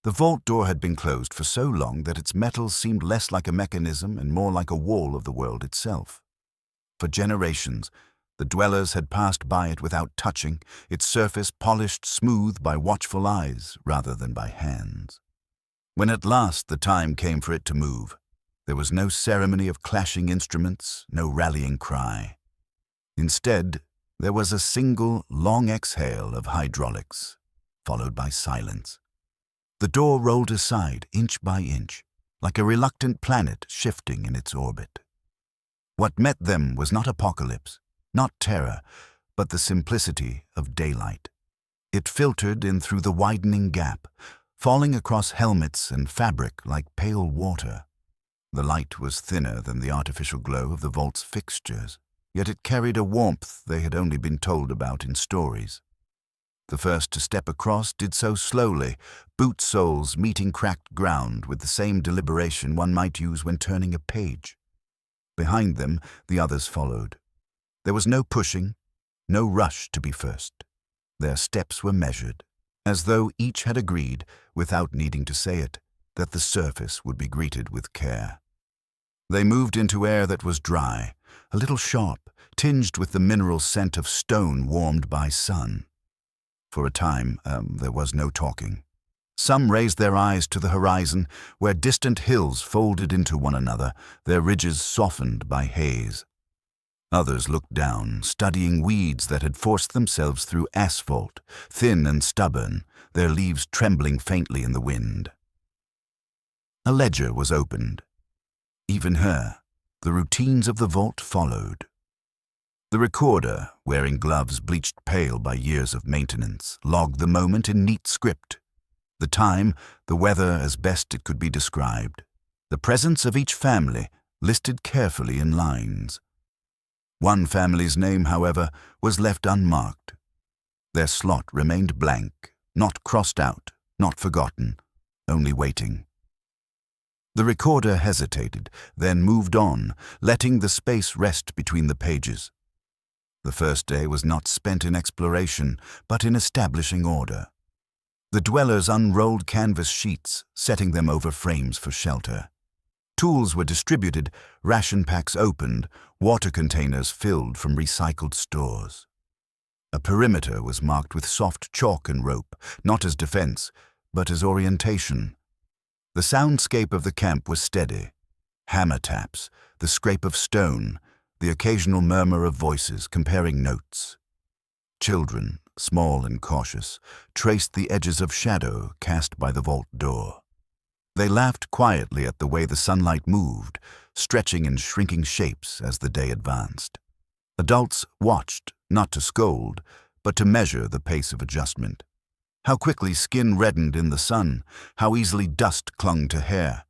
The vault door had been closed for so long that its metal seemed less like a mechanism and more like a wall of the world itself. For generations, the dwellers had passed by it without touching, its surface polished smooth by watchful eyes rather than by hands. When at last the time came for it to move, there was no ceremony of clashing instruments, no rallying cry. Instead, there was a single, long exhale of hydraulics, followed by silence. The door rolled aside inch by inch, like a reluctant planet shifting in its orbit. What met them was not apocalypse, not terror, but the simplicity of daylight. It filtered in through the widening gap, falling across helmets and fabric like pale water. The light was thinner than the artificial glow of the vault's fixtures, yet it carried a warmth they had only been told about in stories. The first to step across did so slowly, boot soles meeting cracked ground with the same deliberation one might use when turning a page. Behind them, the others followed. There was no pushing, no rush to be first. Their steps were measured, as though each had agreed, without needing to say it, that the surface would be greeted with care. They moved into air that was dry, a little sharp, tinged with the mineral scent of stone warmed by sun. For a time, there was no talking. Some raised their eyes to the horizon, where distant hills folded into one another, their ridges softened by haze. Others looked down, studying weeds that had forced themselves through asphalt, thin and stubborn, their leaves trembling faintly in the wind. A ledger was opened. Even her, the routines of the vault followed. The recorder, wearing gloves bleached pale by years of maintenance, logged the moment in neat script. The time, the weather as best it could be described. The presence of each family, listed carefully in lines. One family's name, however, was left unmarked. Their slot remained blank, not crossed out, not forgotten, only waiting. The recorder hesitated, then moved on, letting the space rest between the pages. The first day was not spent in exploration, but in establishing order. The dwellers unrolled canvas sheets, setting them over frames for shelter. Tools were distributed, ration packs opened, water containers filled from recycled stores. A perimeter was marked with soft chalk and rope, not as defense, but as orientation. The soundscape of the camp was steady. Hammer taps, the scrape of stone, the occasional murmur of voices comparing notes. Children, small and cautious, traced the edges of shadow cast by the vault door. They laughed quietly at the way the sunlight moved, stretching in shrinking shapes as the day advanced. Adults watched, not to scold, but to measure the pace of adjustment. How quickly skin reddened in the sun, how easily dust clung to hair.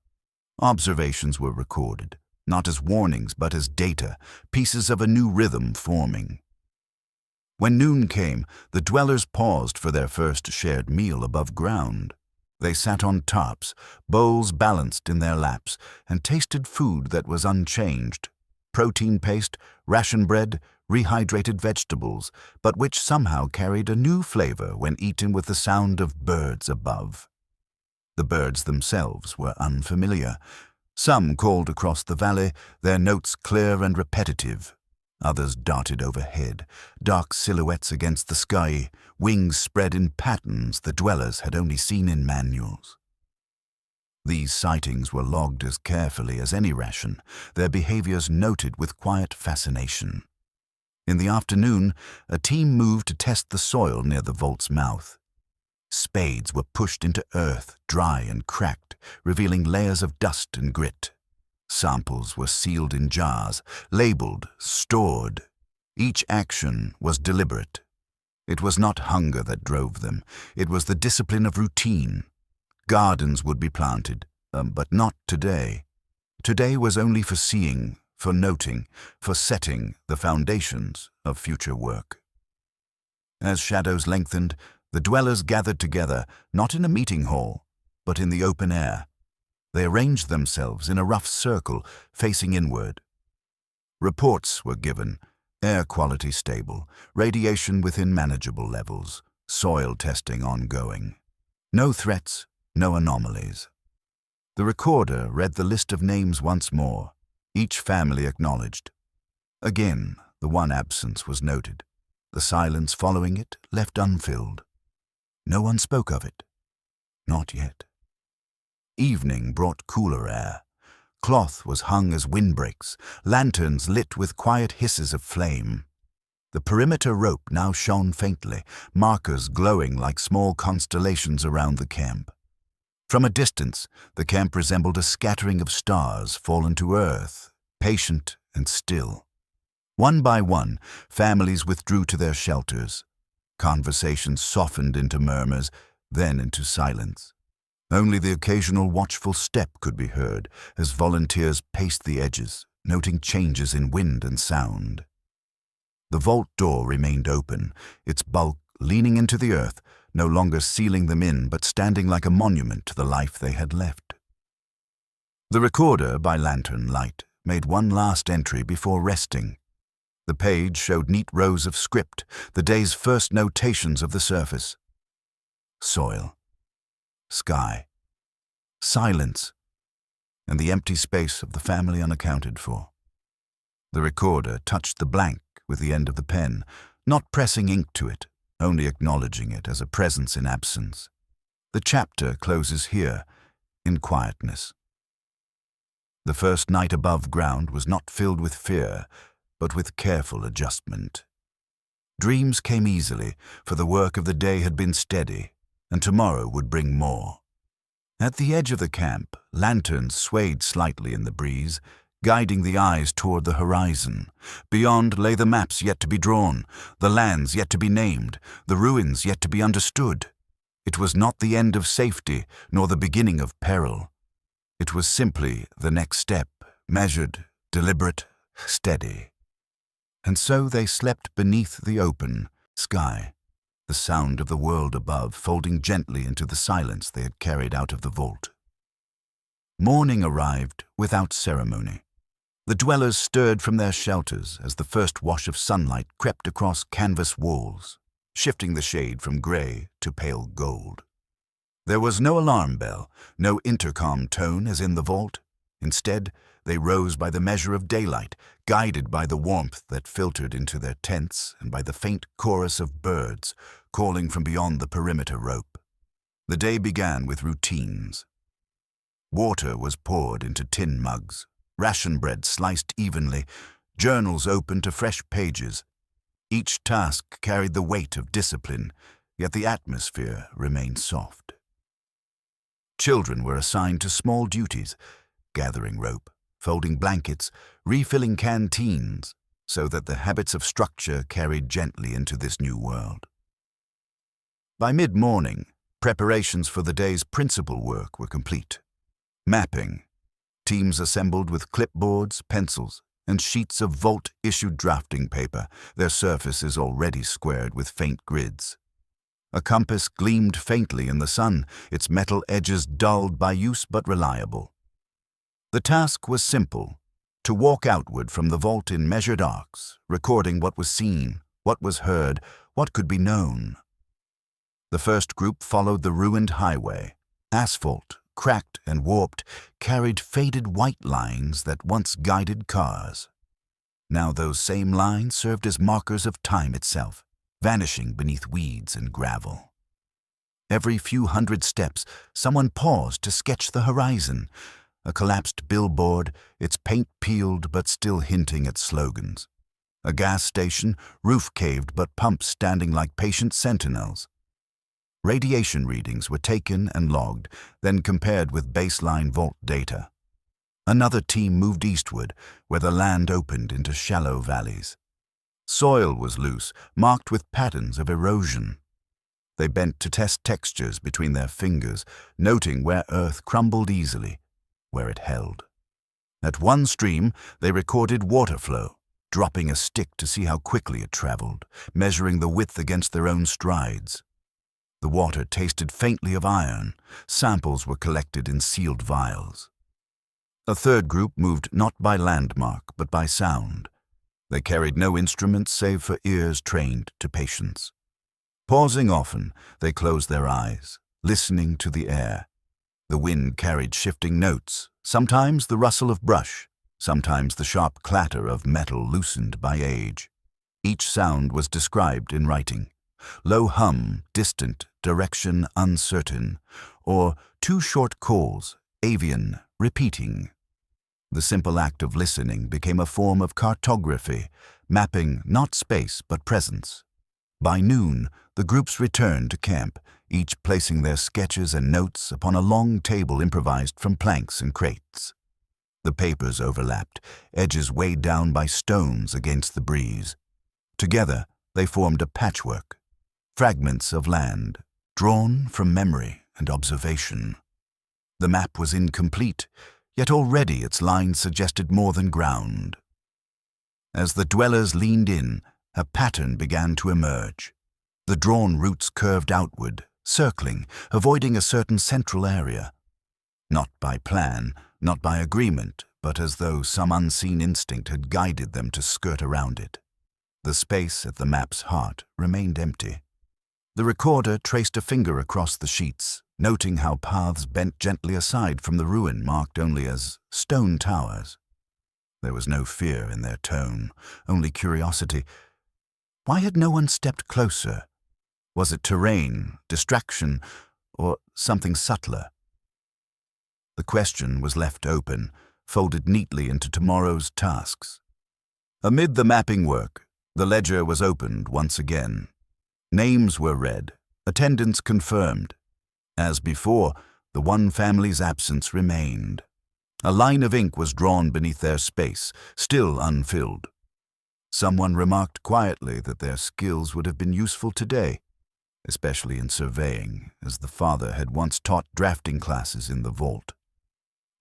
Observations were recorded, not as warnings but as data, pieces of a new rhythm forming. When noon came, the dwellers paused for their first shared meal above ground. They sat on tops, bowls balanced in their laps, and tasted food that was unchanged. Protein paste, ration bread, rehydrated vegetables, but which somehow carried a new flavor when eaten with the sound of birds above. The birds themselves were unfamiliar. Some called across the valley, their notes clear and repetitive. Others darted overhead, dark silhouettes against the sky, wings spread in patterns the dwellers had only seen in manuals. These sightings were logged as carefully as any ration, their behaviors noted with quiet fascination. In the afternoon, a team moved to test the soil near the vault's mouth. Spades were pushed into earth, dry and cracked, revealing layers of dust and grit. Samples were sealed in jars, labeled, stored. Each action was deliberate. It was not hunger that drove them. It was the discipline of routine. Gardens would be planted, but not today. Today was only for seeing, for noting, for setting the foundations of future work. As shadows lengthened, the dwellers gathered together, not in a meeting hall, but in the open air. They arranged themselves in a rough circle, facing inward. Reports were given, air quality stable, radiation within manageable levels, soil testing ongoing. No threats, no anomalies. The recorder read the list of names once more, each family acknowledged. Again, the one absence was noted. The silence following it left unfilled. No one spoke of it. Not yet. Evening brought cooler air. Cloth was hung as windbreaks, lanterns lit with quiet hisses of flame. The perimeter rope now shone faintly, markers glowing like small constellations around the camp. From a distance, the camp resembled a scattering of stars fallen to earth, patient and still. One by one, families withdrew to their shelters. Conversations softened into murmurs, then into silence. Only the occasional watchful step could be heard as volunteers paced the edges, noting changes in wind and sound. The vault door remained open, its bulk leaning into the earth, no longer sealing them in but standing like a monument to the life they had left. The recorder, by lantern light, made one last entry before resting. The page showed neat rows of script, the day's first notations of the surface. Soil, sky, silence, and the empty space of the family unaccounted for. The recorder touched the blank with the end of the pen, not pressing ink to it, only acknowledging it as a presence in absence. The chapter closes here, in quietness. The first night above ground was not filled with fear, but with careful adjustment. Dreams came easily, for the work of the day had been steady, and tomorrow would bring more. At the edge of the camp, lanterns swayed slightly in the breeze, guiding the eyes toward the horizon. Beyond lay the maps yet to be drawn, the lands yet to be named, the ruins yet to be understood. It was not the end of safety, nor the beginning of peril. It was simply the next step, measured, deliberate, steady. And so they slept beneath the open sky, the sound of the world above folding gently into the silence they had carried out of the vault. Morning arrived without ceremony. The dwellers stirred from their shelters as the first wash of sunlight crept across canvas walls, shifting the shade from gray to pale gold. There was no alarm bell, no intercom tone as in the vault. Instead, they rose by the measure of daylight, guided by the warmth that filtered into their tents and by the faint chorus of birds calling from beyond the perimeter rope. The day began with routines. Water was poured into tin mugs, ration bread sliced evenly, journals opened to fresh pages. Each task carried the weight of discipline, yet the atmosphere remained soft. Children were assigned to small duties, gathering rope, folding blankets, refilling canteens, so that the habits of structure carried gently into this new world. By mid-morning, preparations for the day's principal work were complete. Mapping. Teams assembled with clipboards, pencils, and sheets of vault-issued drafting paper, their surfaces already squared with faint grids. A compass gleamed faintly in the sun, its metal edges dulled by use but reliable. The task was simple, to walk outward from the vault in measured arcs, recording what was seen, what was heard, what could be known. The first group followed the ruined highway. Asphalt, cracked and warped, carried faded white lines that once guided cars. Now those same lines served as markers of time itself, vanishing beneath weeds and gravel. Every few hundred steps, someone paused to sketch the horizon, a collapsed billboard, its paint peeled but still hinting at slogans. A gas station, roof-caved but pumps standing like patient sentinels. Radiation readings were taken and logged, then compared with baseline vault data. Another team moved eastward, where the land opened into shallow valleys. Soil was loose, marked with patterns of erosion. They bent to test textures between their fingers, noting where earth crumbled easily, where it held. At one stream, they recorded water flow, dropping a stick to see how quickly it traveled, measuring the width against their own strides. The water tasted faintly of iron. Samples were collected in sealed vials. A third group moved not by landmark, but by sound. They carried no instruments save for ears trained to patience. Pausing often, they closed their eyes, listening to the air, The wind carried shifting notes, sometimes the rustle of brush, sometimes the sharp clatter of metal loosened by age. Each sound was described in writing. Low hum, distant, direction uncertain, or two short calls, avian, repeating. The simple act of listening became a form of cartography, mapping not space but presence. By noon, the groups returned to camp, each placing their sketches and notes upon a long table improvised from planks and crates. The papers overlapped, edges weighed down by stones against the breeze. Together, they formed a patchwork, fragments of land, drawn from memory and observation. The map was incomplete, yet already its lines suggested more than ground. As the dwellers leaned in, a pattern began to emerge. The drawn routes curved outward, circling, avoiding a certain central area. Not by plan, not by agreement, but as though some unseen instinct had guided them to skirt around it. The space at the map's heart remained empty. The recorder traced a finger across the sheets, noting how paths bent gently aside from the ruin marked only as stone towers. There was no fear in their tone, only curiosity. Why had no one stepped closer? Was it terrain, distraction, or something subtler? The question was left open, folded neatly into tomorrow's tasks. Amid the mapping work, the ledger was opened once again. Names were read, attendance confirmed. As before, the one family's absence remained. A line of ink was drawn beneath their space, still unfilled. Someone remarked quietly that their skills would have been useful today, especially in surveying, as the father had once taught drafting classes in the vault.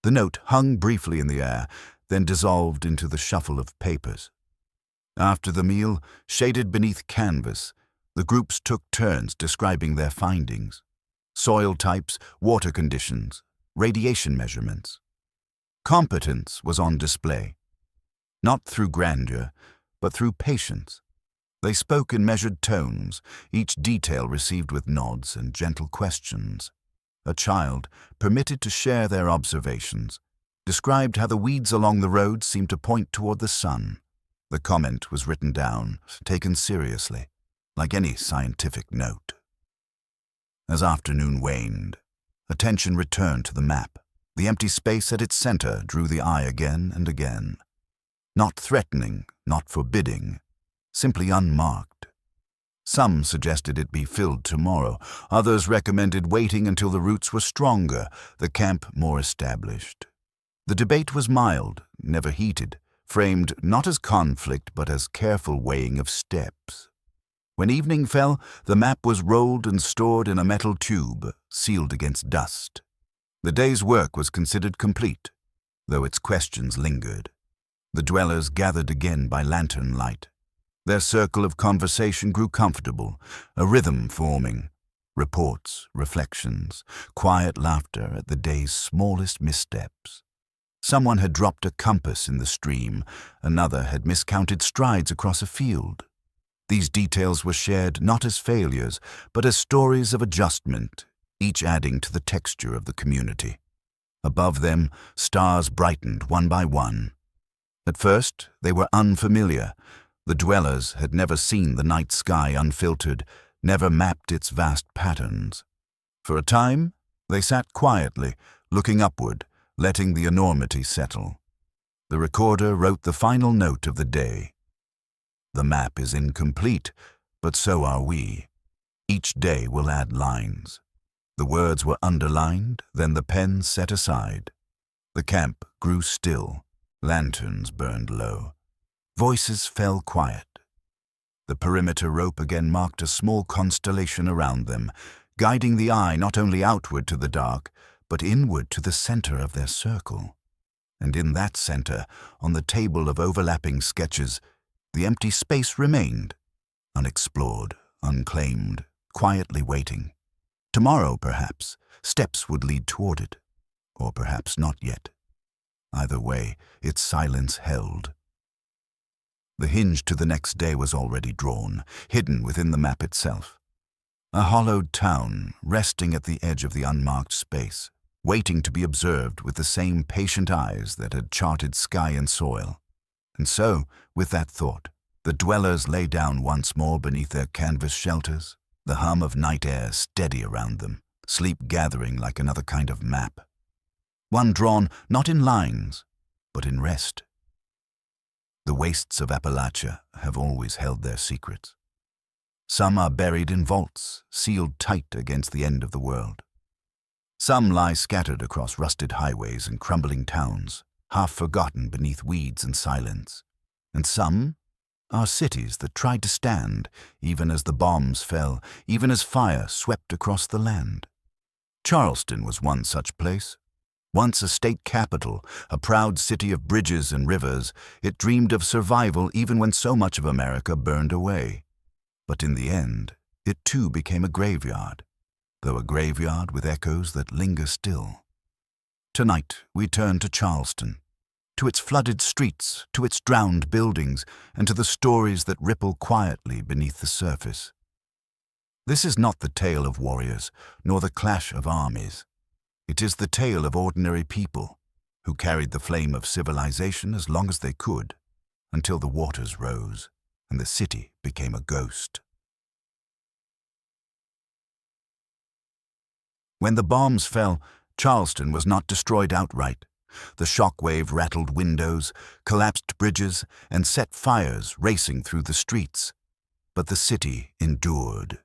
The note hung briefly in the air, then dissolved into the shuffle of papers. After the meal, shaded beneath canvas, the groups took turns describing their findings: soil types, water conditions, radiation measurements. Competence was on display, not through grandeur, but through patience. They spoke in measured tones, each detail received with nods and gentle questions. A child, permitted to share their observations, described how the weeds along the road seemed to point toward the sun. The comment was written down, taken seriously, like any scientific note. As afternoon waned, attention returned to the map. The empty space at its center drew the eye again and again. Not threatening, not forbidding, simply unmarked. Some suggested it be filled tomorrow. Others recommended waiting until the roots were stronger, the camp more established. The debate was mild, never heated, framed not as conflict but as careful weighing of steps. When evening fell, the map was rolled and stored in a metal tube, sealed against dust. The day's work was considered complete, though its questions lingered. The dwellers gathered again by lantern light. Their circle of conversation grew comfortable, a rhythm forming. Reports, reflections, quiet laughter at the day's smallest missteps. Someone had dropped a compass in the stream, another had miscounted strides across a field. These details were shared not as failures, but as stories of adjustment, each adding to the texture of the community. Above them, stars brightened one by one. At first, they were unfamiliar. The dwellers had never seen the night sky unfiltered, never mapped its vast patterns. For a time, they sat quietly, looking upward, letting the enormity settle. The recorder wrote the final note of the day. The map is incomplete, but so are we. Each day will add lines. The words were underlined, then the pen set aside. The camp grew still. Lanterns burned low. Voices fell quiet. The perimeter rope again marked a small constellation around them, guiding the eye not only outward to the dark, but inward to the center of their circle. And in that center, on the table of overlapping sketches, the empty space remained, unexplored, unclaimed, quietly waiting. Tomorrow, perhaps, steps would lead toward it, or perhaps not yet. Either way, its silence held. The hinge to the next day was already drawn, hidden within the map itself. A hollowed town, resting at the edge of the unmarked space. waiting to be observed with the same patient eyes that had charted sky and soil. And so, with that thought, the dwellers lay down once more beneath their canvas shelters, the hum of night air steady around them, sleep gathering like another kind of map. One drawn not in lines, but in rest. The wastes of Appalachia have always held their secrets. Some are buried in vaults, sealed tight against the end of the world. Some lie scattered across rusted highways and crumbling towns, half forgotten beneath weeds and silence. And some are cities that tried to stand, even as the bombs fell, even as fire swept across the land. Charleston was one such place. Once a state capital, a proud city of bridges and rivers, it dreamed of survival even when so much of America burned away. But in the end, it too became a graveyard, though a graveyard with echoes that linger still. Tonight we turn to Charleston, to its flooded streets, to its drowned buildings, and to the stories that ripple quietly beneath the surface. This is not the tale of warriors, nor the clash of armies. It is the tale of ordinary people who carried the flame of civilization as long as they could, until the waters rose and the city became a ghost. When the bombs fell, Charleston was not destroyed outright. The shockwave rattled windows, collapsed bridges, and set fires racing through the streets. But the city endured.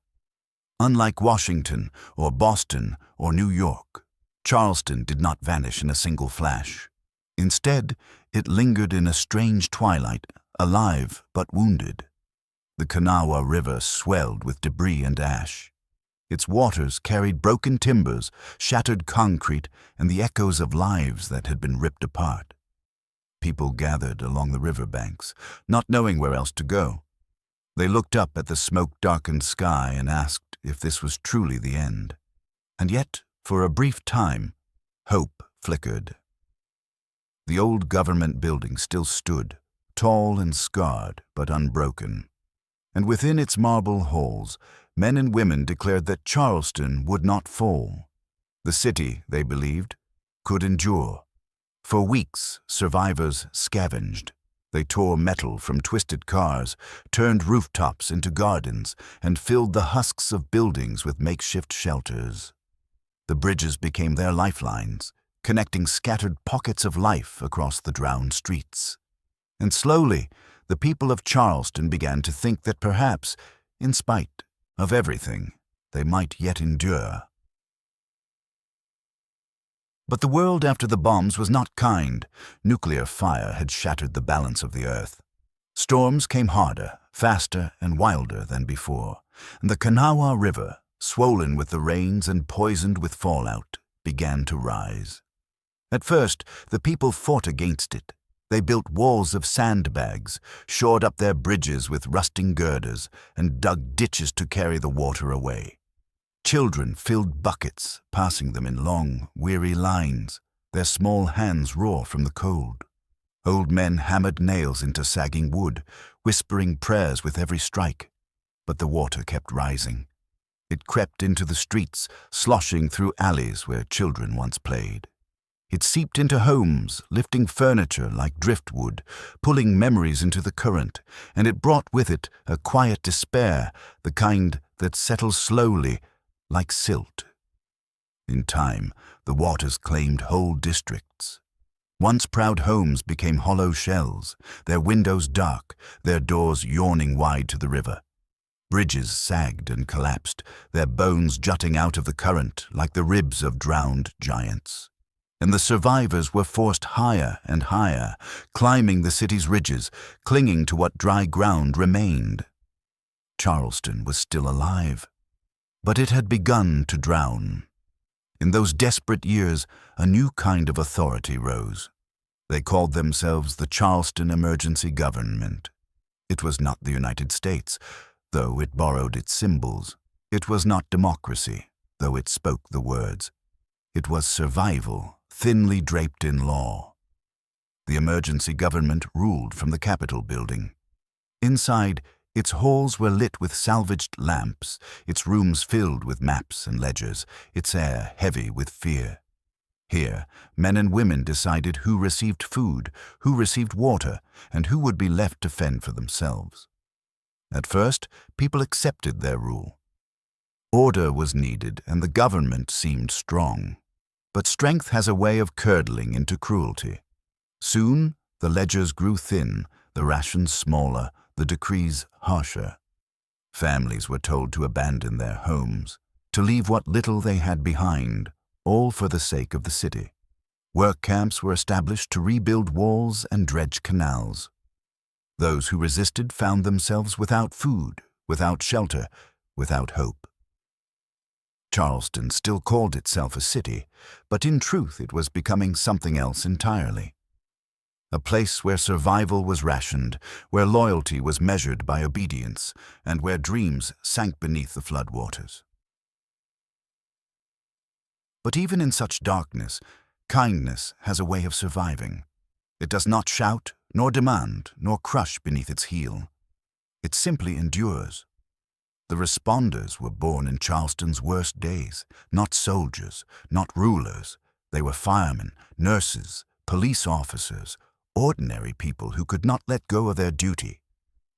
Unlike Washington or Boston or New York, Charleston did not vanish in a single flash. Instead, it lingered in a strange twilight, alive but wounded. The Kanawha River swelled with debris and ash. Its waters carried broken timbers, shattered concrete, and the echoes of lives that had been ripped apart. People gathered along the riverbanks, not knowing where else to go. They looked up at the smoke-darkened sky and asked if this was truly the end. And yet, for a brief time, hope flickered. The old government building still stood, tall and scarred, but unbroken. And within its marble halls, men and women declared that Charleston would not fall. The city, they believed, could endure. For weeks, survivors scavenged. They tore metal from twisted cars, turned rooftops into gardens, and filled the husks of buildings with makeshift shelters. The bridges became their lifelines, connecting scattered pockets of life across the drowned streets. And slowly, the people of Charleston began to think that perhaps, in spite of everything, they might yet endure. But the world after the bombs was not kind. Nuclear fire had shattered the balance of the earth. Storms came harder, faster, and wilder than before, and the Kanawha River, swollen with the rains and poisoned with fallout, began to rise. At first, the people fought against it. They built walls of sandbags, shored up their bridges with rusting girders, and dug ditches to carry the water away. Children filled buckets, passing them in long, weary lines, their small hands raw from the cold. Old men hammered nails into sagging wood, whispering prayers with every strike. But the water kept rising. It crept into the streets, sloshing through alleys where children once played. It seeped into homes, lifting furniture like driftwood, pulling memories into the current, and it brought with it a quiet despair, the kind that settles slowly, like silt. In time, the waters claimed whole districts. Once proud homes became hollow shells, their windows dark, their doors yawning wide to the river. Bridges sagged and collapsed, their bones jutting out of the current like the ribs of drowned giants. And the survivors were forced higher and higher, climbing the city's ridges, clinging to what dry ground remained. Charleston was still alive, but it had begun to drown. In those desperate years, a new kind of authority rose. They called themselves the Charleston Emergency Government. It was not the United States, though it borrowed its symbols. It was not democracy, though it spoke the words. It was survival, thinly draped in law. The emergency government ruled from the Capitol building. Inside, its halls were lit with salvaged lamps, its rooms filled with maps and ledgers, its air heavy with fear. Here, men and women decided who received food, who received water, and who would be left to fend for themselves. At first, people accepted their rule. Order was needed, and the government seemed strong. But strength has a way of curdling into cruelty. Soon, the ledgers grew thin, the rations smaller, the decrees harsher. Families were told to abandon their homes, to leave what little they had behind, all for the sake of the city. Work camps were established to rebuild walls and dredge canals. Those who resisted found themselves without food, without shelter, without hope. Charleston still called itself a city, but in truth it was becoming something else entirely. A place where survival was rationed, where loyalty was measured by obedience, and where dreams sank beneath the floodwaters. But even in such darkness, kindness has a way of surviving. It does not shout, nor demand, nor crush beneath its heel. It simply endures. The responders were born in Charleston's worst days, not soldiers, not rulers. They were firemen, nurses, police officers, ordinary people who could not let go of their duty.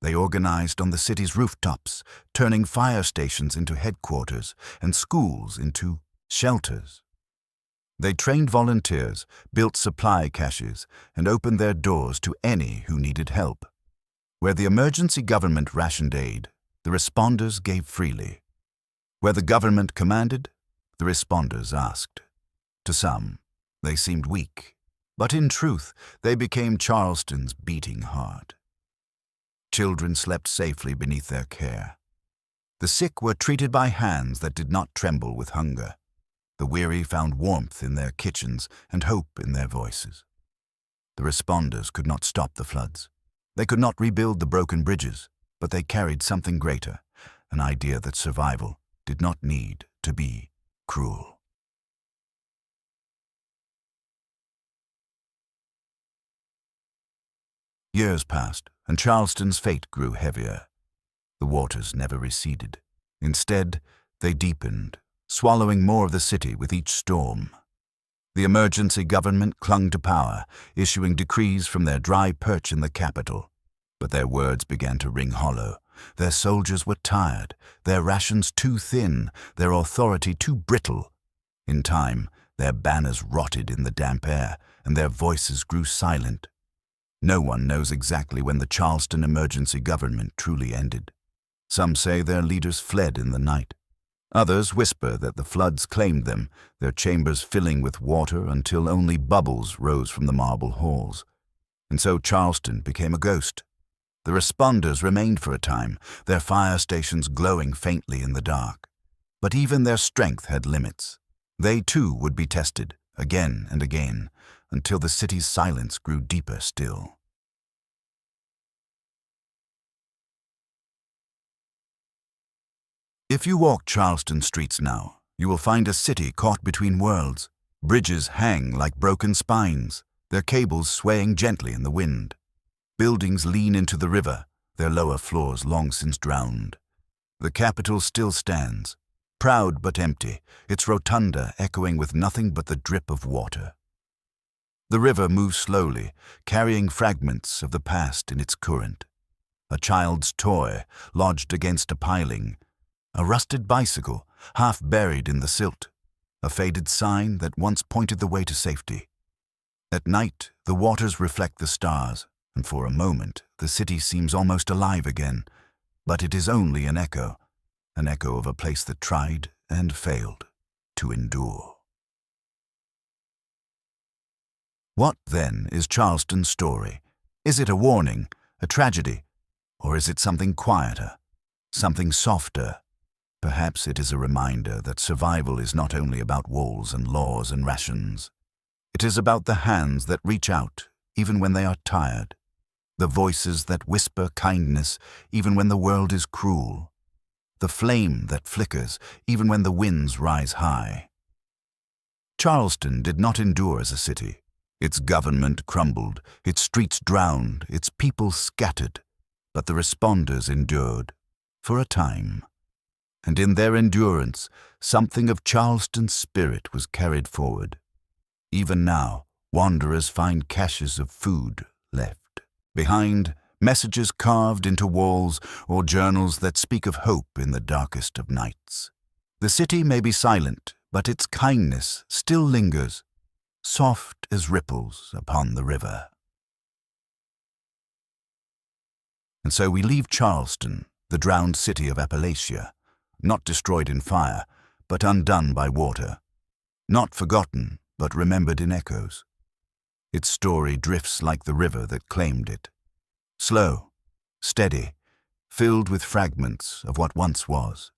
They organized on the city's rooftops, turning fire stations into headquarters and schools into shelters. They trained volunteers, built supply caches, and opened their doors to any who needed help. Where the emergency government rationed aid, the responders gave freely. Where the government commanded, the responders asked. To some, they seemed weak, but in truth, they became Charleston's beating heart. Children slept safely beneath their care. The sick were treated by hands that did not tremble with hunger. The weary found warmth in their kitchens and hope in their voices. The responders could not stop the floods. They could not rebuild the broken bridges, but they carried something greater, an idea that survival did not need to be cruel. Years passed, and Charleston's fate grew heavier. The waters never receded. Instead, they deepened, swallowing more of the city with each storm. The emergency government clung to power, issuing decrees from their dry perch in the capital. But their words began to ring hollow. Their soldiers were tired, their rations too thin, their authority too brittle. In time, their banners rotted in the damp air, and their voices grew silent. No one knows exactly when the Charleston emergency government truly ended. Some say their leaders fled in the night. Others whisper that the floods claimed them, their chambers filling with water until only bubbles rose from the marble halls. And so Charleston became a ghost. The responders remained for a time, their fire stations glowing faintly in the dark. But even their strength had limits. They too would be tested, again and again, until the city's silence grew deeper still. If you walk Charleston streets now, you will find a city caught between worlds. Bridges hang like broken spines, their cables swaying gently in the wind. Buildings lean into the river, their lower floors long since drowned. The Capitol still stands, proud but empty, its rotunda echoing with nothing but the drip of water. The river moves slowly, carrying fragments of the past in its current. A child's toy lodged against a piling, a rusted bicycle half buried in the silt, a faded sign that once pointed the way to safety. At night, the waters reflect the stars, and for a moment, the city seems almost alive again. But it is only an echo of a place that tried and failed to endure. What, then, is Charleston's story? Is it a warning, a tragedy, or is it something quieter, something softer? Perhaps it is a reminder that survival is not only about walls and laws and rations. It is about the hands that reach out, even when they are tired, the voices that whisper kindness, even when the world is cruel, the flame that flickers, even when the winds rise high. Charleston did not endure as a city. Its government crumbled, its streets drowned, its people scattered, but the responders endured, for a time. And in their endurance, something of Charleston's spirit was carried forward. Even now, wanderers find caches of food left behind, messages carved into walls or journals that speak of hope in the darkest of nights. The city may be silent, but its kindness still lingers, soft as ripples upon the river. And so we leave Charleston, the drowned city of Appalachia, not destroyed in fire, but undone by water, not forgotten, but remembered in echoes. Its story drifts like the river that claimed it, slow, steady, filled with fragments of what once was.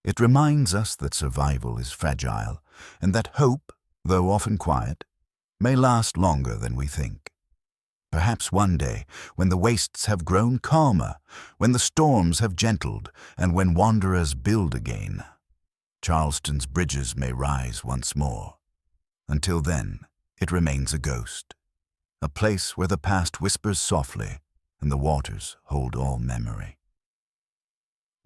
It reminds us that survival is fragile, and that hope, though often quiet, may last longer than we think. Perhaps one day, when the wastes have grown calmer, when the storms have gentled, and when wanderers build again, Charleston's bridges may rise once more. Until then, it remains a ghost, a place where the past whispers softly and the waters hold all memory.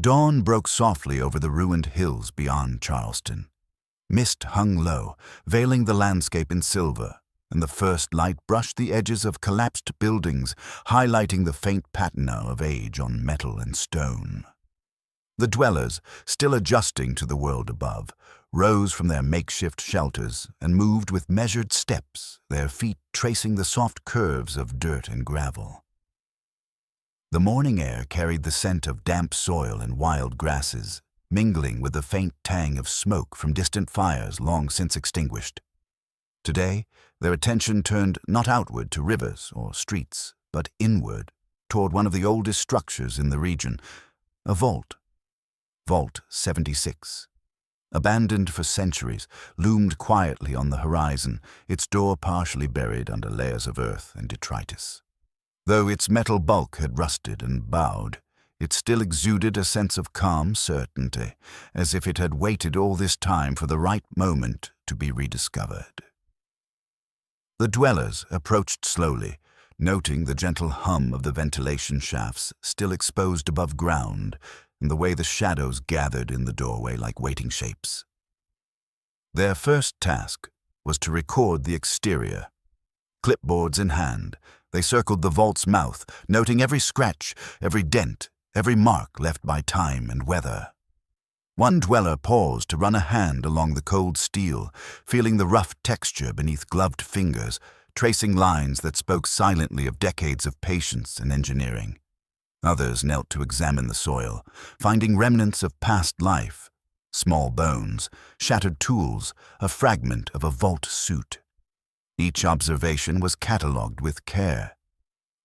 Dawn broke softly over the ruined hills beyond Charleston. Mist hung low, veiling the landscape in silver, and the first light brushed the edges of collapsed buildings, highlighting the faint patina of age on metal and stone. The dwellers, still adjusting to the world above, rose from their makeshift shelters and moved with measured steps, their feet tracing the soft curves of dirt and gravel. The morning air carried the scent of damp soil and wild grasses, mingling with the faint tang of smoke from distant fires long since extinguished. Today, their attention turned not outward to rivers or streets, but inward, toward one of the oldest structures in the region, a vault. Vault 76. Abandoned for centuries, loomed quietly on the horizon, its door partially buried under layers of earth and detritus. Though its metal bulk had rusted and bowed, it still exuded a sense of calm certainty, as if it had waited all this time for the right moment to be rediscovered. The dwellers approached slowly, noting the gentle hum of the ventilation shafts still exposed above ground, and the way the shadows gathered in the doorway like waiting shapes. Their first task was to record the exterior. Clipboards in hand, they circled the vault's mouth, noting every scratch, every dent, every mark left by time and weather. One dweller paused to run a hand along the cold steel, feeling the rough texture beneath gloved fingers, tracing lines that spoke silently of decades of patience and engineering. Others knelt to examine the soil, finding remnants of past life, small bones, shattered tools, a fragment of a vault suit. Each observation was catalogued with care.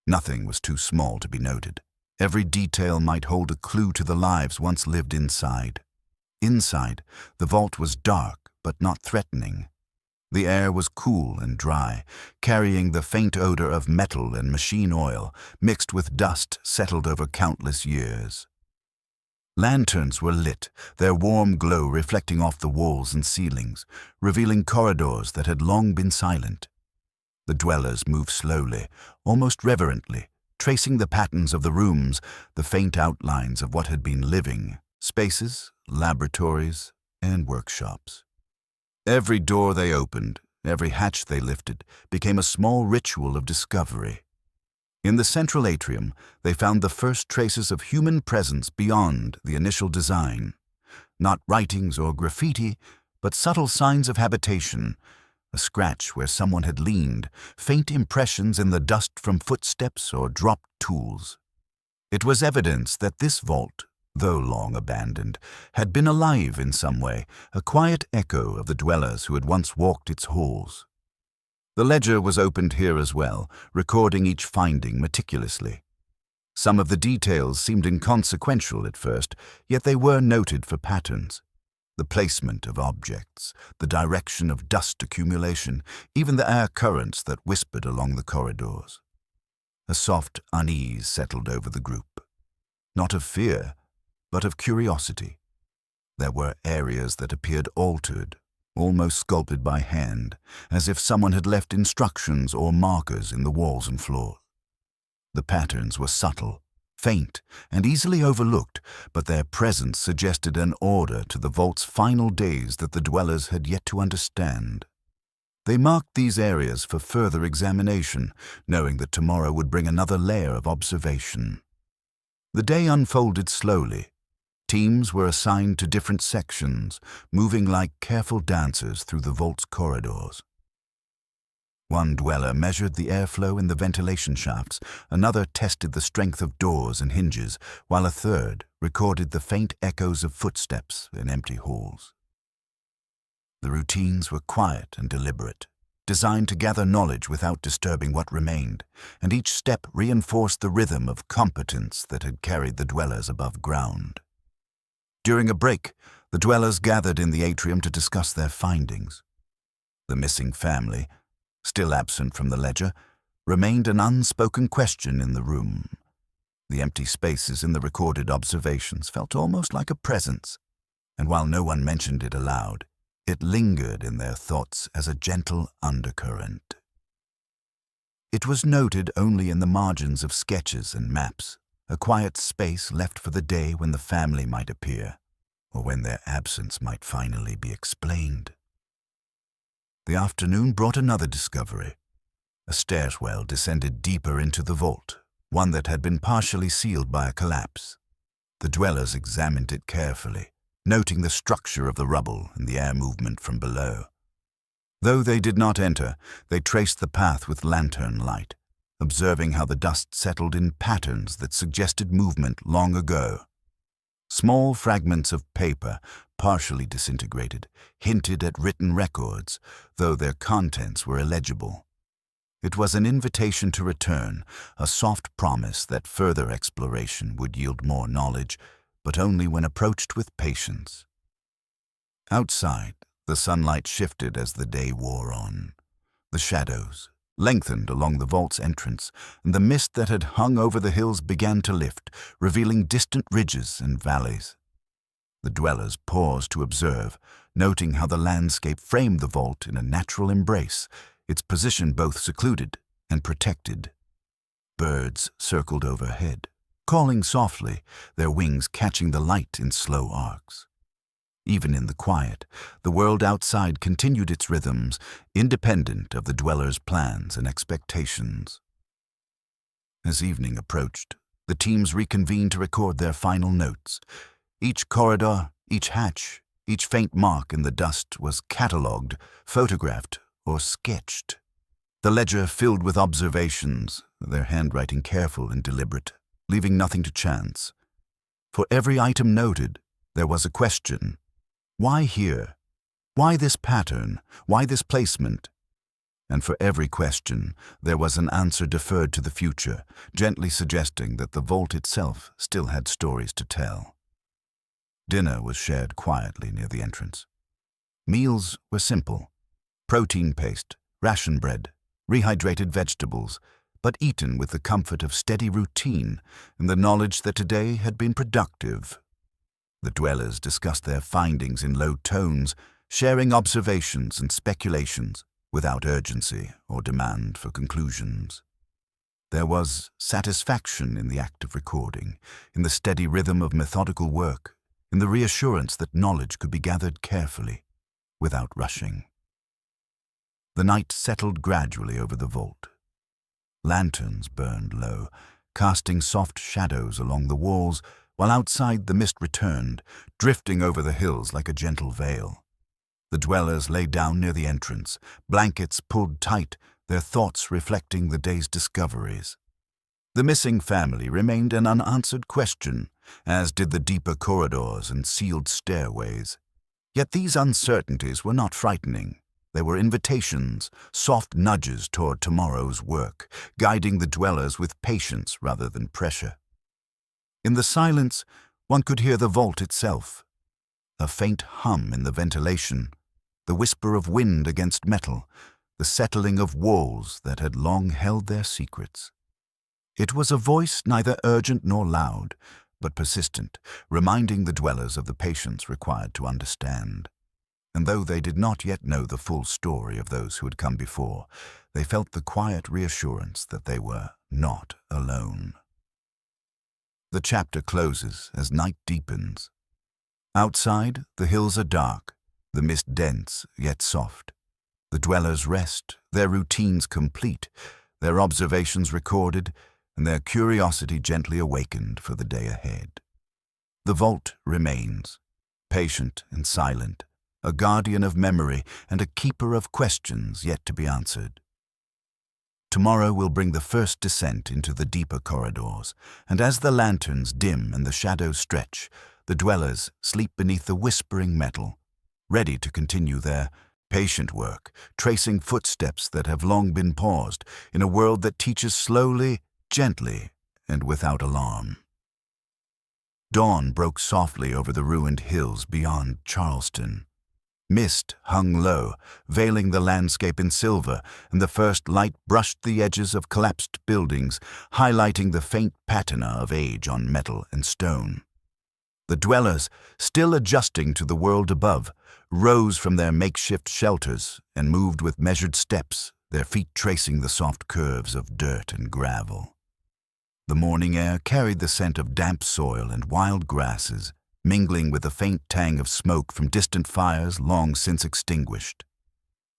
Nothing was too small to be noted. Every detail might hold a clue to the lives once lived inside. Inside, the vault was dark but not threatening. The air was cool and dry, carrying the faint odor of metal and machine oil, mixed with dust settled over countless years. Lanterns were lit, their warm glow reflecting off the walls and ceilings, revealing corridors that had long been silent. The dwellers moved slowly, almost reverently, tracing the patterns of the rooms, the faint outlines of what had been living, spaces, laboratories, and workshops. Every door they opened, every hatch they lifted, became a small ritual of discovery. In the central atrium, they found the first traces of human presence beyond the initial design. Not writings or graffiti, but subtle signs of habitation, a scratch where someone had leaned, faint impressions in the dust from footsteps or dropped tools. It was evidence that this vault, though long abandoned, had been alive in some way, a quiet echo of the dwellers who had once walked its halls. The ledger was opened here as well, recording each finding meticulously. Some of the details seemed inconsequential at first, yet they were noted for patterns. The placement of objects, the direction of dust accumulation, even the air currents that whispered along the corridors. A soft unease settled over the group. Not of fear, but of curiosity. There were areas that appeared altered, almost sculpted by hand, as if someone had left instructions or markers in the walls and floor. The patterns were subtle, faint, and easily overlooked, but their presence suggested an order to the vault's final days that the dwellers had yet to understand. They marked these areas for further examination, knowing that tomorrow would bring another layer of observation. The day unfolded slowly. Teams were assigned to different sections, moving like careful dancers through the vault's corridors. One dweller measured the airflow in the ventilation shafts, another tested the strength of doors and hinges, while a third recorded the faint echoes of footsteps in empty halls. The routines were quiet and deliberate, designed to gather knowledge without disturbing what remained, and each step reinforced the rhythm of competence that had carried the dwellers above ground. During a break, the dwellers gathered in the atrium to discuss their findings. The missing family, still absent from the ledger, remained an unspoken question in the room. The empty spaces in the recorded observations felt almost like a presence, and while no one mentioned it aloud, it lingered in their thoughts as a gentle undercurrent. It was noted only in the margins of sketches and maps, a quiet space left for the day when the family might appear, or when their absence might finally be explained. The afternoon brought another discovery. A stairwell descended deeper into the vault, one that had been partially sealed by a collapse. The dwellers examined it carefully, noting the structure of the rubble and the air movement from below. Though they did not enter, they traced the path with lantern light, observing how the dust settled in patterns that suggested movement long ago. Small fragments of paper, partially disintegrated, hinted at written records, though their contents were illegible. It was an invitation to return, a soft promise that further exploration would yield more knowledge, but only when approached with patience. Outside, the sunlight shifted as the day wore on. The shadows lengthened along the vault's entrance, and the mist that had hung over the hills began to lift, revealing distant ridges and valleys. The dwellers paused to observe, noting how the landscape framed the vault in a natural embrace, its position both secluded and protected. Birds circled overhead, calling softly, their wings catching the light in slow arcs. Even in the quiet, the world outside continued its rhythms, independent of the dwellers' plans and expectations. As evening approached, the teams reconvened to record their final notes. Each corridor, each hatch, each faint mark in the dust was catalogued, photographed, or sketched. The ledger filled with observations, their handwriting careful and deliberate, leaving nothing to chance. For every item noted, there was a question. Why here? Why this pattern? Why this placement? And for every question, there was an answer deferred to the future, gently suggesting that the vault itself still had stories to tell. Dinner was shared quietly near the entrance. Meals were simple: protein paste, ration bread, rehydrated vegetables, but eaten with the comfort of steady routine and the knowledge that today had been productive. The dwellers discussed their findings in low tones, sharing observations and speculations without urgency or demand for conclusions. There was satisfaction in the act of recording, in the steady rhythm of methodical work, in the reassurance that knowledge could be gathered carefully, without rushing. The night settled gradually over the vault. Lanterns burned low, casting soft shadows along the walls, while outside the mist returned, drifting over the hills like a gentle veil. The dwellers lay down near the entrance, blankets pulled tight, their thoughts reflecting the day's discoveries. The missing family remained an unanswered question, as did the deeper corridors and sealed stairways. Yet these uncertainties were not frightening. They were invitations, soft nudges toward tomorrow's work, guiding the dwellers with patience rather than pressure. In the silence, one could hear the vault itself. A faint hum in the ventilation, the whisper of wind against metal, the settling of walls that had long held their secrets. It was a voice neither urgent nor loud, but persistent, reminding the dwellers of the patience required to understand. And though they did not yet know the full story of those who had come before, they felt the quiet reassurance that they were not alone. The chapter closes as night deepens. Outside, the hills are dark, the mist dense yet soft. The dwellers rest, their routines complete, their observations recorded, and their curiosity gently awakened for the day ahead. The vault remains, patient and silent, a guardian of memory and a keeper of questions yet to be answered. Tomorrow will bring the first descent into the deeper corridors, and as the lanterns dim and the shadows stretch, the dwellers sleep beneath the whispering metal, ready to continue their patient work, tracing footsteps that have long been paused in a world that teaches slowly, gently, and without alarm. Dawn broke softly over the ruined hills beyond Charleston. Mist hung low, veiling the landscape in silver, and the first light brushed the edges of collapsed buildings, highlighting the faint patina of age on metal and stone. The dwellers, still adjusting to the world above, rose from their makeshift shelters and moved with measured steps, their feet tracing the soft curves of dirt and gravel. The morning air carried the scent of damp soil and wild grasses, mingling with the faint tang of smoke from distant fires long since extinguished.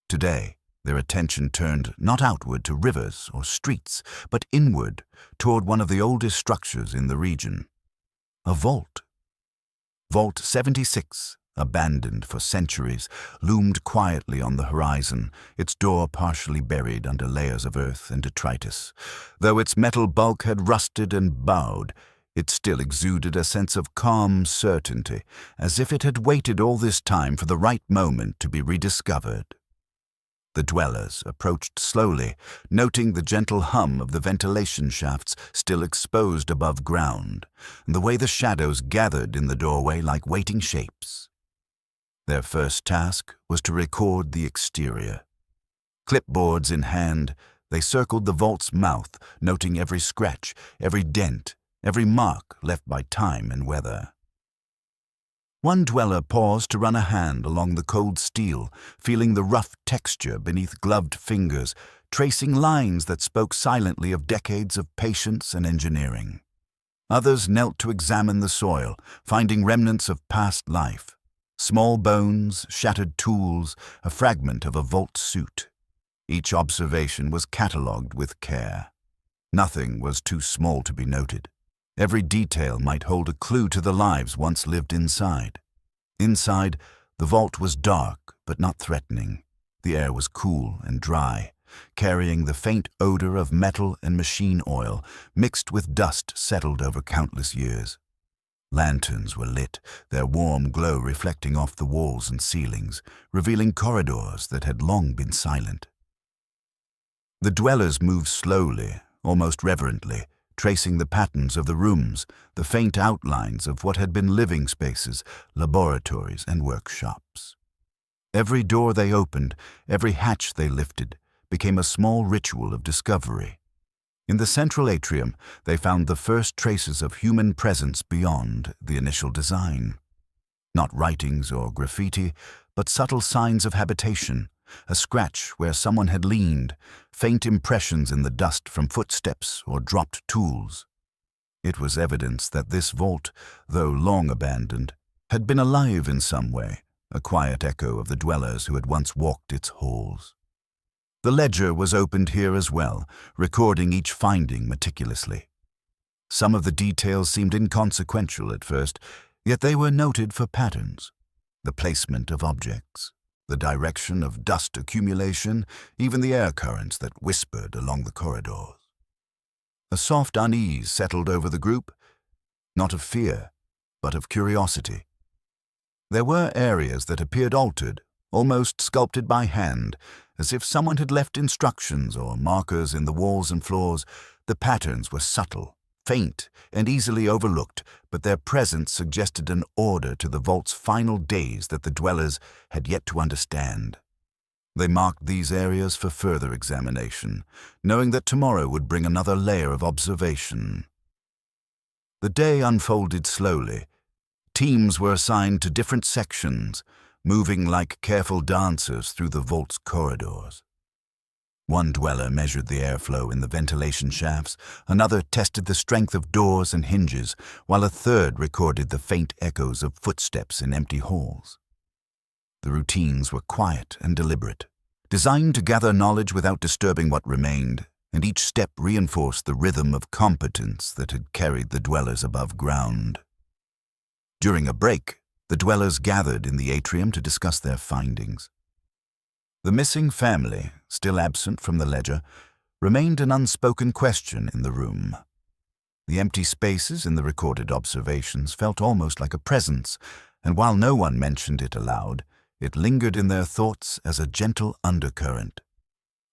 Today, their attention turned not outward to rivers or streets, but inward toward one of the oldest structures in the region. A vault. Vault 76, abandoned for centuries, loomed quietly on the horizon, its door partially buried under layers of earth and detritus. Though its metal bulk had rusted and bowed, it still exuded a sense of calm certainty, as if it had waited all this time for the right moment to be rediscovered. The dwellers approached slowly, noting the gentle hum of the ventilation shafts still exposed above ground, and the way the shadows gathered in the doorway like waiting shapes. Their first task was to record the exterior. Clipboards in hand, they circled the vault's mouth, noting every scratch, every dent, every mark left by time and weather. One dweller paused to run a hand along the cold steel, feeling the rough texture beneath gloved fingers, tracing lines that spoke silently of decades of patience and engineering. Others knelt to examine the soil, finding remnants of past life. Small bones, shattered tools, a fragment of a vault suit. Each observation was catalogued with care. Nothing was too small to be noted. Every detail might hold a clue to the lives once lived inside. Inside, the vault was dark but not threatening. The air was cool and dry, carrying the faint odor of metal and machine oil mixed with dust settled over countless years. Lanterns were lit, their warm glow reflecting off the walls and ceilings, revealing corridors that had long been silent. The dwellers moved slowly, almost reverently, tracing the patterns of the rooms, the faint outlines of what had been living spaces, laboratories, and workshops. Every door they opened, every hatch they lifted, became a small ritual of discovery. In the central atrium, they found the first traces of human presence beyond the initial design. Not writings or graffiti, but subtle signs of habitation, a scratch where someone had leaned, faint impressions in the dust from footsteps or dropped tools. It was evidence that this vault, though long abandoned, had been alive in some way, a quiet echo of the dwellers who had once walked its halls. The ledger was opened here as well, recording each finding meticulously. Some of the details seemed inconsequential at first, yet they were noted for patterns, the placement of objects, the direction of dust accumulation, even the air currents that whispered along the corridors. A soft unease settled over the group, not of fear, but of curiosity. There were areas that appeared altered, almost sculpted by hand, as if someone had left instructions or markers in the walls and floors. The patterns were subtle, faint, and easily overlooked, but their presence suggested an order to the vault's final days that the dwellers had yet to understand. They marked these areas for further examination, knowing that tomorrow would bring another layer of observation. The day unfolded slowly. Teams were assigned to different sections, moving like careful dancers through the vault's corridors. One dweller measured the airflow in the ventilation shafts, another tested the strength of doors and hinges, while a third recorded the faint echoes of footsteps in empty halls. The routines were quiet and deliberate, designed to gather knowledge without disturbing what remained, and each step reinforced the rhythm of competence that had carried the dwellers above ground. During a break, the dwellers gathered in the atrium to discuss their findings. The missing family, still absent from the ledger, remained an unspoken question in the room. The empty spaces in the recorded observations felt almost like a presence, and while no one mentioned it aloud, it lingered in their thoughts as a gentle undercurrent.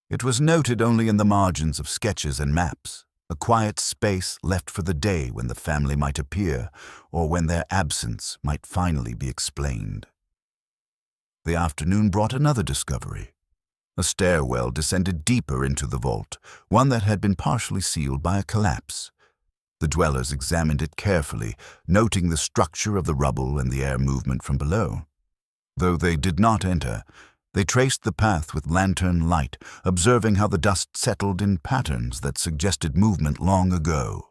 It was noted only in the margins of sketches and maps, a quiet space left for the day when the family might appear, or when their absence might finally be explained. The afternoon brought another discovery. A stairwell descended deeper into the vault, one that had been partially sealed by a collapse. The dwellers examined it carefully, noting the structure of the rubble and the air movement from below. Though they did not enter, they traced the path with lantern light, observing how the dust settled in patterns that suggested movement long ago.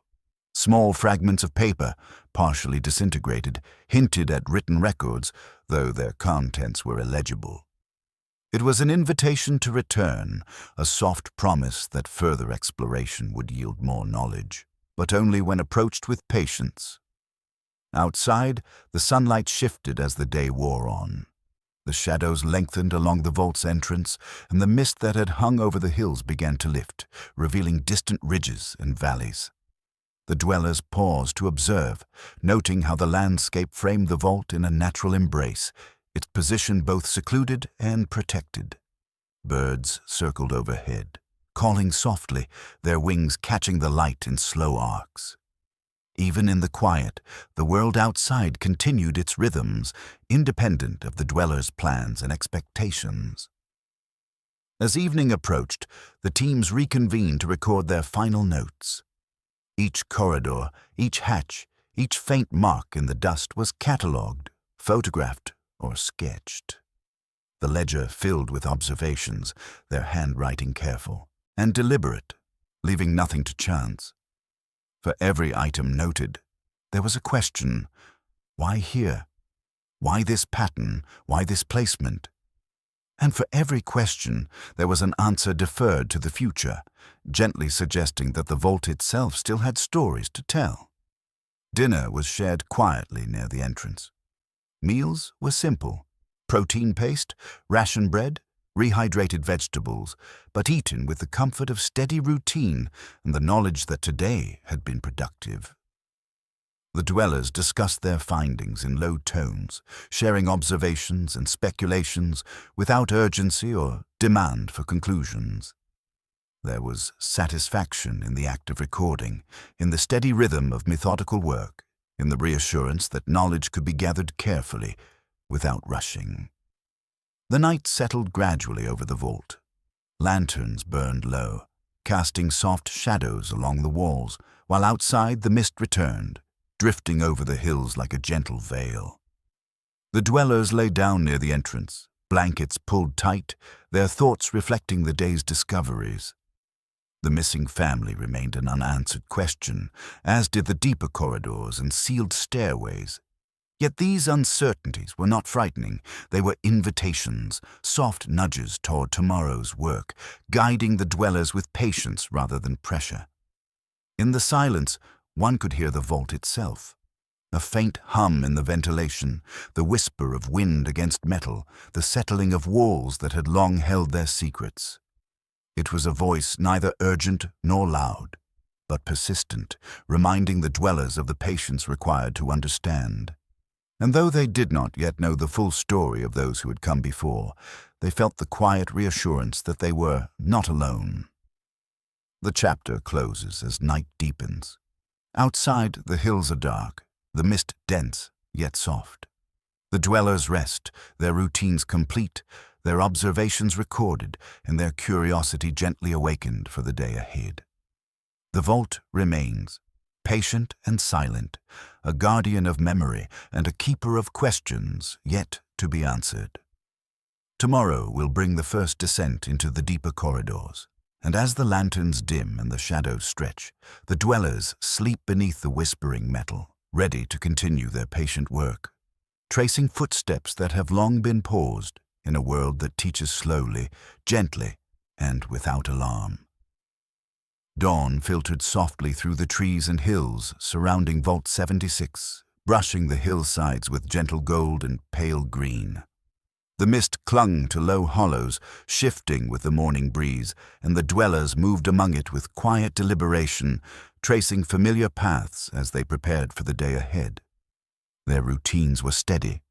Small fragments of paper, partially disintegrated, hinted at written records, though their contents were illegible. It was an invitation to return, a soft promise that further exploration would yield more knowledge, but only when approached with patience. Outside, the sunlight shifted as the day wore on. The shadows lengthened along the vault's entrance, and the mist that had hung over the hills began to lift, revealing distant ridges and valleys. The dwellers paused to observe, noting how the landscape framed the vault in a natural embrace, its position both secluded and protected. Birds circled overhead, calling softly, their wings catching the light in slow arcs. Even in the quiet, the world outside continued its rhythms, independent of the dwellers' plans and expectations. As evening approached, the teams reconvened to record their final notes. Each corridor, each hatch, each faint mark in the dust was catalogued, photographed, or sketched. The ledger filled with observations, their handwriting careful and deliberate, leaving nothing to chance. For every item noted, there was a question. Why here? Why this pattern? Why this placement? And for every question, there was an answer deferred to the future, gently suggesting that the vault itself still had stories to tell. Dinner was shared quietly near the entrance. Meals were simple: protein paste, ration bread, rehydrated vegetables, but eaten with the comfort of steady routine and the knowledge that today had been productive. The dwellers discussed their findings in low tones, sharing observations and speculations without urgency or demand for conclusions. There was satisfaction in the act of recording, in the steady rhythm of methodical work, in the reassurance that knowledge could be gathered carefully, without rushing. The night settled gradually over the vault. Lanterns burned low, casting soft shadows along the walls, while outside the mist returned, drifting over the hills like a gentle veil. The dwellers lay down near the entrance, blankets pulled tight, their thoughts reflecting the day's discoveries. The missing family remained an unanswered question, as did the deeper corridors and sealed stairways. Yet these uncertainties were not frightening. They were invitations, soft nudges toward tomorrow's work, guiding the dwellers with patience rather than pressure. In the silence, one could hear the vault itself. A faint hum in the ventilation, the whisper of wind against metal, the settling of walls that had long held their secrets. It was a voice neither urgent nor loud, but persistent, reminding the dwellers of the patience required to understand. And though they did not yet know the full story of those who had come before, they felt the quiet reassurance that they were not alone. The chapter closes as night deepens. Outside, the hills are dark, the mist dense, yet soft. The dwellers rest, their routines complete, their observations recorded, and their curiosity gently awakened for the day ahead. The vault remains, patient and silent, a guardian of memory and a keeper of questions yet to be answered. Tomorrow will bring the first descent into the deeper corridors, and as the lanterns dim and the shadows stretch, the dwellers sleep beneath the whispering metal, ready to continue their patient work, tracing footsteps that have long been paused, in a world that teaches slowly, gently, and without alarm. Dawn filtered softly through the trees and hills surrounding Vault 76, brushing the hillsides with gentle gold and pale green. The mist clung to low hollows, shifting with the morning breeze, and the dwellers moved among it with quiet deliberation, tracing familiar paths as they prepared for the day ahead. Their routines were steady.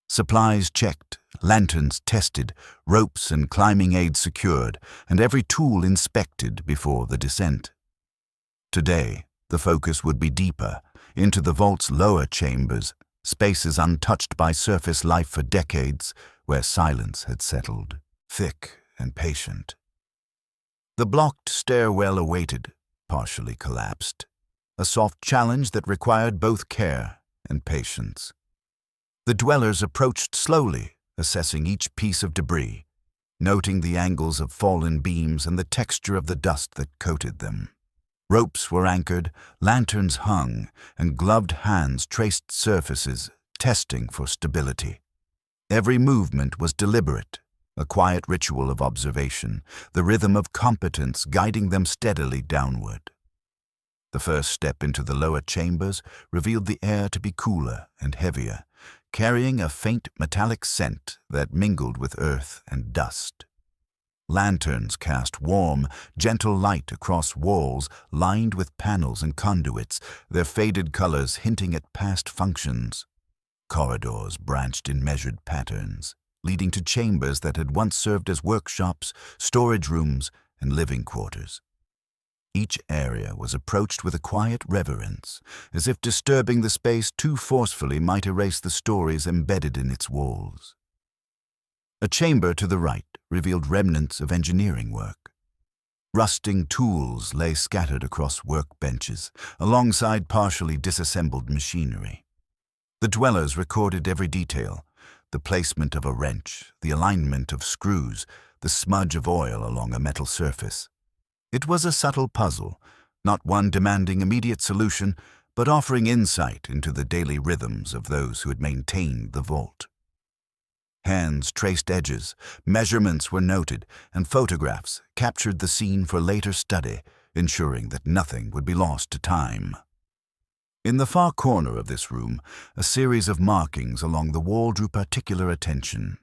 Supplies checked, lanterns tested, ropes and climbing aids secured, and every tool inspected before the descent. Today, the focus would be deeper, into the vault's lower chambers, spaces untouched by surface life for decades, where silence had settled, thick and patient. The blocked stairwell awaited, partially collapsed, a soft challenge that required both care and patience. The dwellers approached slowly, assessing each piece of debris, noting the angles of fallen beams and the texture of the dust that coated them. Ropes were anchored, lanterns hung, and gloved hands traced surfaces, testing for stability. Every movement was deliberate, a quiet ritual of observation, the rhythm of competence guiding them steadily downward. The first step into the lower chambers revealed the air to be cooler and heavier, carrying a faint metallic scent that mingled with earth and dust. Lanterns cast warm, gentle light across walls lined with panels and conduits, their faded colors hinting at past functions. Corridors branched in measured patterns, leading to chambers that had once served as workshops, storage rooms, and living quarters. Each area was approached with a quiet reverence, as if disturbing the space too forcefully might erase the stories embedded in its walls. A chamber to the right revealed remnants of engineering work. Rusting tools lay scattered across workbenches, alongside partially disassembled machinery. The dwellers recorded every detail, the placement of a wrench, the alignment of screws, the smudge of oil along a metal surface. It was a subtle puzzle, not one demanding immediate solution, but offering insight into the daily rhythms of those who had maintained the vault. Hands traced edges, measurements were noted, and photographs captured the scene for later study, ensuring that nothing would be lost to time. In the far corner of this room, a series of markings along the wall drew particular attention.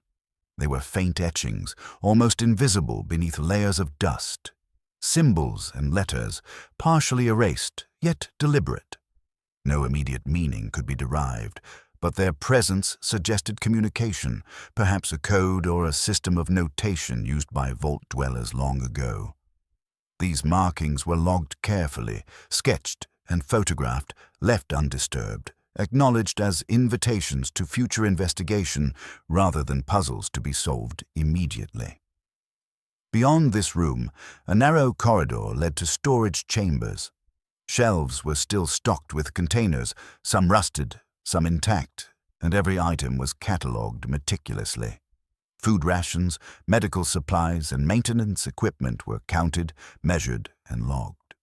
They were faint etchings, almost invisible beneath layers of dust. Symbols and letters, partially erased, yet deliberate. No immediate meaning could be derived, but their presence suggested communication, perhaps a code or a system of notation used by vault dwellers long ago. These markings were logged carefully, sketched and photographed, left undisturbed, acknowledged as invitations to future investigation rather than puzzles to be solved immediately. Beyond this room, a narrow corridor led to storage chambers. Shelves were still stocked with containers, some rusted, some intact, and every item was catalogued meticulously. Food rations, medical supplies, and maintenance equipment were counted, measured, and logged.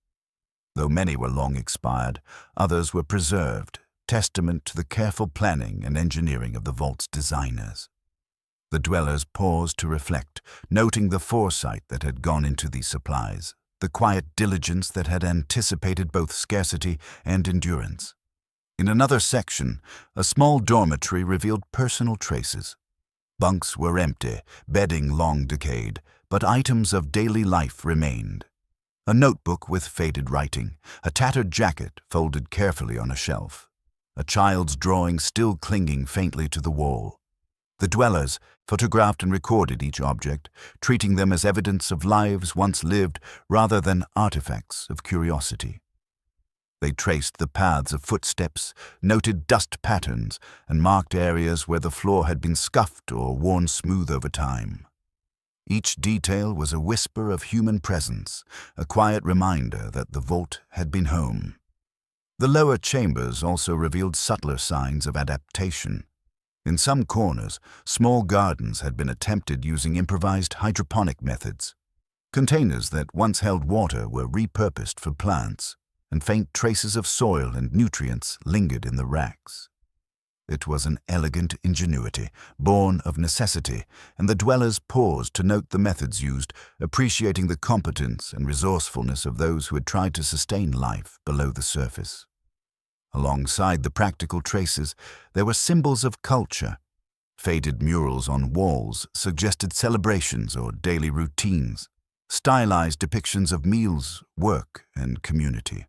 Though many were long expired, others were preserved, testament to the careful planning and engineering of the vault's designers. The dwellers paused to reflect, noting the foresight that had gone into these supplies, the quiet diligence that had anticipated both scarcity and endurance. In another section, a small dormitory revealed personal traces. Bunks were empty, bedding long decayed, but items of daily life remained. A notebook with faded writing, a tattered jacket folded carefully on a shelf, a child's drawing still clinging faintly to the wall. The dwellers photographed and recorded each object, treating them as evidence of lives once lived rather than artifacts of curiosity. They traced the paths of footsteps, noted dust patterns, and marked areas where the floor had been scuffed or worn smooth over time. Each detail was a whisper of human presence, a quiet reminder that the vault had been home. The lower chambers also revealed subtler signs of adaptation. In some corners, small gardens had been attempted using improvised hydroponic methods. Containers that once held water were repurposed for plants, and faint traces of soil and nutrients lingered in the racks. It was an elegant ingenuity, born of necessity, and the dwellers paused to note the methods used, appreciating the competence and resourcefulness of those who had tried to sustain life below the surface. Alongside the practical traces, there were symbols of culture. Faded murals on walls suggested celebrations or daily routines, stylized depictions of meals, work, and community.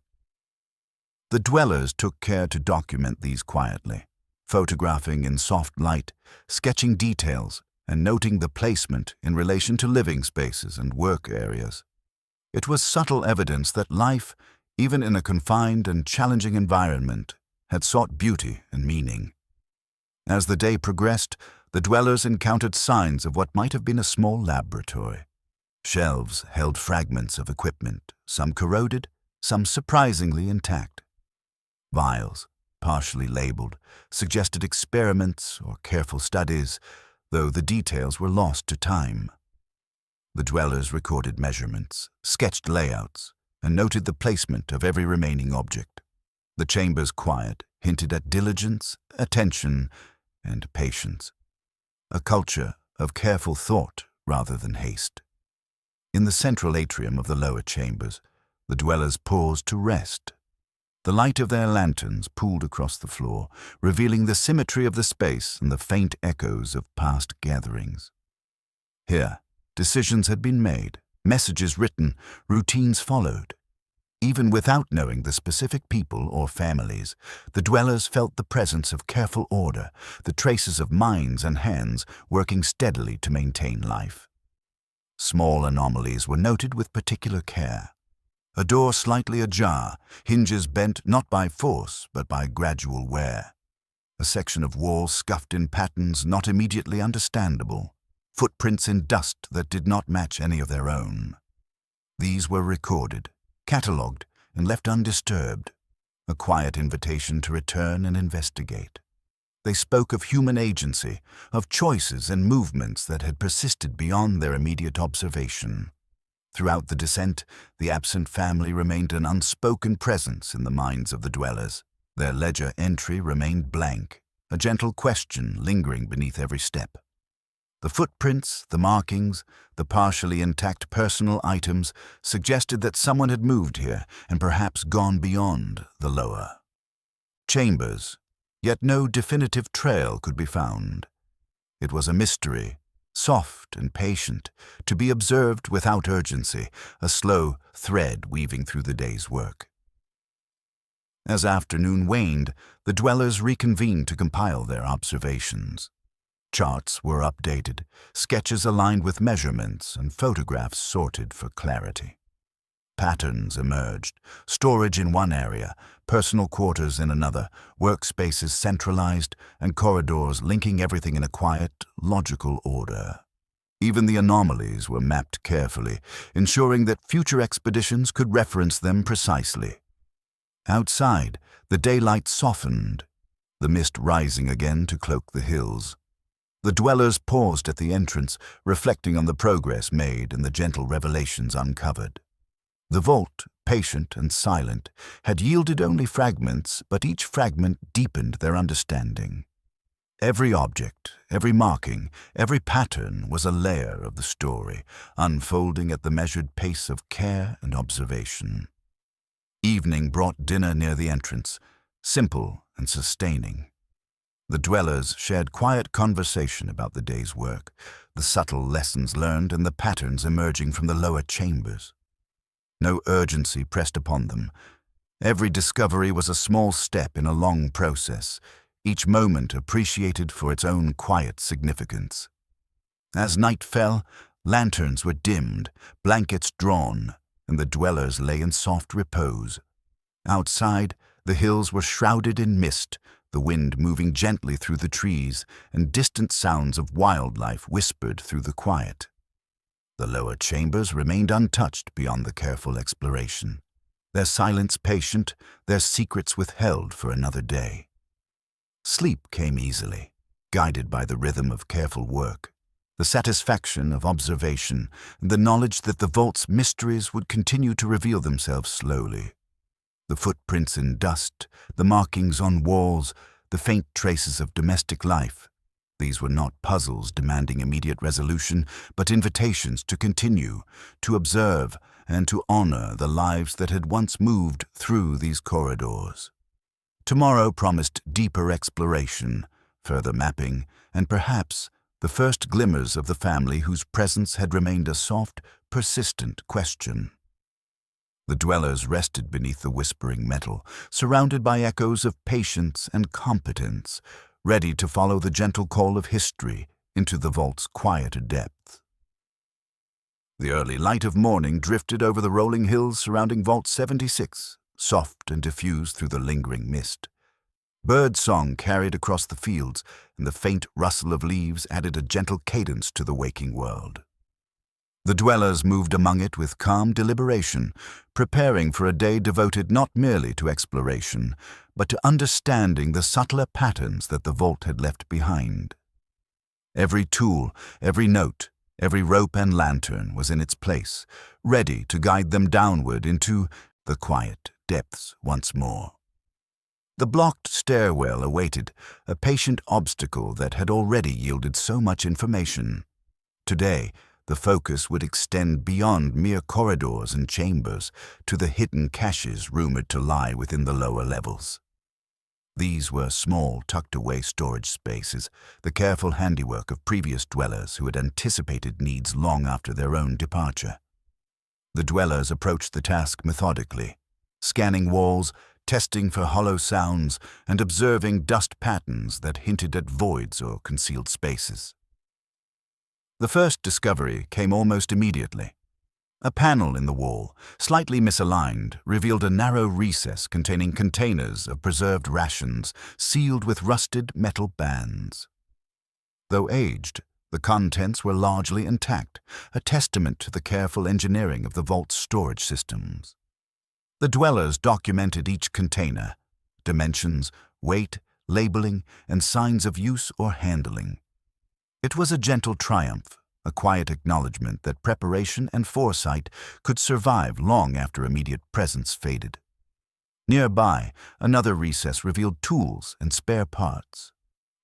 The dwellers took care to document these quietly, photographing in soft light, sketching details, and noting the placement in relation to living spaces and work areas. It was subtle evidence that life, even in a confined and challenging environment, had sought beauty and meaning. As the day progressed, the dwellers encountered signs of what might have been a small laboratory. Shelves held fragments of equipment, some corroded, some surprisingly intact. Vials, partially labeled, suggested experiments or careful studies, though the details were lost to time. The dwellers recorded measurements, sketched layouts, and noted the placement of every remaining object. The chamber's quiet hinted at diligence, attention, and patience, a culture of careful thought rather than haste. In the central atrium of the lower chambers, the dwellers paused to rest. The light of their lanterns pooled across the floor, revealing the symmetry of the space and the faint echoes of past gatherings. Here, decisions had been made, messages written, routines followed. Even without knowing the specific people or families, the dwellers felt the presence of careful order, the traces of minds and hands working steadily to maintain life. Small anomalies were noted with particular care. A door slightly ajar, hinges bent not by force but by gradual wear. A section of wall scuffed in patterns not immediately understandable, footprints in dust that did not match any of their own. These were recorded, catalogued, and left undisturbed, a quiet invitation to return and investigate. They spoke of human agency, of choices and movements that had persisted beyond their immediate observation. Throughout the descent, the absent family remained an unspoken presence in the minds of the dwellers. Their ledger entry remained blank, a gentle question lingering beneath every step. The footprints, the markings, the partially intact personal items suggested that someone had moved here and perhaps gone beyond the lower chambers, yet no definitive trail could be found. It was a mystery, soft and patient, to be observed without urgency, a slow thread weaving through the day's work. As afternoon waned, the dwellers reconvened to compile their observations. Charts were updated, sketches aligned with measurements, and photographs sorted for clarity. Patterns emerged, storage in one area, personal quarters in another, workspaces centralized, and corridors linking everything in a quiet, logical order. Even the anomalies were mapped carefully, ensuring that future expeditions could reference them precisely. Outside, the daylight softened, the mist rising again to cloak the hills. The dwellers paused at the entrance, reflecting on the progress made and the gentle revelations uncovered. The vault, patient and silent, had yielded only fragments, but each fragment deepened their understanding. Every object, every marking, every pattern was a layer of the story, unfolding at the measured pace of care and observation. Evening brought dinner near the entrance, simple and sustaining. The dwellers shared quiet conversation about the day's work, the subtle lessons learned and the patterns emerging from the lower chambers. No urgency pressed upon them. Every discovery was a small step in a long process, each moment appreciated for its own quiet significance. As night fell, lanterns were dimmed, blankets drawn, and the dwellers lay in soft repose. Outside, the hills were shrouded in mist, the wind moving gently through the trees, and distant sounds of wildlife whispered through the quiet. The lower chambers remained untouched beyond the careful exploration, their silence patient, their secrets withheld for another day. Sleep came easily, guided by the rhythm of careful work, the satisfaction of observation, and the knowledge that the vault's mysteries would continue to reveal themselves slowly. The footprints in dust, the markings on walls, the faint traces of domestic life. These were not puzzles demanding immediate resolution, but invitations to continue, to observe, and to honor the lives that had once moved through these corridors. Tomorrow promised deeper exploration, further mapping, and perhaps the first glimmers of the family whose presence had remained a soft, persistent question. The dwellers rested beneath the whispering metal, surrounded by echoes of patience and competence, ready to follow the gentle call of history into the vault's quieter depths. The early light of morning drifted over the rolling hills surrounding Vault 76, soft and diffused through the lingering mist. Bird song carried across the fields, and the faint rustle of leaves added a gentle cadence to the waking world. The dwellers moved among it with calm deliberation, preparing for a day devoted not merely to exploration, but to understanding the subtler patterns that the vault had left behind. Every tool, every note, every rope and lantern was in its place, ready to guide them downward into the quiet depths once more. The blocked stairwell awaited, a patient obstacle that had already yielded so much information. Today, the focus would extend beyond mere corridors and chambers to the hidden caches rumored to lie within the lower levels. These were small, tucked-away storage spaces, the careful handiwork of previous dwellers who had anticipated needs long after their own departure. The dwellers approached the task methodically, scanning walls, testing for hollow sounds, and observing dust patterns that hinted at voids or concealed spaces. The first discovery came almost immediately. A panel in the wall, slightly misaligned, revealed a narrow recess containing containers of preserved rations sealed with rusted metal bands. Though aged, the contents were largely intact, a testament to the careful engineering of the vault's storage systems. The dwellers documented each container, dimensions, weight, labeling, and signs of use or handling. It was a gentle triumph, a quiet acknowledgement that preparation and foresight could survive long after immediate presence faded. Nearby, another recess revealed tools and spare parts.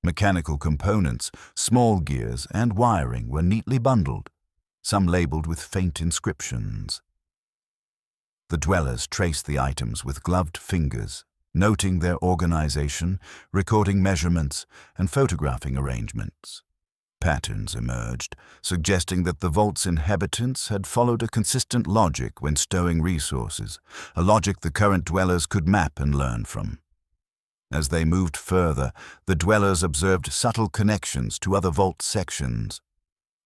Mechanical components, small gears, and wiring were neatly bundled, some labeled with faint inscriptions. The dwellers traced the items with gloved fingers, noting their organization, recording measurements, and photographing arrangements. Patterns emerged, suggesting that the vault's inhabitants had followed a consistent logic when stowing resources, a logic the current dwellers could map and learn from. As they moved further, the dwellers observed subtle connections to other vault sections.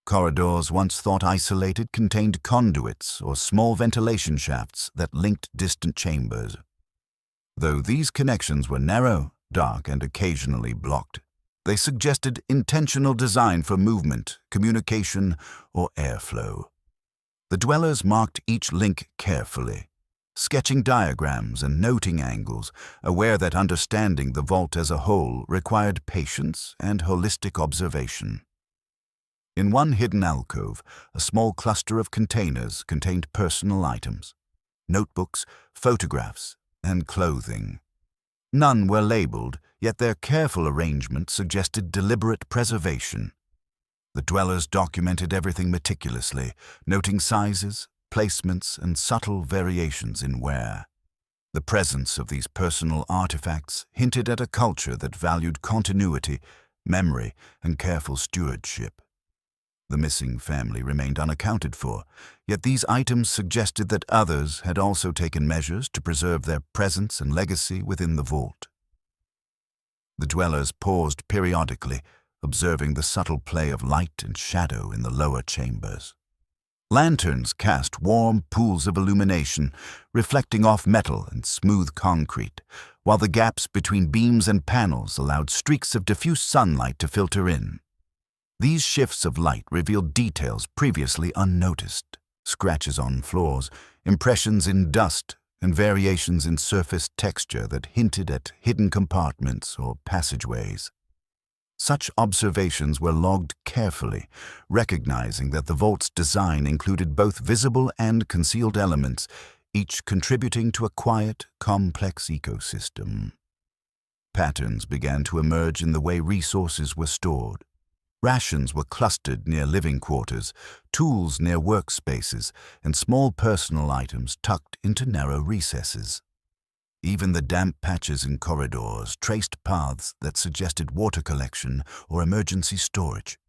Corridors once thought isolated contained conduits or small ventilation shafts that linked distant chambers. Though these connections were narrow, dark, and occasionally blocked, they suggested intentional design for movement, communication, or airflow. The dwellers marked each link carefully, sketching diagrams and noting angles, aware that understanding the vault as a whole required patience and holistic observation. In one hidden alcove, a small cluster of containers contained personal items, notebooks, photographs, and clothing. None were labeled, yet their careful arrangement suggested deliberate preservation. The dwellers documented everything meticulously, noting sizes, placements, and subtle variations in wear. The presence of these personal artifacts hinted at a culture that valued continuity, memory, and careful stewardship. The missing family remained unaccounted for, yet these items suggested that others had also taken measures to preserve their presence and legacy within the vault. The dwellers paused periodically, observing the subtle play of light and shadow in the lower chambers. Lanterns cast warm pools of illumination, reflecting off metal and smooth concrete, while the gaps between beams and panels allowed streaks of diffuse sunlight to filter in. These shifts of light revealed details previously unnoticed: scratches on floors, impressions in dust, and variations in surface texture that hinted at hidden compartments or passageways. Such observations were logged carefully, recognizing that the vault's design included both visible and concealed elements, each contributing to a quiet, complex ecosystem. Patterns began to emerge in the way resources were stored. Rations were clustered near living quarters, tools near workspaces, and small personal items tucked into narrow recesses. Even the damp patches in corridors traced paths that suggested water collection or emergency storage.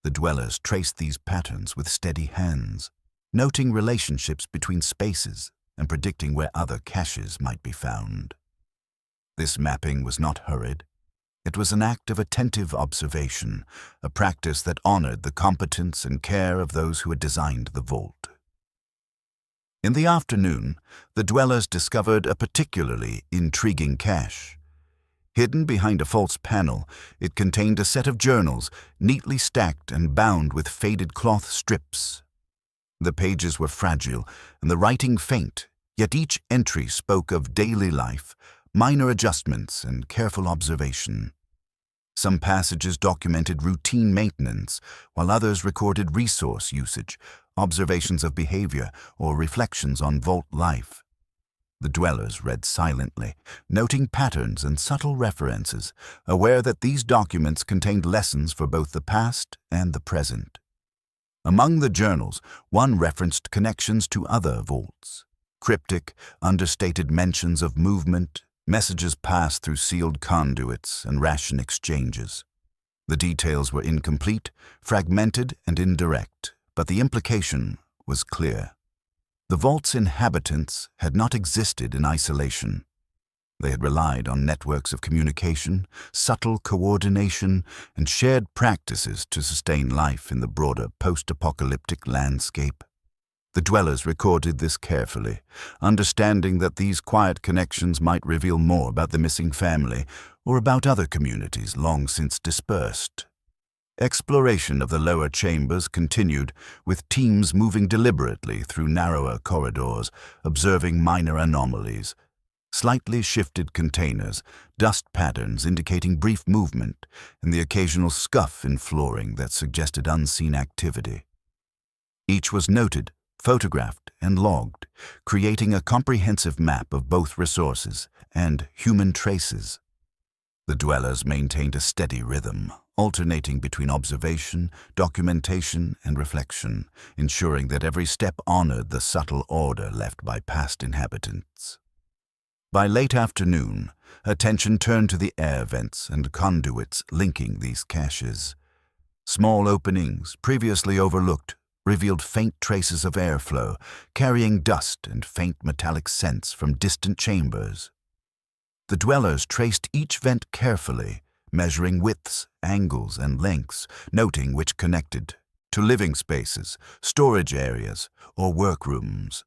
The dwellers traced these patterns with steady hands, noting relationships between spaces and predicting where other caches might be found. This mapping was not hurried. It was an act of attentive observation, a practice that honored the competence and care of those who had designed the vault. In the afternoon, the dwellers discovered a particularly intriguing cache. Hidden behind a false panel, it contained a set of journals, neatly stacked and bound with faded cloth strips. The pages were fragile and the writing faint, yet each entry spoke of daily life, minor adjustments, and careful observation. Some passages documented routine maintenance, while others recorded resource usage, observations of behavior, or reflections on vault life. The dwellers read silently, noting patterns and subtle references, aware that these documents contained lessons for both the past and the present. Among the journals, one referenced connections to other vaults. Cryptic, understated mentions of movement, messages passed through sealed conduits, and ration exchanges. The details were incomplete, fragmented, and indirect, but the implication was clear. The vault's inhabitants had not existed in isolation. They had relied on networks of communication, subtle coordination, and shared practices to sustain life in the broader post-apocalyptic landscape. The dwellers recorded this carefully, understanding that these quiet connections might reveal more about the missing family or about other communities long since dispersed. Exploration of the lower chambers continued, with teams moving deliberately through narrower corridors, observing minor anomalies. Slightly shifted containers, dust patterns indicating brief movement, and the occasional scuff in flooring that suggested unseen activity. Each was noted, photographed, and logged, creating a comprehensive map of both resources and human traces. The dwellers maintained a steady rhythm, alternating between observation, documentation, and reflection, ensuring that every step honored the subtle order left by past inhabitants. By late afternoon, attention turned to the air vents and conduits linking these caches. Small openings, previously overlooked, revealed faint traces of airflow, carrying dust and faint metallic scents from distant chambers. The dwellers traced each vent carefully, measuring widths, angles, and lengths, noting which connected to living spaces, storage areas, or workrooms.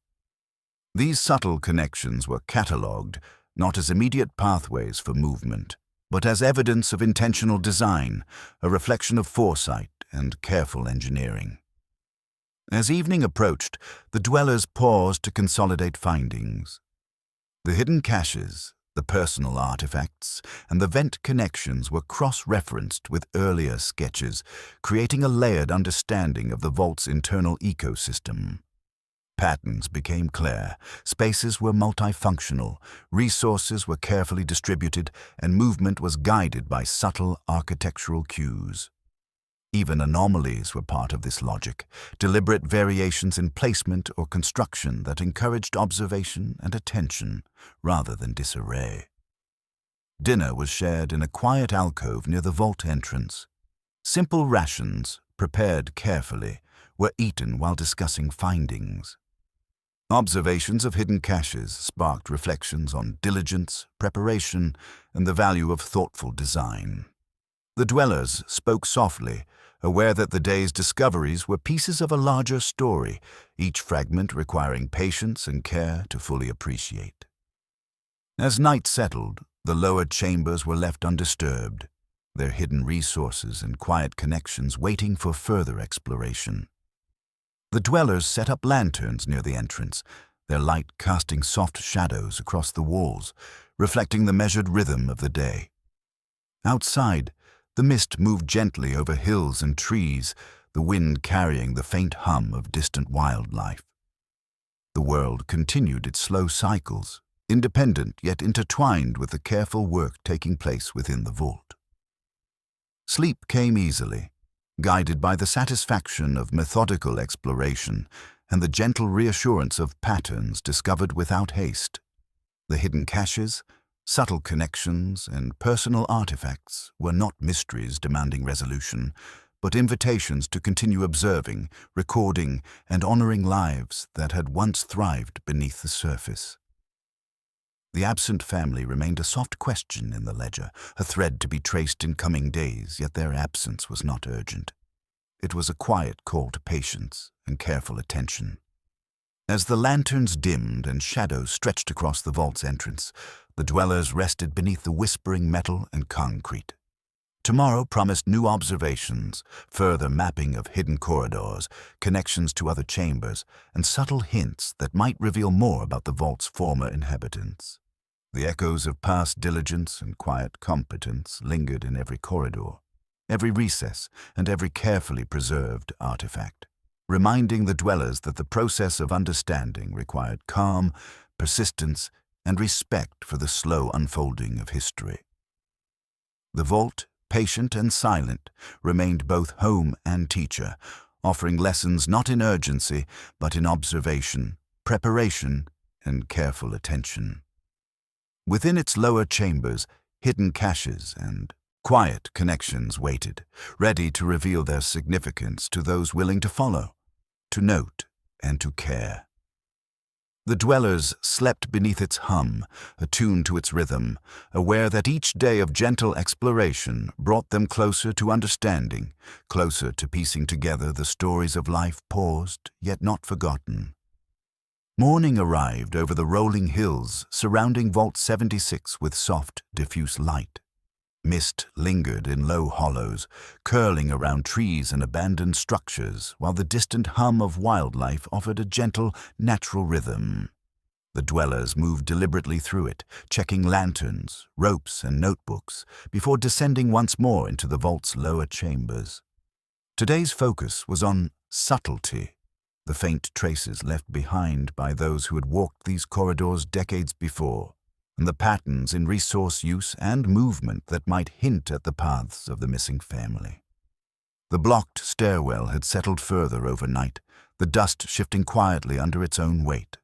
These subtle connections were catalogued, not as immediate pathways for movement, but as evidence of intentional design, a reflection of foresight and careful engineering. As evening approached, the dwellers paused to consolidate findings. The hidden caches, the personal artifacts, and the vent connections were cross-referenced with earlier sketches, creating a layered understanding of the vault's internal ecosystem. Patterns became clear, spaces were multifunctional, resources were carefully distributed, and movement was guided by subtle architectural cues. Even anomalies were part of this logic, deliberate variations in placement or construction that encouraged observation and attention rather than disarray. Dinner was shared in a quiet alcove near the vault entrance. Simple rations, prepared carefully, were eaten while discussing findings. Observations of hidden caches sparked reflections on diligence, preparation, and the value of thoughtful design. The dwellers spoke softly, aware that the day's discoveries were pieces of a larger story, each fragment requiring patience and care to fully appreciate. As night settled, the lower chambers were left undisturbed, their hidden resources and quiet connections waiting for further exploration. The dwellers set up lanterns near the entrance, their light casting soft shadows across the walls, reflecting the measured rhythm of the day. Outside, the mist moved gently over hills and trees, the wind carrying the faint hum of distant wildlife. The world continued its slow cycles, independent yet intertwined with the careful work taking place within the vault. Sleep came easily, guided by the satisfaction of methodical exploration and the gentle reassurance of patterns discovered without haste. The hidden caches, subtle connections, and personal artifacts were not mysteries demanding resolution, but invitations to continue observing, recording, and honoring lives that had once thrived beneath the surface. The absent family remained a soft question in the ledger, a thread to be traced in coming days, yet their absence was not urgent. It was a quiet call to patience and careful attention. As the lanterns dimmed and shadows stretched across the vault's entrance, the dwellers rested beneath the whispering metal and concrete. Tomorrow promised new observations, further mapping of hidden corridors, connections to other chambers, and subtle hints that might reveal more about the vault's former inhabitants. The echoes of past diligence and quiet competence lingered in every corridor, every recess, and every carefully preserved artifact, reminding the dwellers that the process of understanding required calm, persistence, and respect for the slow unfolding of history. The vault, patient and silent, remained both home and teacher, offering lessons not in urgency, but in observation, preparation, and careful attention. Within its lower chambers, hidden caches and quiet connections waited, ready to reveal their significance to those willing to follow, to note, and to care. The dwellers slept beneath its hum, attuned to its rhythm, aware that each day of gentle exploration brought them closer to understanding, closer to piecing together the stories of life paused, yet not forgotten. Morning arrived over the rolling hills surrounding Vault 76 with soft, diffuse light. Mist lingered in low hollows, curling around trees and abandoned structures, while the distant hum of wildlife offered a gentle, natural rhythm. The dwellers moved deliberately through it, checking lanterns, ropes, and notebooks, before descending once more into the vault's lower chambers. Today's focus was on subtlety, the faint traces left behind by those who had walked these corridors decades before, and the patterns in resource use and movement that might hint at the paths of the missing family. The blocked stairwell had settled further overnight, the dust shifting quietly under its own weight.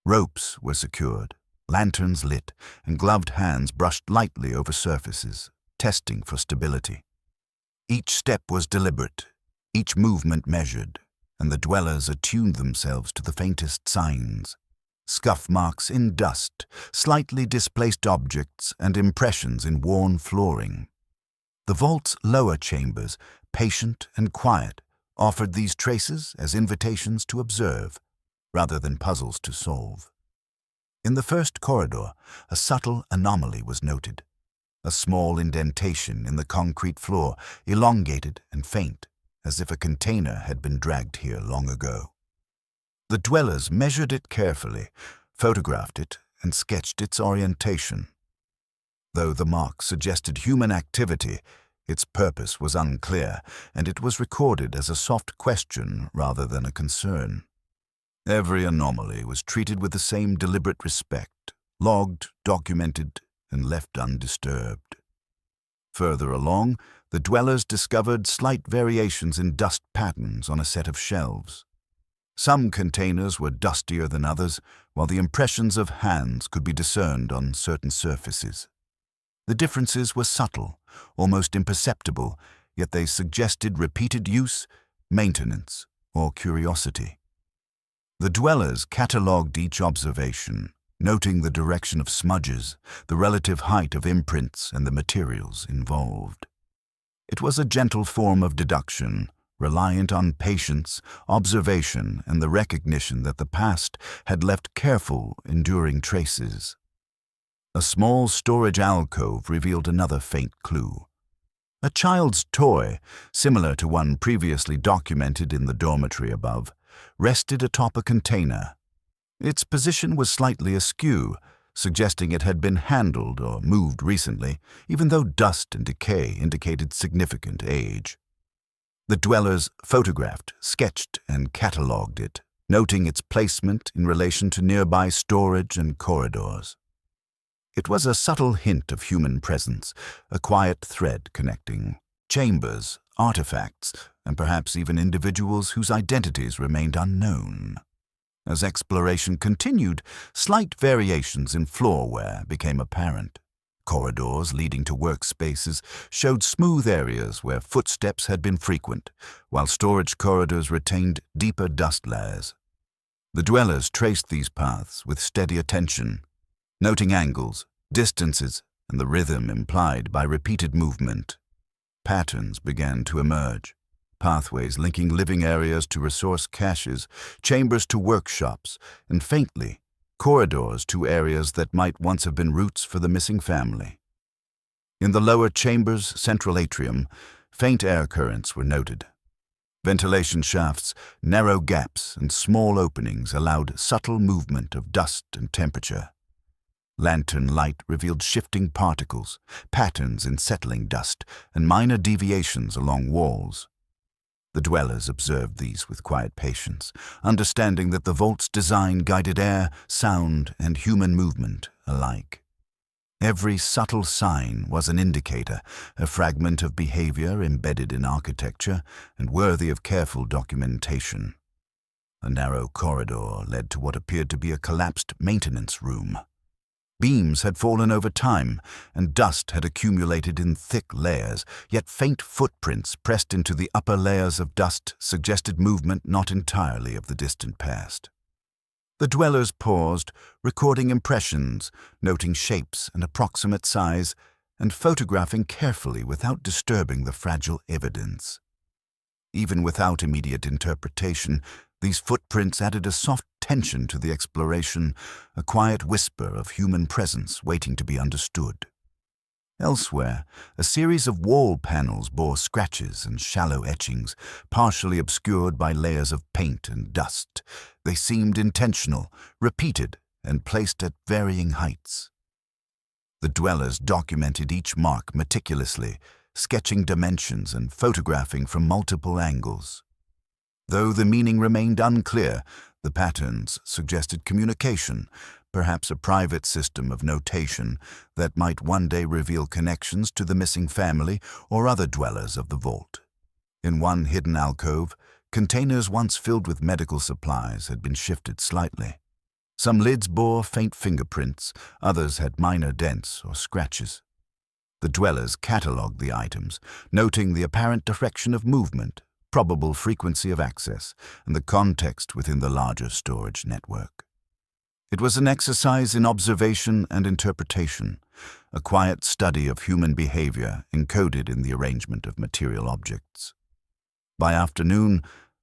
Ropes were secured, lanterns lit, and gloved hands brushed lightly over surfaces, testing for stability. Each step was deliberate, each movement measured, and the dwellers attuned themselves to the faintest signs. Scuff marks in dust, slightly displaced objects, and impressions in worn flooring. The vault's lower chambers, patient and quiet, offered these traces as invitations to observe, rather than puzzles to solve. In the first corridor, a subtle anomaly was noted. A small indentation in the concrete floor, elongated and faint, as if a container had been dragged here long ago. The dwellers measured it carefully, photographed it, and sketched its orientation. Though the mark suggested human activity, its purpose was unclear, and it was recorded as a soft question rather than a concern. Every anomaly was treated with the same deliberate respect, logged, documented, and left undisturbed. Further along, the dwellers discovered slight variations in dust patterns on a set of shelves. Some containers were dustier than others, while the impressions of hands could be discerned on certain surfaces. The differences were subtle, almost imperceptible, yet they suggested repeated use, maintenance, or curiosity. The dwellers catalogued each observation, noting the direction of smudges, the relative height of imprints, and the materials involved. It was a gentle form of deduction, reliant on patience, observation, and the recognition that the past had left careful, enduring traces. A small storage alcove revealed another faint clue. A child's toy, similar to one previously documented in the dormitory above, rested atop a container. Its position was slightly askew, suggesting it had been handled or moved recently, even though dust and decay indicated significant age. The dwellers photographed, sketched, and catalogued it, noting its placement in relation to nearby storage and corridors. It was a subtle hint of human presence, a quiet thread connecting chambers, artifacts, and perhaps even individuals whose identities remained unknown. As exploration continued, slight variations in floorware became apparent. Corridors leading to workspaces showed smooth areas where footsteps had been frequent, while storage corridors retained deeper dust layers. The dwellers traced these paths with steady attention, noting angles, distances, and the rhythm implied by repeated movement. Patterns began to emerge. Pathways linking living areas to resource caches, chambers to workshops, and faintly, corridors to areas that might once have been routes for the missing family. In the lower chamber's central atrium, faint air currents were noted. Ventilation shafts, narrow gaps, and small openings allowed subtle movement of dust and temperature. Lantern light revealed shifting particles, patterns in settling dust, and minor deviations along walls. The dwellers observed these with quiet patience, understanding that the vault's design guided air, sound, and human movement alike. Every subtle sign was an indicator, a fragment of behavior embedded in architecture and worthy of careful documentation. A narrow corridor led to what appeared to be a collapsed maintenance room. Beams had fallen over time, and dust had accumulated in thick layers, yet faint footprints pressed into the upper layers of dust suggested movement not entirely of the distant past. The dwellers paused, recording impressions, noting shapes and approximate size, and photographing carefully without disturbing the fragile evidence. Even without immediate interpretation, these footprints added a soft tension to the exploration, a quiet whisper of human presence waiting to be understood. Elsewhere, a series of wall panels bore scratches and shallow etchings, partially obscured by layers of paint and dust. They seemed intentional, repeated, and placed at varying heights. The dwellers documented each mark meticulously, sketching dimensions and photographing from multiple angles. Though the meaning remained unclear, the patterns suggested communication, perhaps a private system of notation that might one day reveal connections to the missing family or other dwellers of the vault. In one hidden alcove, containers once filled with medical supplies had been shifted slightly. Some lids bore faint fingerprints, others had minor dents or scratches. The dwellers catalogued the items, noting the apparent direction of movement, probable frequency of access, and the context within the larger storage network. It was an exercise in observation and interpretation, a quiet study of human behavior encoded in the arrangement of material objects. By afternoon,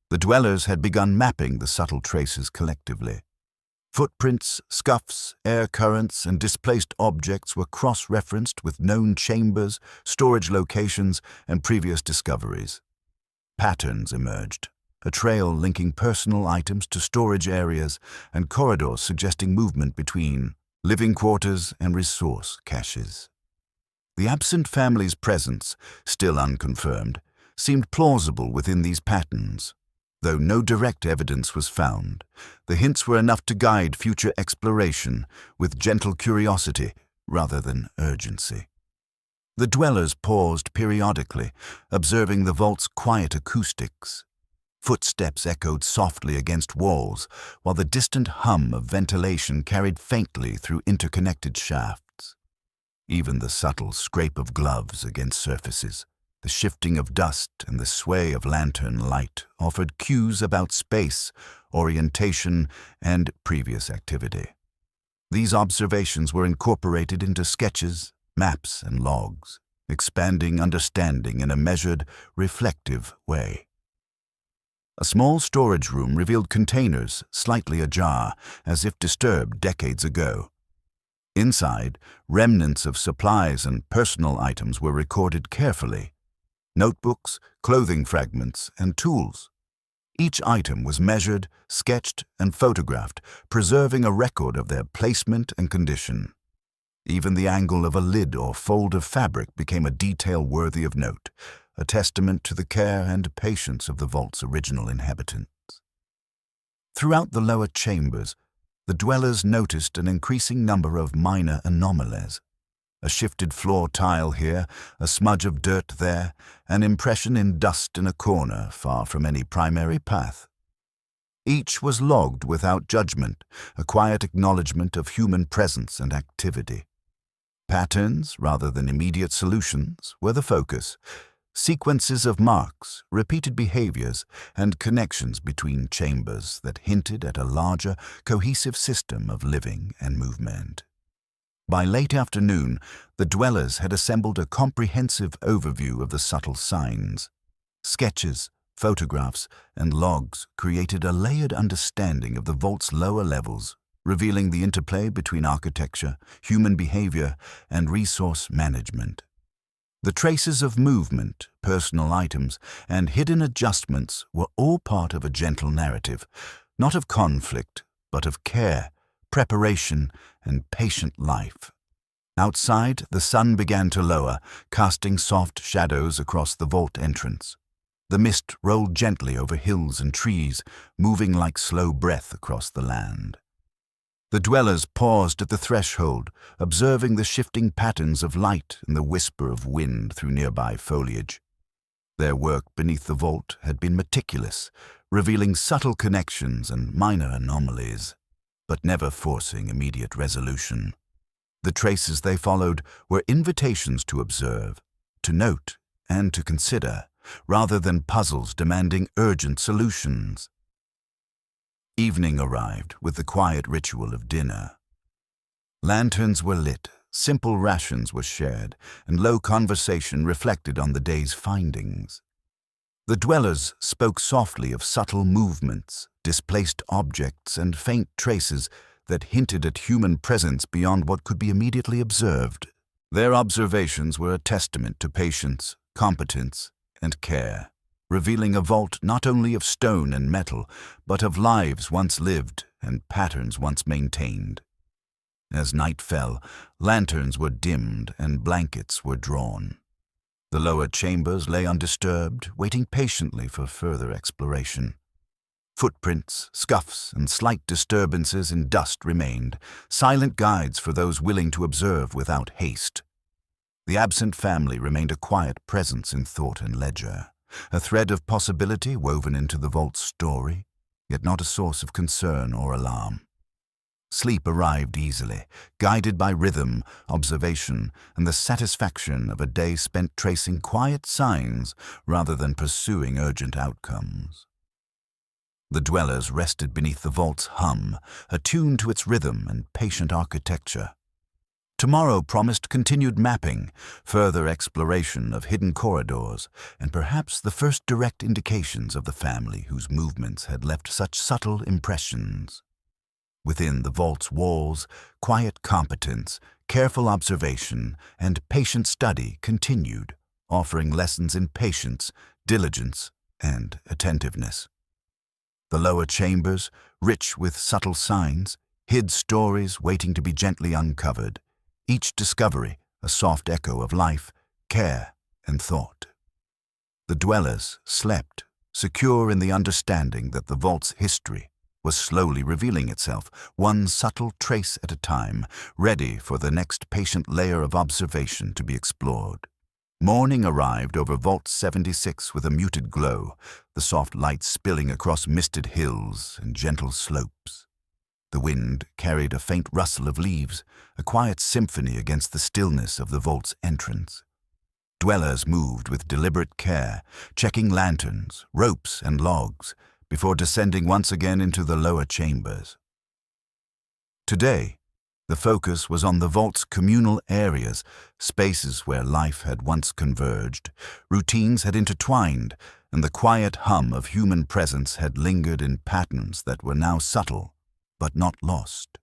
the dwellers had begun mapping the subtle traces collectively. Footprints, scuffs, air currents, and displaced objects were cross-referenced with known chambers, storage locations, and previous discoveries. Patterns emerged, a trail linking personal items to storage areas and corridors suggesting movement between living quarters and resource caches. The absent family's presence, still unconfirmed, seemed plausible within these patterns. Though no direct evidence was found, the hints were enough to guide future exploration with gentle curiosity rather than urgency. The dwellers paused periodically, observing the vault's quiet acoustics. Footsteps echoed softly against walls, while the distant hum of ventilation carried faintly through interconnected shafts. Even the subtle scrape of gloves against surfaces, the shifting of dust and the sway of lantern light offered cues about space, orientation, and previous activity. These observations were incorporated into sketches, maps, and logs, expanding understanding in a measured, reflective way. A small storage room revealed containers slightly ajar, as if disturbed decades ago. Inside, remnants of supplies and personal items were recorded carefully. Notebooks, clothing fragments, and tools. Each item was measured, sketched, and photographed, preserving a record of their placement and condition. Even the angle of a lid or fold of fabric became a detail worthy of note, a testament to the care and patience of the vault's original inhabitants. Throughout the lower chambers, the dwellers noticed an increasing number of minor anomalies. A shifted floor tile here, a smudge of dirt there, an impression in dust in a corner far from any primary path. Each was logged without judgment, a quiet acknowledgement of human presence and activity. Patterns, rather than immediate solutions, were the focus. Sequences of marks, repeated behaviors, and connections between chambers that hinted at a larger, cohesive system of living and movement. By late afternoon, the dwellers had assembled a comprehensive overview of the subtle signs. Sketches, photographs, and logs created a layered understanding of the vault's lower levels, revealing the interplay between architecture, human behavior, and resource management. The traces of movement, personal items, and hidden adjustments were all part of a gentle narrative, not of conflict, but of care, preparation, and patient life. Outside, the sun began to lower, casting soft shadows across the vault entrance. The mist rolled gently over hills and trees, moving like slow breath across the land. The dwellers paused at the threshold, observing the shifting patterns of light and the whisper of wind through nearby foliage. Their work beneath the vault had been meticulous, revealing subtle connections and minor anomalies, but never forcing immediate resolution. The traces they followed were invitations to observe, to note, and to consider, rather than puzzles demanding urgent solutions. Evening arrived with the quiet ritual of dinner. Lanterns were lit, simple rations were shared, and low conversation reflected on the day's findings. The dwellers spoke softly of subtle movements, displaced objects, and faint traces that hinted at human presence beyond what could be immediately observed. Their observations were a testament to patience, competence, and care, revealing a vault not only of stone and metal, but of lives once lived and patterns once maintained. As night fell, lanterns were dimmed and blankets were drawn. The lower chambers lay undisturbed, waiting patiently for further exploration. Footprints, scuffs, and slight disturbances in dust remained, silent guides for those willing to observe without haste. The absent family remained a quiet presence in thought and ledger, a thread of possibility woven into the vault's story, yet not a source of concern or alarm. Sleep arrived easily, guided by rhythm, observation, and the satisfaction of a day spent tracing quiet signs rather than pursuing urgent outcomes. The dwellers rested beneath the vault's hum, attuned to its rhythm and patient architecture. Tomorrow promised continued mapping, further exploration of hidden corridors, and perhaps the first direct indications of the family whose movements had left such subtle impressions. Within the vault's walls, quiet competence, careful observation, and patient study continued, offering lessons in patience, diligence, and attentiveness. The lower chambers, rich with subtle signs, hid stories waiting to be gently uncovered, each discovery a soft echo of life, care, and thought. The dwellers slept, secure in the understanding that the vault's history was slowly revealing itself, one subtle trace at a time, ready for the next patient layer of observation to be explored. Morning arrived over Vault 76 with a muted glow, the soft light spilling across misted hills and gentle slopes. The wind carried a faint rustle of leaves, a quiet symphony against the stillness of the vault's entrance. Dwellers moved with deliberate care, checking lanterns, ropes, and logs, before descending once again into the lower chambers. Today, the focus was on the vault's communal areas, spaces where life had once converged, routines had intertwined, and the quiet hum of human presence had lingered in patterns that were now subtle, but not lost.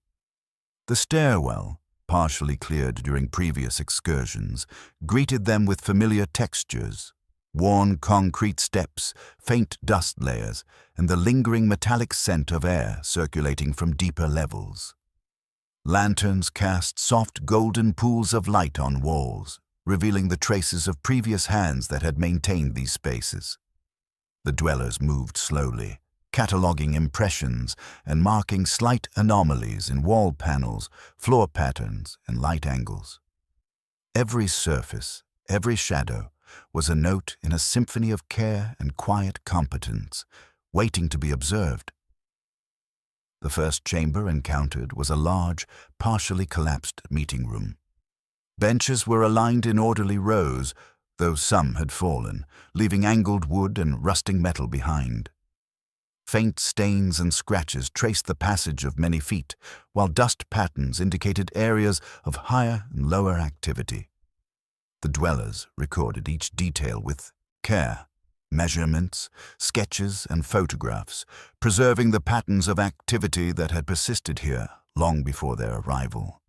The stairwell, partially cleared during previous excursions, greeted them with familiar textures, worn concrete steps, faint dust layers, and the lingering metallic scent of air circulating from deeper levels. Lanterns cast soft golden pools of light on walls, revealing the traces of previous hands that had maintained these spaces. The dwellers moved slowly, cataloging impressions and marking slight anomalies in wall panels, floor patterns, and light angles. Every surface, every shadow, was a note in a symphony of care and quiet competence, waiting to be observed. The first chamber encountered was a large, partially collapsed meeting room. Benches were aligned in orderly rows, though some had fallen, leaving angled wood and rusting metal behind. Faint stains and scratches traced the passage of many feet, while dust patterns indicated areas of higher and lower activity. The dwellers recorded each detail with care, measurements, sketches, and photographs, preserving the patterns of activity that had persisted here long before their arrival.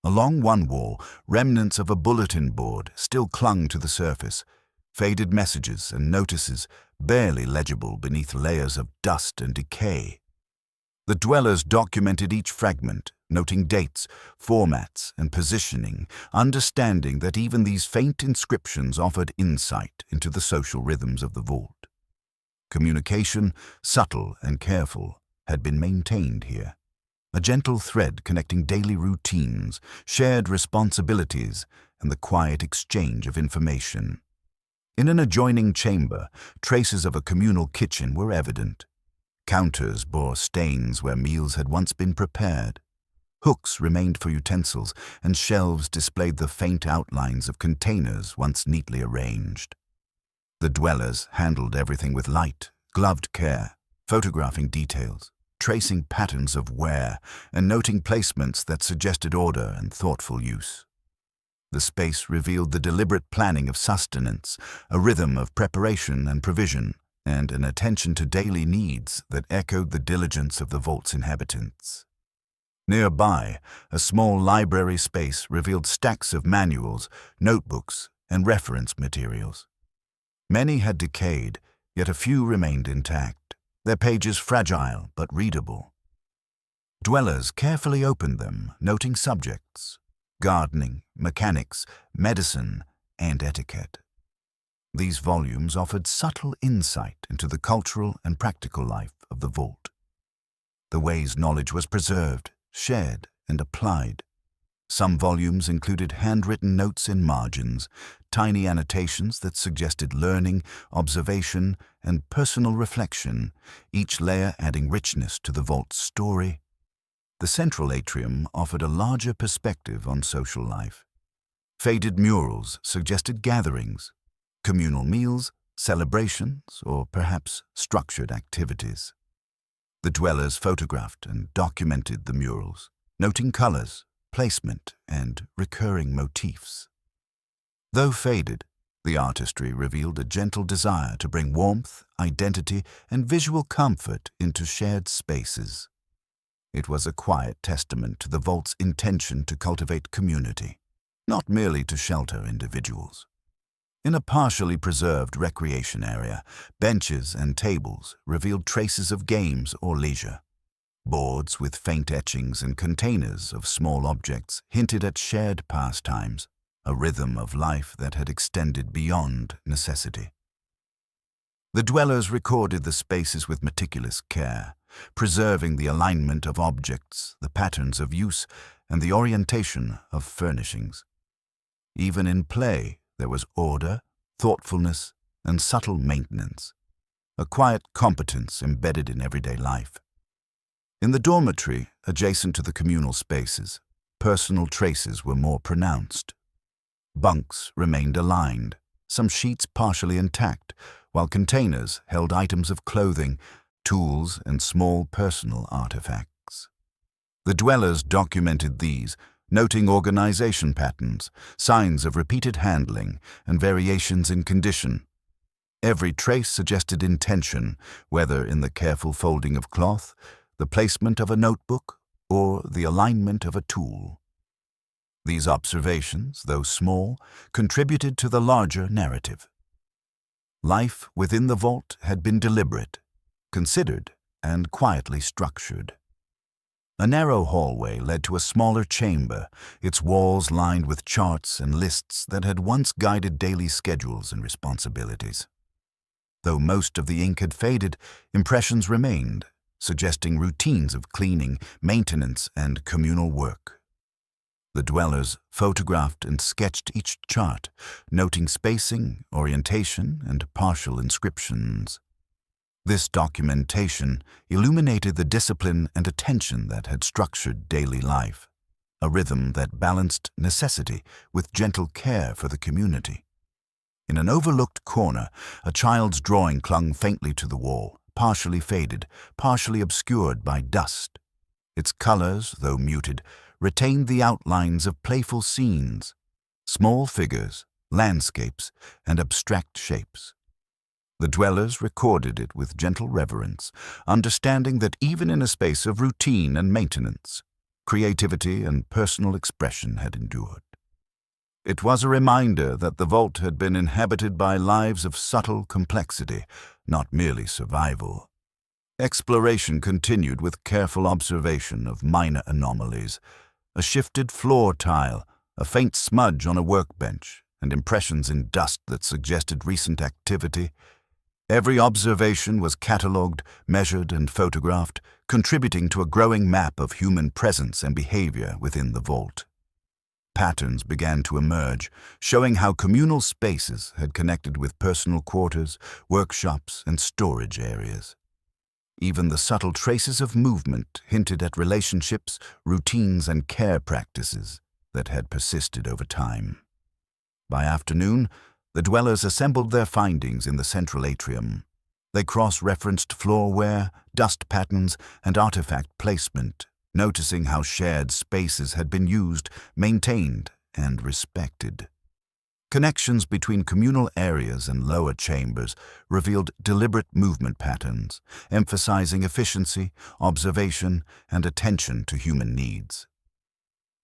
Along one wall, remnants of a bulletin board still clung to the surface, faded messages and notices barely legible beneath layers of dust and decay. The dwellers documented each fragment, noting dates, formats, and positioning, understanding that even these faint inscriptions offered insight into the social rhythms of the vault. Communication, subtle and careful, had been maintained here. A gentle thread connecting daily routines, shared responsibilities, and the quiet exchange of information. In an adjoining chamber, traces of a communal kitchen were evident. Counters bore stains where meals had once been prepared. Hooks remained for utensils, and shelves displayed the faint outlines of containers once neatly arranged. The dwellers handled everything with light, gloved care, photographing details, tracing patterns of wear, and noting placements that suggested order and thoughtful use. The space revealed the deliberate planning of sustenance, a rhythm of preparation and provision, and an attention to daily needs that echoed the diligence of the vault's inhabitants. Nearby, a small library space revealed stacks of manuals, notebooks, and reference materials. Many had decayed, yet a few remained intact, their pages fragile but readable. Dwellers carefully opened them, noting subjects: gardening, mechanics, medicine, and etiquette. These volumes offered subtle insight into the cultural and practical life of the vault. The ways knowledge was preserved, shared, and applied. Some volumes included handwritten notes in margins, tiny annotations that suggested learning, observation, and personal reflection, each layer adding richness to the vault's story. The central atrium offered a larger perspective on social life. Faded murals suggested gatherings, communal meals, celebrations, or perhaps structured activities. The dwellers photographed and documented the murals, noting colors, placement, and recurring motifs. Though faded, the artistry revealed a gentle desire to bring warmth, identity, and visual comfort into shared spaces. It was a quiet testament to the vault's intention to cultivate community, not merely to shelter individuals. In a partially preserved recreation area, benches and tables revealed traces of games or leisure. Boards with faint etchings and containers of small objects hinted at shared pastimes, a rhythm of life that had extended beyond necessity. The dwellers recorded the spaces with meticulous care, preserving the alignment of objects, the patterns of use, and the orientation of furnishings. Even in play, there was order, thoughtfulness, and subtle maintenance, a quiet competence embedded in everyday life. In the dormitory, adjacent to the communal spaces, personal traces were more pronounced. Bunks remained aligned, some sheets partially intact, while containers held items of clothing, tools, and small personal artifacts. The dwellers documented these, noting organization patterns, signs of repeated handling, and variations in condition. Every trace suggested intention, whether in the careful folding of cloth, the placement of a notebook, or the alignment of a tool. These observations, though small, contributed to the larger narrative. Life within the vault had been deliberate, considered, and quietly structured. A narrow hallway led to a smaller chamber, its walls lined with charts and lists that had once guided daily schedules and responsibilities. Though most of the ink had faded, impressions remained, suggesting routines of cleaning, maintenance, and communal work. The dwellers photographed and sketched each chart, noting spacing, orientation, and partial inscriptions. This documentation illuminated the discipline and attention that had structured daily life, a rhythm that balanced necessity with gentle care for the community. In an overlooked corner, a child's drawing clung faintly to the wall, partially faded, partially obscured by dust. Its colors, though muted, retained the outlines of playful scenes, small figures, landscapes, and abstract shapes. The dwellers recorded it with gentle reverence, understanding that even in a space of routine and maintenance, creativity and personal expression had endured. It was a reminder that the vault had been inhabited by lives of subtle complexity, not merely survival. Exploration continued with careful observation of minor anomalies, a shifted floor tile, a faint smudge on a workbench, and impressions in dust that suggested recent activity. Every observation was catalogued, measured, and photographed, contributing to a growing map of human presence and behavior within the vault. Patterns began to emerge, showing how communal spaces had connected with personal quarters, workshops, and storage areas. Even the subtle traces of movement hinted at relationships, routines, and care practices that had persisted over time. By afternoon, the dwellers assembled their findings in the central atrium. They cross-referenced floor wear, dust patterns, and artifact placement, noticing how shared spaces had been used, maintained, and respected. Connections between communal areas and lower chambers revealed deliberate movement patterns, emphasizing efficiency, observation, and attention to human needs.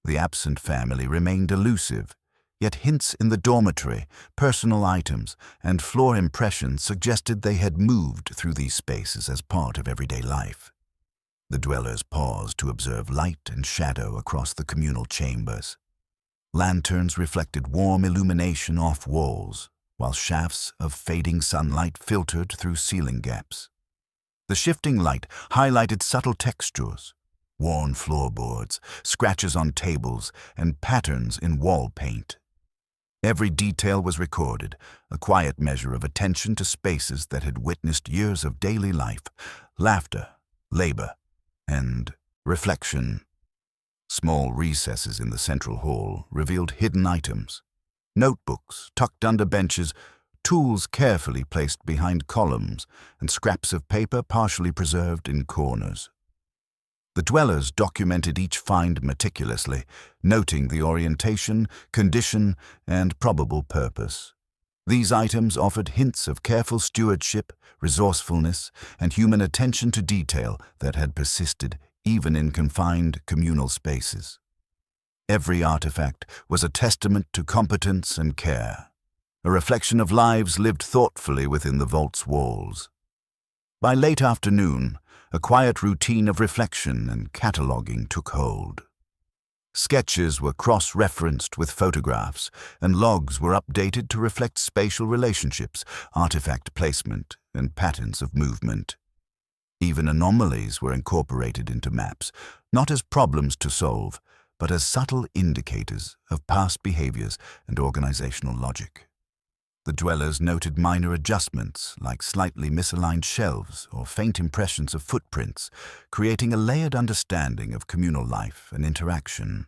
The absent family remained elusive, yet hints in the dormitory, personal items, and floor impressions suggested they had moved through these spaces as part of everyday life. The dwellers paused to observe light and shadow across the communal chambers. Lanterns reflected warm illumination off walls, while shafts of fading sunlight filtered through ceiling gaps. The shifting light highlighted subtle textures, worn floorboards, scratches on tables, and patterns in wall paint. Every detail was recorded, a quiet measure of attention to spaces that had witnessed years of daily life, laughter, labor, and reflection. Small recesses in the central hall revealed hidden items, notebooks tucked under benches, tools carefully placed behind columns, and scraps of paper partially preserved in corners. The dwellers documented each find meticulously, noting the orientation, condition, and probable purpose. These items offered hints of careful stewardship, resourcefulness, and human attention to detail that had persisted even in confined communal spaces. Every artifact was a testament to competence and care, a reflection of lives lived thoughtfully within the vault's walls. By late afternoon, a quiet routine of reflection and cataloging took hold. Sketches were cross-referenced with photographs, and logs were updated to reflect spatial relationships, artifact placement, and patterns of movement. Even anomalies were incorporated into maps, not as problems to solve, but as subtle indicators of past behaviors and organizational logic. The dwellers noted minor adjustments, like slightly misaligned shelves or faint impressions of footprints, creating a layered understanding of communal life and interaction.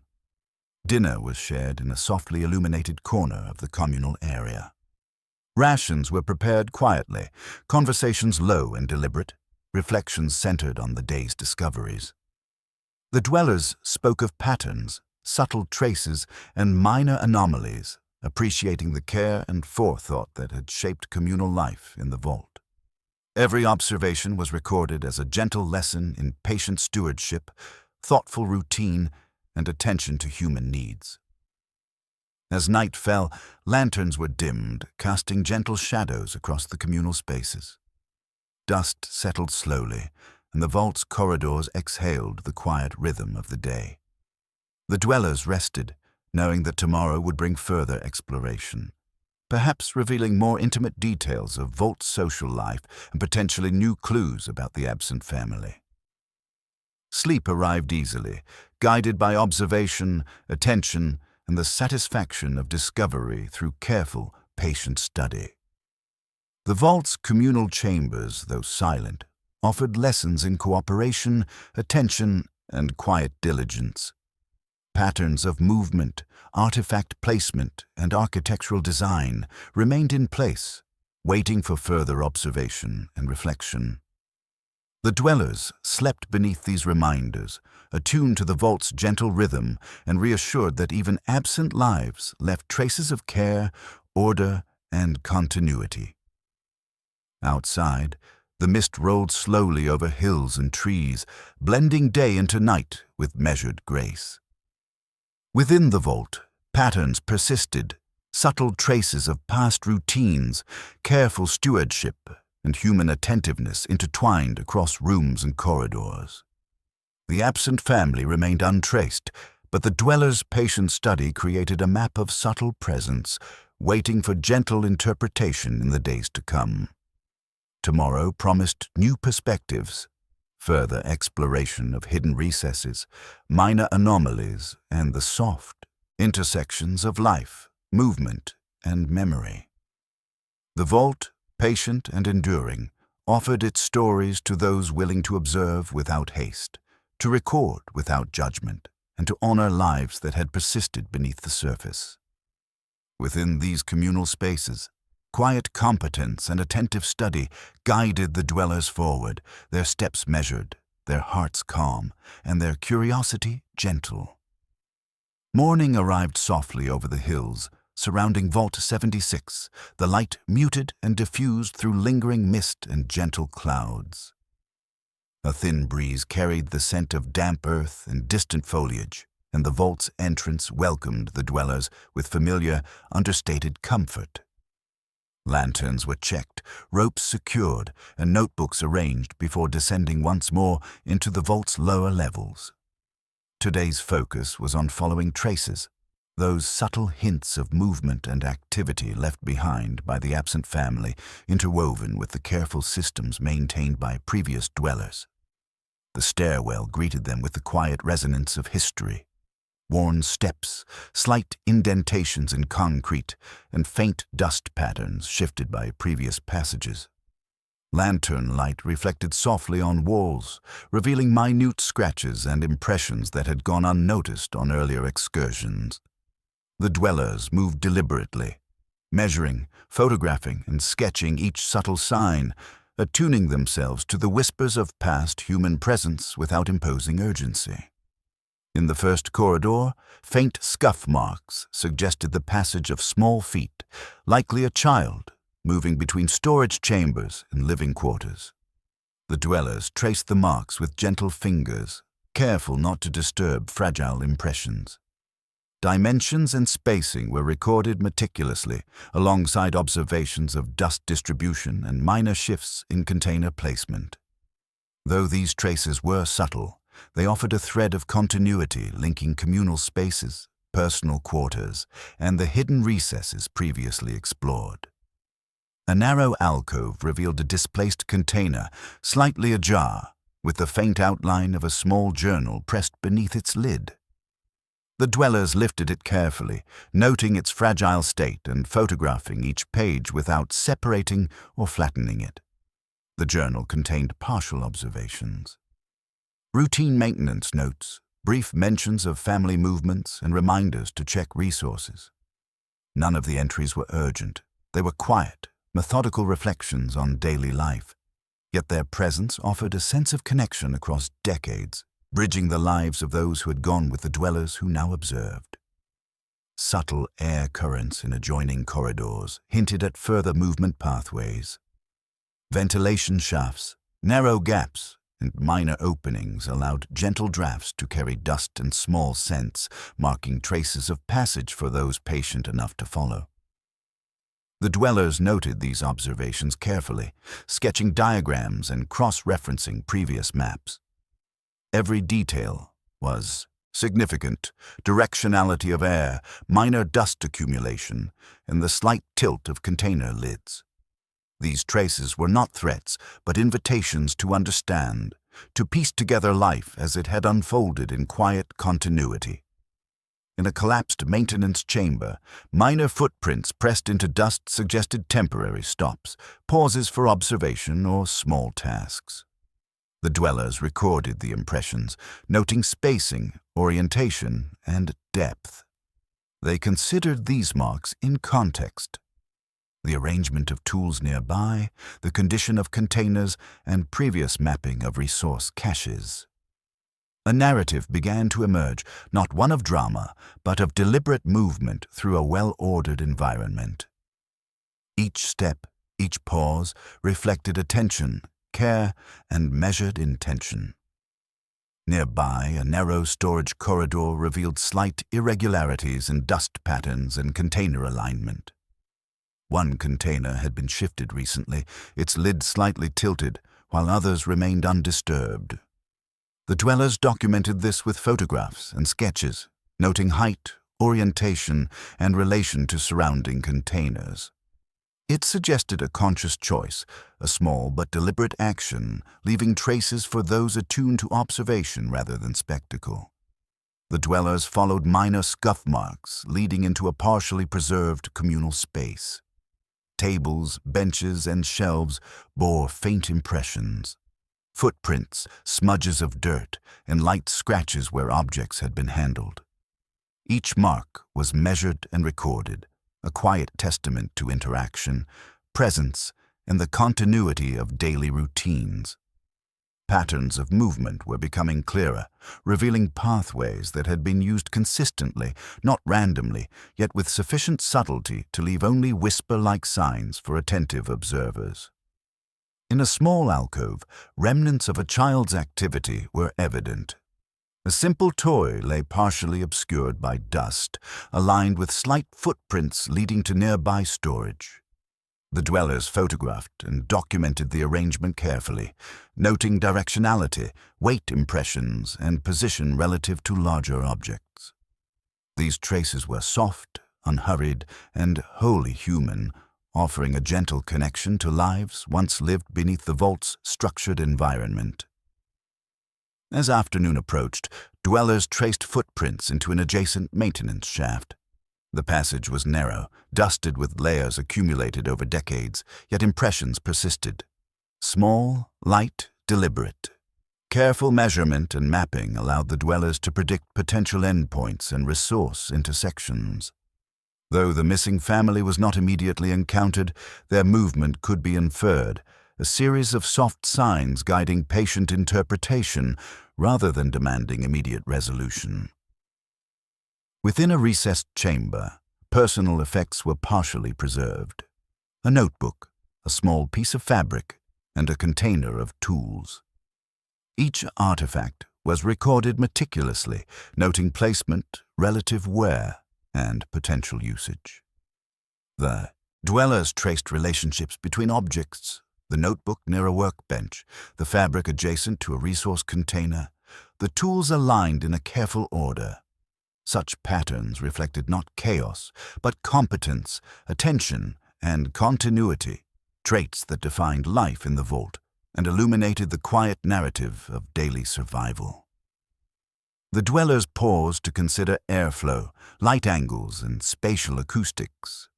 Dinner was shared in a softly illuminated corner of the communal area. Rations were prepared quietly, conversations low and deliberate, reflections centered on the day's discoveries. The dwellers spoke of patterns, subtle traces, and minor anomalies, appreciating the care and forethought that had shaped communal life in the vault. Every observation was recorded as a gentle lesson in patient stewardship, thoughtful routine, and attention to human needs. As night fell, lanterns were dimmed, casting gentle shadows across the communal spaces. Dust settled slowly, and the vault's corridors exhaled the quiet rhythm of the day. The dwellers rested, knowing that tomorrow would bring further exploration. perhaps revealing more intimate details of Volt's social life and potentially new clues about the absent family. Sleep arrived easily, guided by observation, attention, and the satisfaction of discovery through careful, patient study. The Vault's communal chambers, though silent, offered lessons in cooperation, attention, and quiet diligence. Patterns of movement, artifact placement, and architectural design remained in place, waiting for further observation and reflection. The dwellers slept beneath these reminders, attuned to the Vault's gentle rhythm and reassured that even absent lives left traces of care, order, and continuity. Outside, the mist rolled slowly over hills and trees, blending day into night with measured grace. Within the Vault, patterns persisted, subtle traces of past routines, careful stewardship, and human attentiveness intertwined across rooms and corridors. The absent family remained untraced, but the dwellers' patient study created a map of subtle presence, waiting for gentle interpretation in the days to come. Tomorrow promised new perspectives, further exploration of hidden recesses, minor anomalies, and the soft intersections of life, movement, and memory. The Vault, patient and enduring, offered its stories to those willing to observe without haste, to record without judgment, and to honor lives that had persisted beneath the surface. Within these communal spaces, quiet competence and attentive study guided the dwellers forward, their steps measured, their hearts calm, and their curiosity gentle. Morning arrived softly over the hills, surrounding Vault 76, the light muted and diffused through lingering mist and gentle clouds. A thin breeze carried the scent of damp earth and distant foliage, and the Vault's entrance welcomed the dwellers with familiar, understated comfort. Lanterns were checked, ropes secured, and notebooks arranged before descending once more into the Vault's lower levels. Today's focus was on following traces, those subtle hints of movement and activity left behind by the absent family, interwoven with the careful systems maintained by previous dwellers. The stairwell greeted them with the quiet resonance of history. Worn steps, slight indentations in concrete, and faint dust patterns shifted by previous passages. Lantern light reflected softly on walls, revealing minute scratches and impressions that had gone unnoticed on earlier excursions. The dwellers moved deliberately, measuring, photographing, and sketching each subtle sign, attuning themselves to the whispers of past human presence without imposing urgency. In the first corridor, faint scuff marks suggested the passage of small feet, likely a child, moving between storage chambers and living quarters. The dwellers traced the marks with gentle fingers, careful not to disturb fragile impressions. Dimensions and spacing were recorded meticulously, alongside observations of dust distribution and minor shifts in container placement. Though these traces were subtle, they offered a thread of continuity linking communal spaces, personal quarters, and the hidden recesses previously explored. A narrow alcove revealed a displaced container, slightly ajar, with the faint outline of a small journal pressed beneath its lid. The dwellers lifted it carefully, noting its fragile state and photographing each page without separating or flattening it. The journal contained partial observations. Routine maintenance notes, brief mentions of family movements, and reminders to check resources. None of the entries were urgent. They were quiet, methodical reflections on daily life. Yet their presence offered a sense of connection across decades, bridging the lives of those who had gone with the dwellers who now observed. Subtle air currents in adjoining corridors hinted at further movement pathways. Ventilation shafts, narrow gaps, and minor openings allowed gentle drafts to carry dust and small scents, marking traces of passage for those patient enough to follow. The dwellers noted these observations carefully, sketching diagrams and cross-referencing previous maps. Every detail was Significant directionality of air, minor dust accumulation, and the slight tilt of container lids. These traces were not threats, but invitations to understand, to piece together life as it had unfolded in quiet continuity. In a collapsed maintenance chamber, minor footprints pressed into dust suggested temporary stops, pauses for observation or small tasks. The dwellers recorded the impressions, noting spacing, orientation, and depth. They considered these marks in context. The arrangement of tools nearby, the condition of containers, and previous mapping of resource caches. A narrative began to emerge, not one of drama, but of deliberate movement through a well-ordered environment. Each step, each pause, reflected attention, care, and measured intention. Nearby, a narrow storage corridor revealed slight irregularities in dust patterns and container alignment. One container had been shifted recently, its lid slightly tilted, while others remained undisturbed. The dwellers documented this with photographs and sketches, noting height, orientation, and relation to surrounding containers. It suggested a conscious choice, a small but deliberate action, leaving traces for those attuned to observation rather than spectacle. The dwellers followed minor scuff marks leading into a partially preserved communal space. Tables, benches, and shelves bore faint impressions. Footprints, smudges of dirt, and light scratches where objects had been handled. Each mark was measured and recorded, a quiet testament to interaction, presence, and the continuity of daily routines. Patterns of movement were becoming clearer, revealing pathways that had been used consistently, not randomly, yet with sufficient subtlety to leave only whisper-like signs for attentive observers. In a small alcove, remnants of a child's activity were evident. A simple toy lay partially obscured by dust, aligned with slight footprints leading to nearby storage. The dwellers photographed and documented the arrangement carefully, noting directionality, weight impressions, and position relative to larger objects. These traces were soft, unhurried, and wholly human, offering a gentle connection to lives once lived beneath the vault's structured environment. As afternoon approached, dwellers traced footprints into an adjacent maintenance shaft. The passage was narrow, dusted with layers accumulated over decades, yet impressions persisted. Small, light, deliberate. Careful measurement and mapping allowed the dwellers to predict potential endpoints and resource intersections. Though the missing family was not immediately encountered, their movement could be inferred, a series of soft signs guiding patient interpretation rather than demanding immediate resolution. Within a recessed chamber, personal effects were partially preserved. A notebook, a small piece of fabric, and a container of tools. Each artifact was recorded meticulously, noting placement, relative wear, and potential usage. The dwellers traced relationships between objects, the notebook near a workbench, the fabric adjacent to a resource container, the tools aligned in a careful order. Such patterns reflected not chaos, but competence, attention, and continuity, traits that defined life in the vault and illuminated the quiet narrative of daily survival. The dwellers paused to consider airflow, light angles, and spatial acoustics.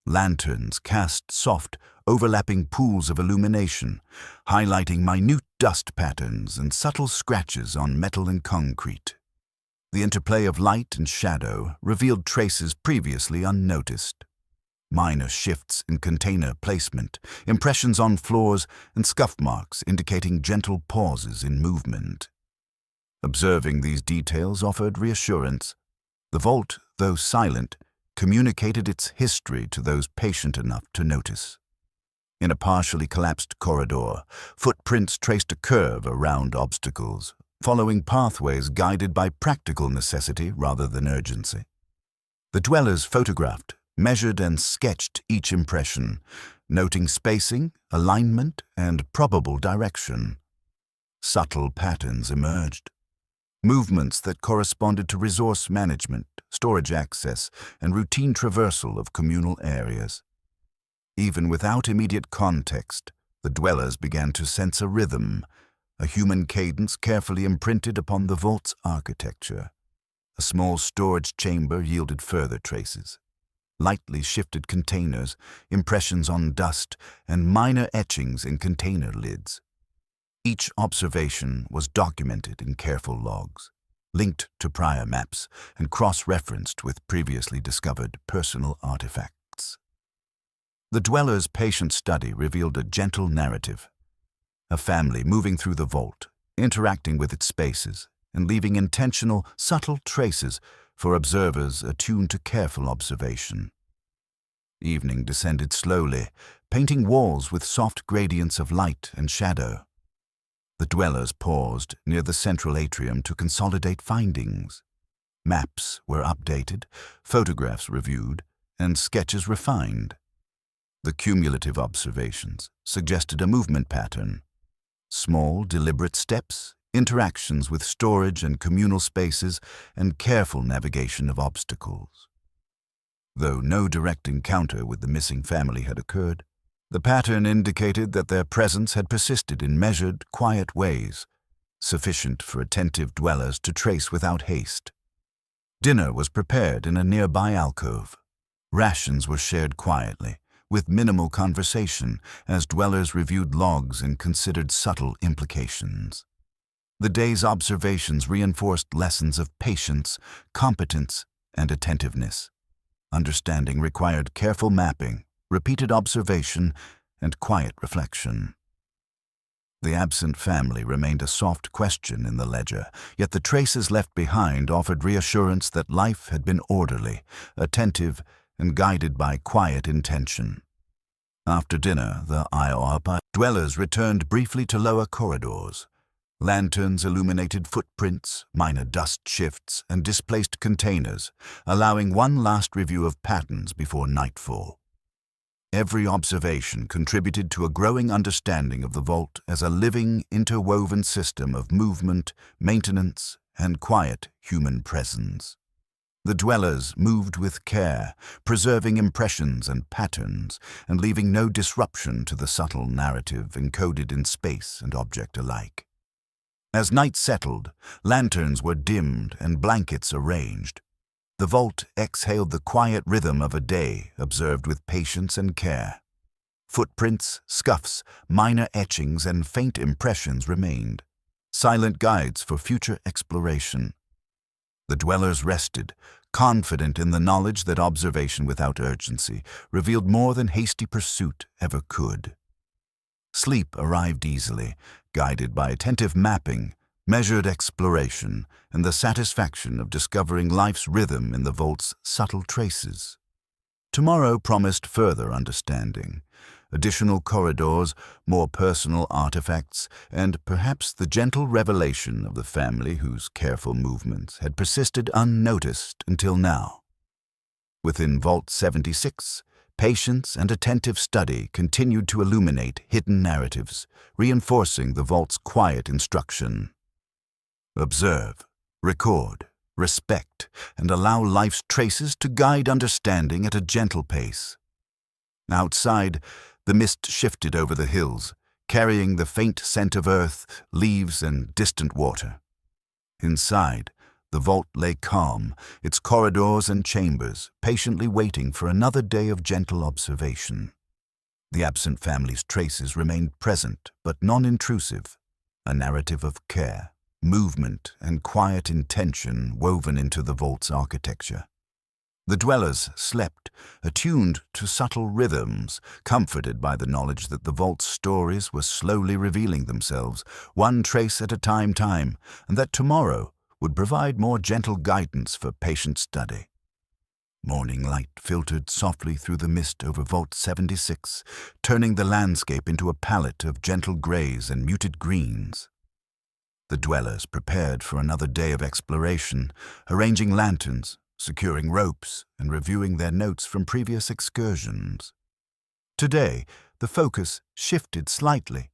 Lanterns cast soft, overlapping pools of illumination, highlighting minute dust patterns and subtle scratches on metal and concrete. The interplay of light and shadow revealed traces previously unnoticed. Minor shifts in container placement, impressions on floors, and scuff marks indicating gentle pauses in movement. Observing these details offered reassurance. The vault, though silent, communicated its history to those patient enough to notice. In a partially collapsed corridor, footprints traced a curve around obstacles, following pathways guided by practical necessity rather than urgency. The dwellers photographed, measured, and sketched each impression, noting spacing, alignment, and probable direction. Subtle patterns emerged. movements that corresponded to resource management, storage access, and routine traversal of communal areas. Even without immediate context, the dwellers began to sense a rhythm, a human cadence carefully imprinted upon the vault's architecture. A small storage chamber yielded further traces. Lightly shifted containers, impressions on dust, and minor etchings in container lids. Each observation was documented in careful logs, linked to prior maps and cross-referenced with previously discovered personal artifacts. The dwellers' patient study revealed a gentle narrative. A family moving through the vault, interacting with its spaces, and leaving intentional, subtle traces for observers attuned to careful observation. Evening descended slowly, painting walls with soft gradients of light and shadow. The dwellers paused near the central atrium to consolidate findings. Maps were updated, photographs reviewed, and sketches refined. The cumulative observations suggested a movement pattern. Small, deliberate steps, interactions with storage and communal spaces, and careful navigation of obstacles. Though no direct encounter with the missing family had occurred, the pattern indicated that their presence had persisted in measured, quiet ways, sufficient for attentive dwellers to trace without haste. Dinner was prepared in a nearby alcove. Rations were shared quietly, with minimal conversation, as dwellers reviewed logs and considered subtle implications. The day's observations reinforced lessons of patience, competence, and attentiveness. Understanding required careful mapping, repeated observation, and quiet reflection. The absent family remained a soft question in the ledger, yet the traces left behind offered reassurance that life had been orderly, attentive, and guided by quiet intention. After dinner, the IOAPA dwellers returned briefly to lower corridors. Lanterns illuminated footprints, minor dust shifts, and displaced containers, allowing one last review of patterns before nightfall. Every observation contributed to a growing understanding of the vault as a living, interwoven system of movement, maintenance, and quiet human presence. The dwellers moved with care, preserving impressions and patterns, and leaving no disruption to the subtle narrative encoded in space and object alike. As night settled, lanterns were dimmed and blankets arranged. The vault exhaled the quiet rhythm of a day observed with patience and care. Footprints, scuffs, minor etchings, and faint impressions remained, silent guides for future exploration. The dwellers rested, confident in the knowledge that observation without urgency revealed more than hasty pursuit ever could. Sleep arrived easily, guided by attentive mapping, measured exploration, and the satisfaction of discovering life's rhythm in the vault's subtle traces. Tomorrow promised further understanding, additional corridors, more personal artifacts, and perhaps the gentle revelation of the family whose careful movements had persisted unnoticed until now. Within Vault 76, patience and attentive study continued to illuminate hidden narratives, reinforcing the vault's quiet instruction. Observe, record, respect, and allow life's traces to guide understanding at a gentle pace. Outside, the mist shifted over the hills, carrying the faint scent of earth, leaves, and distant water. Inside, the vault lay calm, its corridors and chambers patiently waiting for another day of gentle observation. The absent family's traces remained present but non-intrusive, a narrative of care, movement, and quiet intention woven into the vault's architecture. The dwellers slept, attuned to subtle rhythms, comforted by the knowledge that the vault's stories were slowly revealing themselves, one trace at a time, and that tomorrow would provide more gentle guidance for patient study. Morning light filtered softly through the mist over Vault 76, turning the landscape into a palette of gentle grays and muted greens. The dwellers prepared for another day of exploration, arranging lanterns, securing ropes, and reviewing their notes from previous excursions. Today, the focus shifted slightly.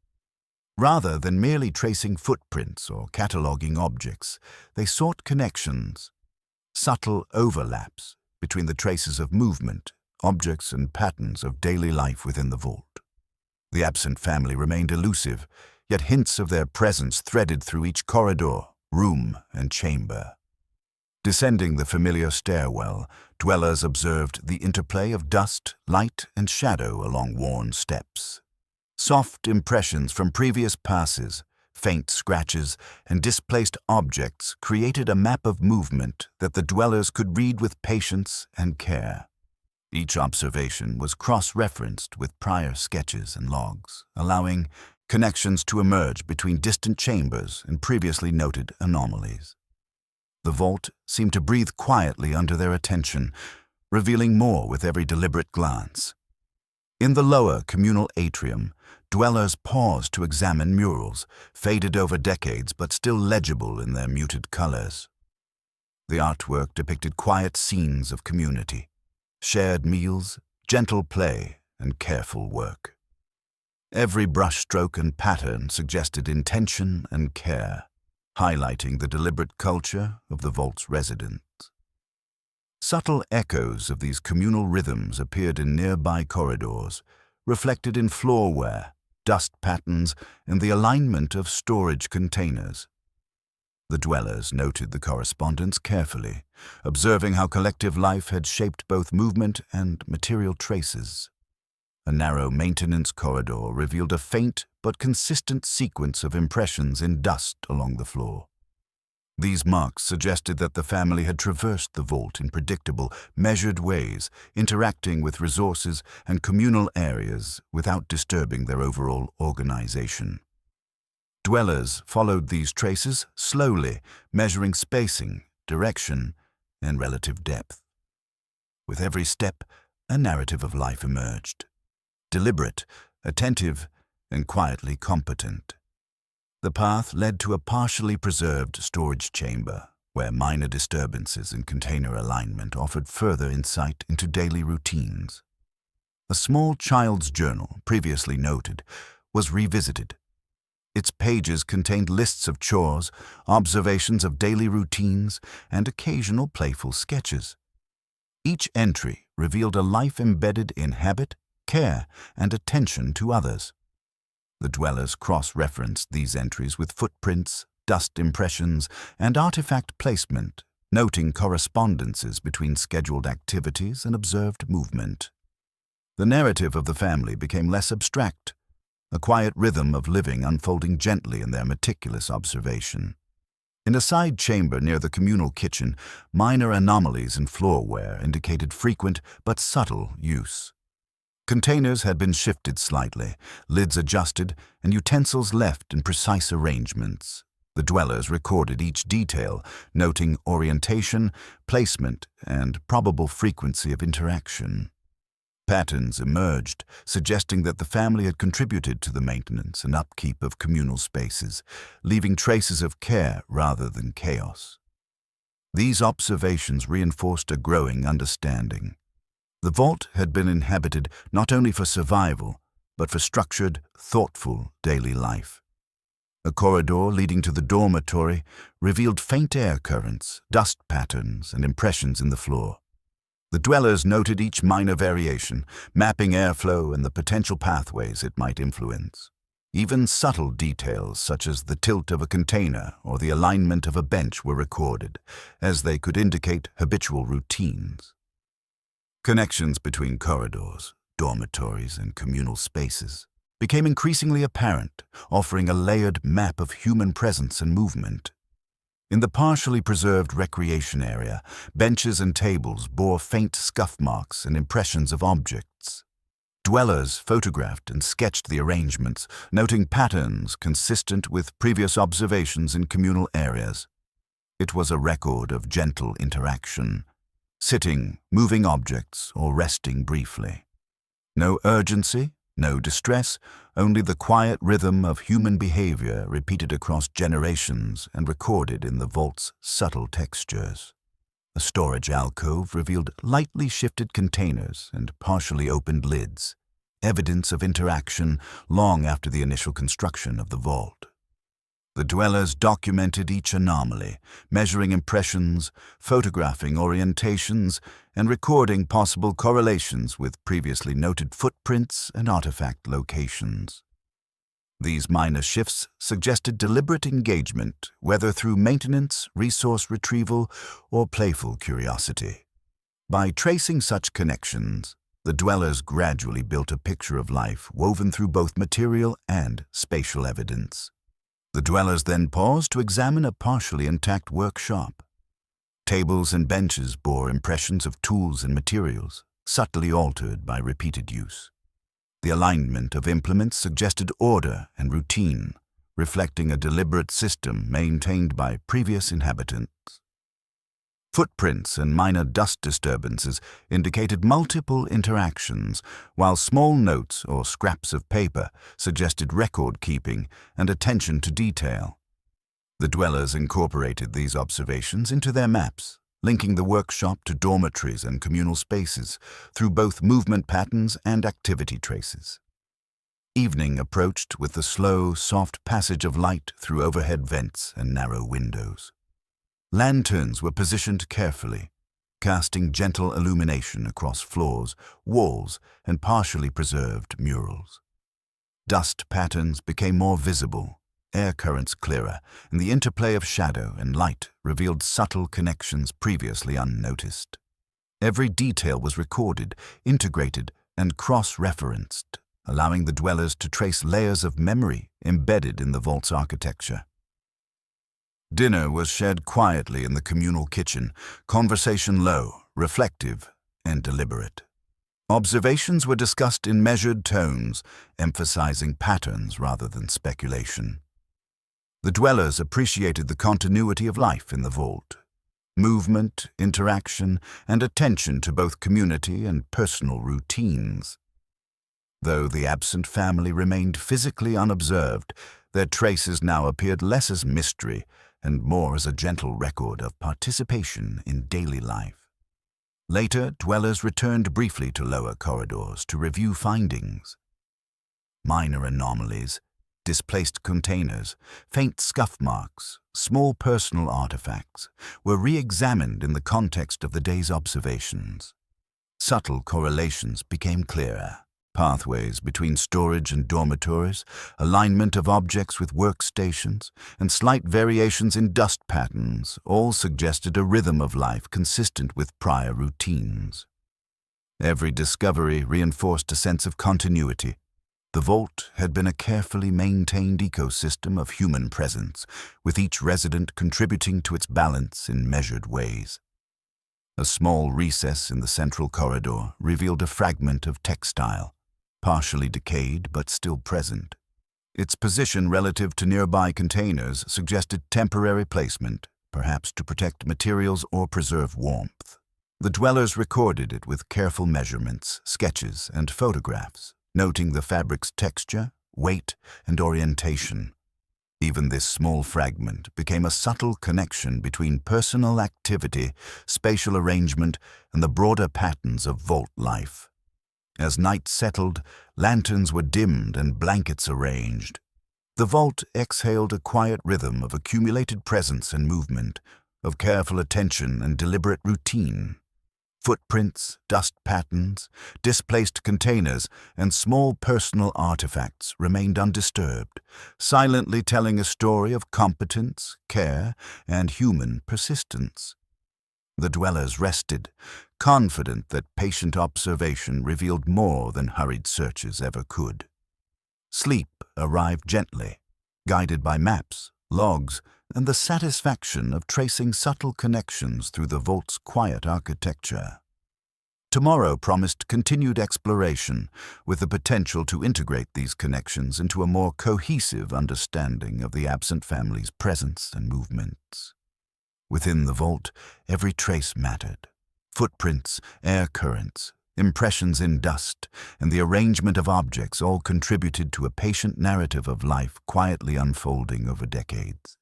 Rather than merely tracing footprints or cataloging objects, they sought connections, subtle overlaps between the traces of movement, objects, and patterns of daily life within the vault. The absent family remained elusive, yet hints of their presence threaded through each corridor, room, and chamber. Descending the familiar stairwell, dwellers observed the interplay of dust, light, and shadow along worn steps. Soft impressions from previous passes, faint scratches, and displaced objects created a map of movement that the dwellers could read with patience and care. Each observation was cross-referenced with prior sketches and logs, allowing connections to emerge between distant chambers and previously noted anomalies. The vault seemed to breathe quietly under their attention, revealing more with every deliberate glance. In the lower communal atrium, dwellers paused to examine murals, faded over decades but still legible in their muted colors. The artwork depicted quiet scenes of community, shared meals, gentle play, and careful work. Every brushstroke and pattern suggested intention and care, highlighting the deliberate culture of the vault's residents. Subtle echoes of these communal rhythms appeared in nearby corridors, reflected in floorware, dust patterns, and the alignment of storage containers. The dwellers noted the correspondence carefully, observing how collective life had shaped both movement and material traces. A narrow maintenance corridor revealed a faint but consistent sequence of impressions in dust along the floor. These marks suggested that the family had traversed the vault in predictable, measured ways, interacting with resources and communal areas without disturbing their overall organization. Dwellers followed these traces slowly, measuring spacing, direction, and relative depth. With every step, a narrative of life emerged. Deliberate, attentive, and quietly competent. The path led to a partially preserved storage chamber, where minor disturbances in container alignment offered further insight into daily routines. A small child's journal, previously noted, was revisited. Its pages contained lists of chores, observations of daily routines, and occasional playful sketches. Each entry revealed a life embedded in habit, care, and attention to others. The dwellers cross-referenced these entries with footprints, dust impressions, and artifact placement, noting correspondences between scheduled activities and observed movement. The narrative of the family became less abstract, a quiet rhythm of living unfolding gently in their meticulous observation. In a side chamber near the communal kitchen, minor anomalies in floorware indicated frequent but subtle use. Containers had been shifted slightly, lids adjusted, and utensils left in precise arrangements. The dwellers recorded each detail, noting orientation, placement, and probable frequency of interaction. Patterns emerged, suggesting that the family had contributed to the maintenance and upkeep of communal spaces, leaving traces of care rather than chaos. These observations reinforced a growing understanding. The vault had been inhabited not only for survival, but for structured, thoughtful daily life. A corridor leading to the dormitory revealed faint air currents, dust patterns, and impressions in the floor. The dwellers noted each minor variation, mapping airflow and the potential pathways it might influence. Even subtle details such as the tilt of a container or the alignment of a bench were recorded, as they could indicate habitual routines. Connections between corridors, dormitories, and communal spaces became increasingly apparent, offering a layered map of human presence and movement. In the partially preserved recreation area, benches and tables bore faint scuff marks and impressions of objects. Dwellers photographed and sketched the arrangements, noting patterns consistent with previous observations in communal areas. It was a record of gentle interaction, sitting, moving objects, or resting briefly. No urgency, no distress, only the quiet rhythm of human behavior repeated across generations and recorded in the vault's subtle textures. A storage alcove revealed lightly shifted containers and partially opened lids, evidence of interaction long after the initial construction of the vault. The dwellers documented each anomaly, measuring impressions, photographing orientations, and recording possible correlations with previously noted footprints and artifact locations. These minor shifts suggested deliberate engagement, whether through maintenance, resource retrieval, or playful curiosity. By tracing such connections, the dwellers gradually built a picture of life woven through both material and spatial evidence. The dwellers then paused to examine a partially intact workshop. Tables and benches bore impressions of tools and materials, subtly altered by repeated use. The alignment of implements suggested order and routine, reflecting a deliberate system maintained by previous inhabitants. Footprints and minor dust disturbances indicated multiple interactions, while small notes or scraps of paper suggested record-keeping and attention to detail. The dwellers incorporated these observations into their maps, linking the workshop to dormitories and communal spaces through both movement patterns and activity traces. Evening approached with the slow, soft passage of light through overhead vents and narrow windows. Lanterns were positioned carefully, casting gentle illumination across floors, walls, and partially preserved murals. Dust patterns became more visible, air currents clearer, and the interplay of shadow and light revealed subtle connections previously unnoticed. Every detail was recorded, integrated, and cross-referenced, allowing the dwellers to trace layers of memory embedded in the vault's architecture. Dinner was shared quietly in the communal kitchen, conversation low, reflective, and deliberate. Observations were discussed in measured tones, emphasizing patterns rather than speculation. The dwellers appreciated the continuity of life in the vault. Movement, interaction, and attention to both community and personal routines. Though the absent family remained physically unobserved, their traces now appeared less as mystery and more as a gentle record of participation in daily life. Later, dwellers returned briefly to lower corridors to review findings. Minor anomalies, displaced containers, faint scuff marks, small personal artifacts were re-examined in the context of the day's observations. Subtle correlations became clearer. Pathways between storage and dormitories, alignment of objects with workstations, and slight variations in dust patterns all suggested a rhythm of life consistent with prior routines. Every discovery reinforced a sense of continuity. The vault had been a carefully maintained ecosystem of human presence, with each resident contributing to its balance in measured ways. A small recess in the central corridor revealed a fragment of textile, partially decayed but still present. Its position relative to nearby containers suggested temporary placement, perhaps to protect materials or preserve warmth. The dwellers recorded it with careful measurements, sketches, and photographs, noting the fabric's texture, weight, and orientation. Even this small fragment became a subtle connection between personal activity, spatial arrangement, and the broader patterns of vault life. As night settled, lanterns were dimmed and blankets arranged. The vault exhaled a quiet rhythm of accumulated presence and movement, of careful attention and deliberate routine. Footprints, dust patterns, displaced containers, and small personal artifacts remained undisturbed, silently telling a story of competence, care, and human persistence. The dwellers rested, confident that patient observation revealed more than hurried searches ever could. Sleep arrived gently, guided by maps, logs, and the satisfaction of tracing subtle connections through the vault's quiet architecture. Tomorrow promised continued exploration, with the potential to integrate these connections into a more cohesive understanding of the absent family's presence and movements. Within the vault, every trace mattered. Footprints, air currents, impressions in dust, and the arrangement of objects all contributed to a patient narrative of life quietly unfolding over decades.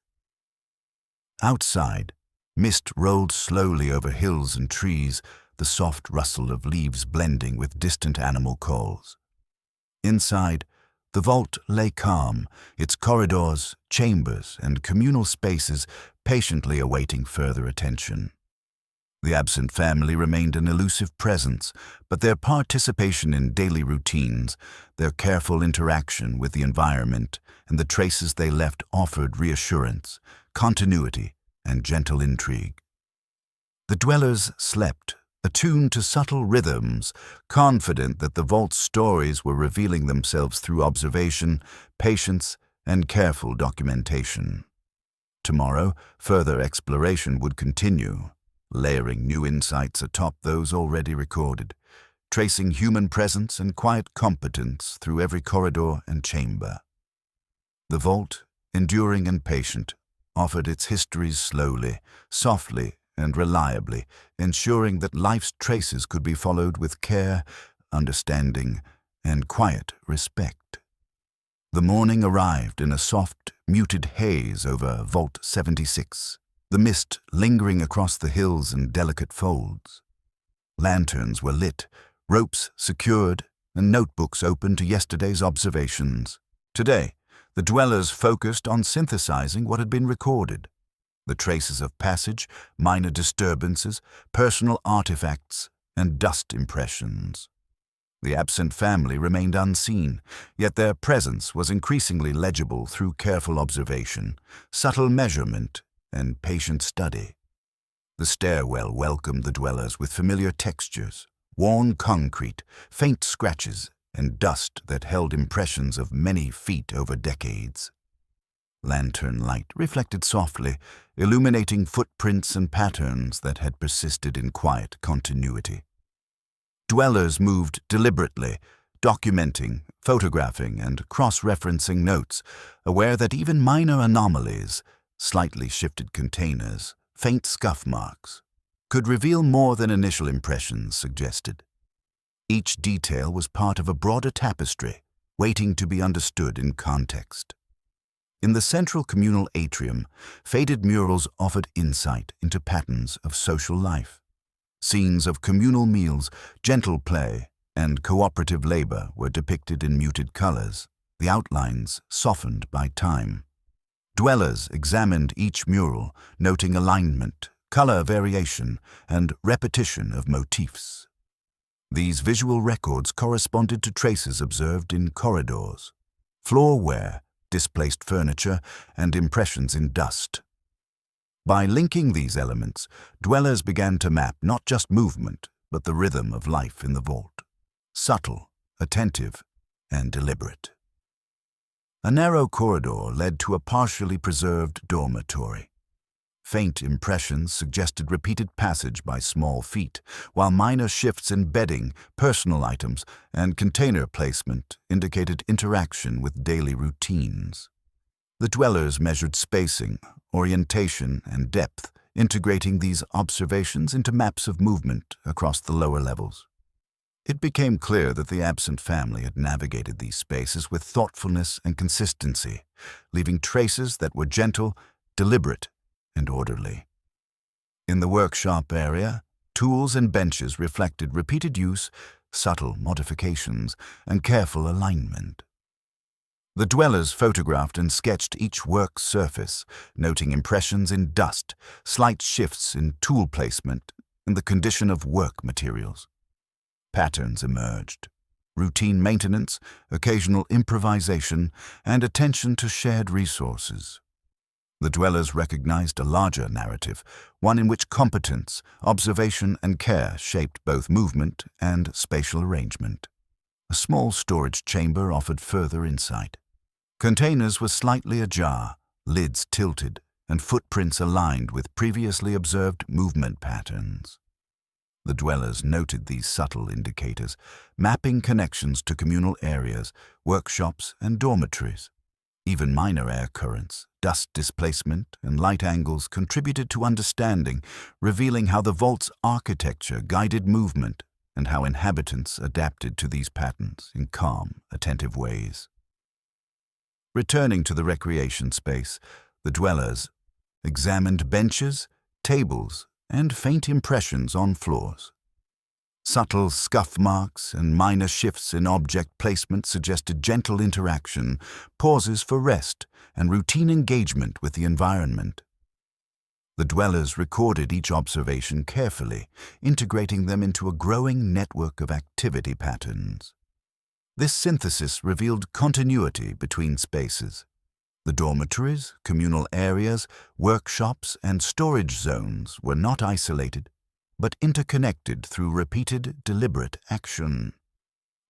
Outside, mist rolled slowly over hills and trees, the soft rustle of leaves blending with distant animal calls. Inside, the vault lay calm, its corridors, chambers, and communal spaces patiently awaiting further attention. The absent family remained an elusive presence, but their participation in daily routines, their careful interaction with the environment, and the traces they left offered reassurance, continuity, and gentle intrigue. The dwellers slept, attuned to subtle rhythms, confident that the vault's stories were revealing themselves through observation, patience, and careful documentation. Tomorrow, further exploration would continue, layering new insights atop those already recorded, tracing human presence and quiet competence through every corridor and chamber. The vault, enduring and patient, offered its histories slowly, softly, and reliably, ensuring that life's traces could be followed with care, understanding, and quiet respect. The morning arrived in a soft, muted haze over Vault 76, the mist lingering across the hills in delicate folds. Lanterns were lit, ropes secured, and notebooks open to yesterday's observations. Today, the dwellers focused on synthesizing what had been recorded. The traces of passage, minor disturbances, personal artifacts, and dust impressions. The absent family remained unseen, yet their presence was increasingly legible through careful observation, subtle measurement, and patient study. The stairwell welcomed the dwellers with familiar textures, worn concrete, faint scratches, and dust that held impressions of many feet over decades. Lantern light reflected softly, illuminating footprints and patterns that had persisted in quiet continuity. Dwellers moved deliberately, documenting, photographing, and cross-referencing notes, aware that even minor anomalies, slightly shifted containers, faint scuff marks, could reveal more than initial impressions suggested. Each detail was part of a broader tapestry, waiting to be understood in context. In the central communal atrium, faded murals offered insight into patterns of social life. Scenes of communal meals, gentle play, and cooperative labor were depicted in muted colors, the outlines softened by time. Dwellers examined each mural, noting alignment, color variation, and repetition of motifs. These visual records corresponded to traces observed in corridors, floor wear, displaced furniture, and impressions in dust. By linking these elements, dwellers began to map not just movement, but the rhythm of life in the vault, subtle, attentive, and deliberate. A narrow corridor led to a partially preserved dormitory. Faint impressions suggested repeated passage by small feet, while minor shifts in bedding, personal items, and container placement indicated interaction with daily routines. The dwellers measured spacing, orientation, and depth, integrating these observations into maps of movement across the lower levels. It became clear that the absent family had navigated these spaces with thoughtfulness and consistency, leaving traces that were gentle, deliberate, and orderly. In the workshop area, tools and benches reflected repeated use, subtle modifications, and careful alignment. The dwellers photographed and sketched each work surface, noting impressions in dust, slight shifts in tool placement, and the condition of work materials. Patterns emerged: routine maintenance, occasional improvisation, and attention to shared resources. The dwellers recognized a larger narrative, one in which competence, observation, and care shaped both movement and spatial arrangement. A small storage chamber offered further insight. Containers were slightly ajar, lids tilted, and footprints aligned with previously observed movement patterns. The dwellers noted these subtle indicators, mapping connections to communal areas, workshops, and dormitories. Even minor air currents, dust displacement, and light angles contributed to understanding, revealing how the vault's architecture guided movement and how inhabitants adapted to these patterns in calm, attentive ways. Returning to the recreation space, the dwellers examined benches, tables, and faint impressions on floors. Subtle scuff marks and minor shifts in object placement suggested gentle interaction, pauses for rest, and routine engagement with the environment. The dwellers recorded each observation carefully, integrating them into a growing network of activity patterns. This synthesis revealed continuity between spaces. The dormitories, communal areas, workshops, and storage zones were not isolated, but interconnected through repeated, deliberate action.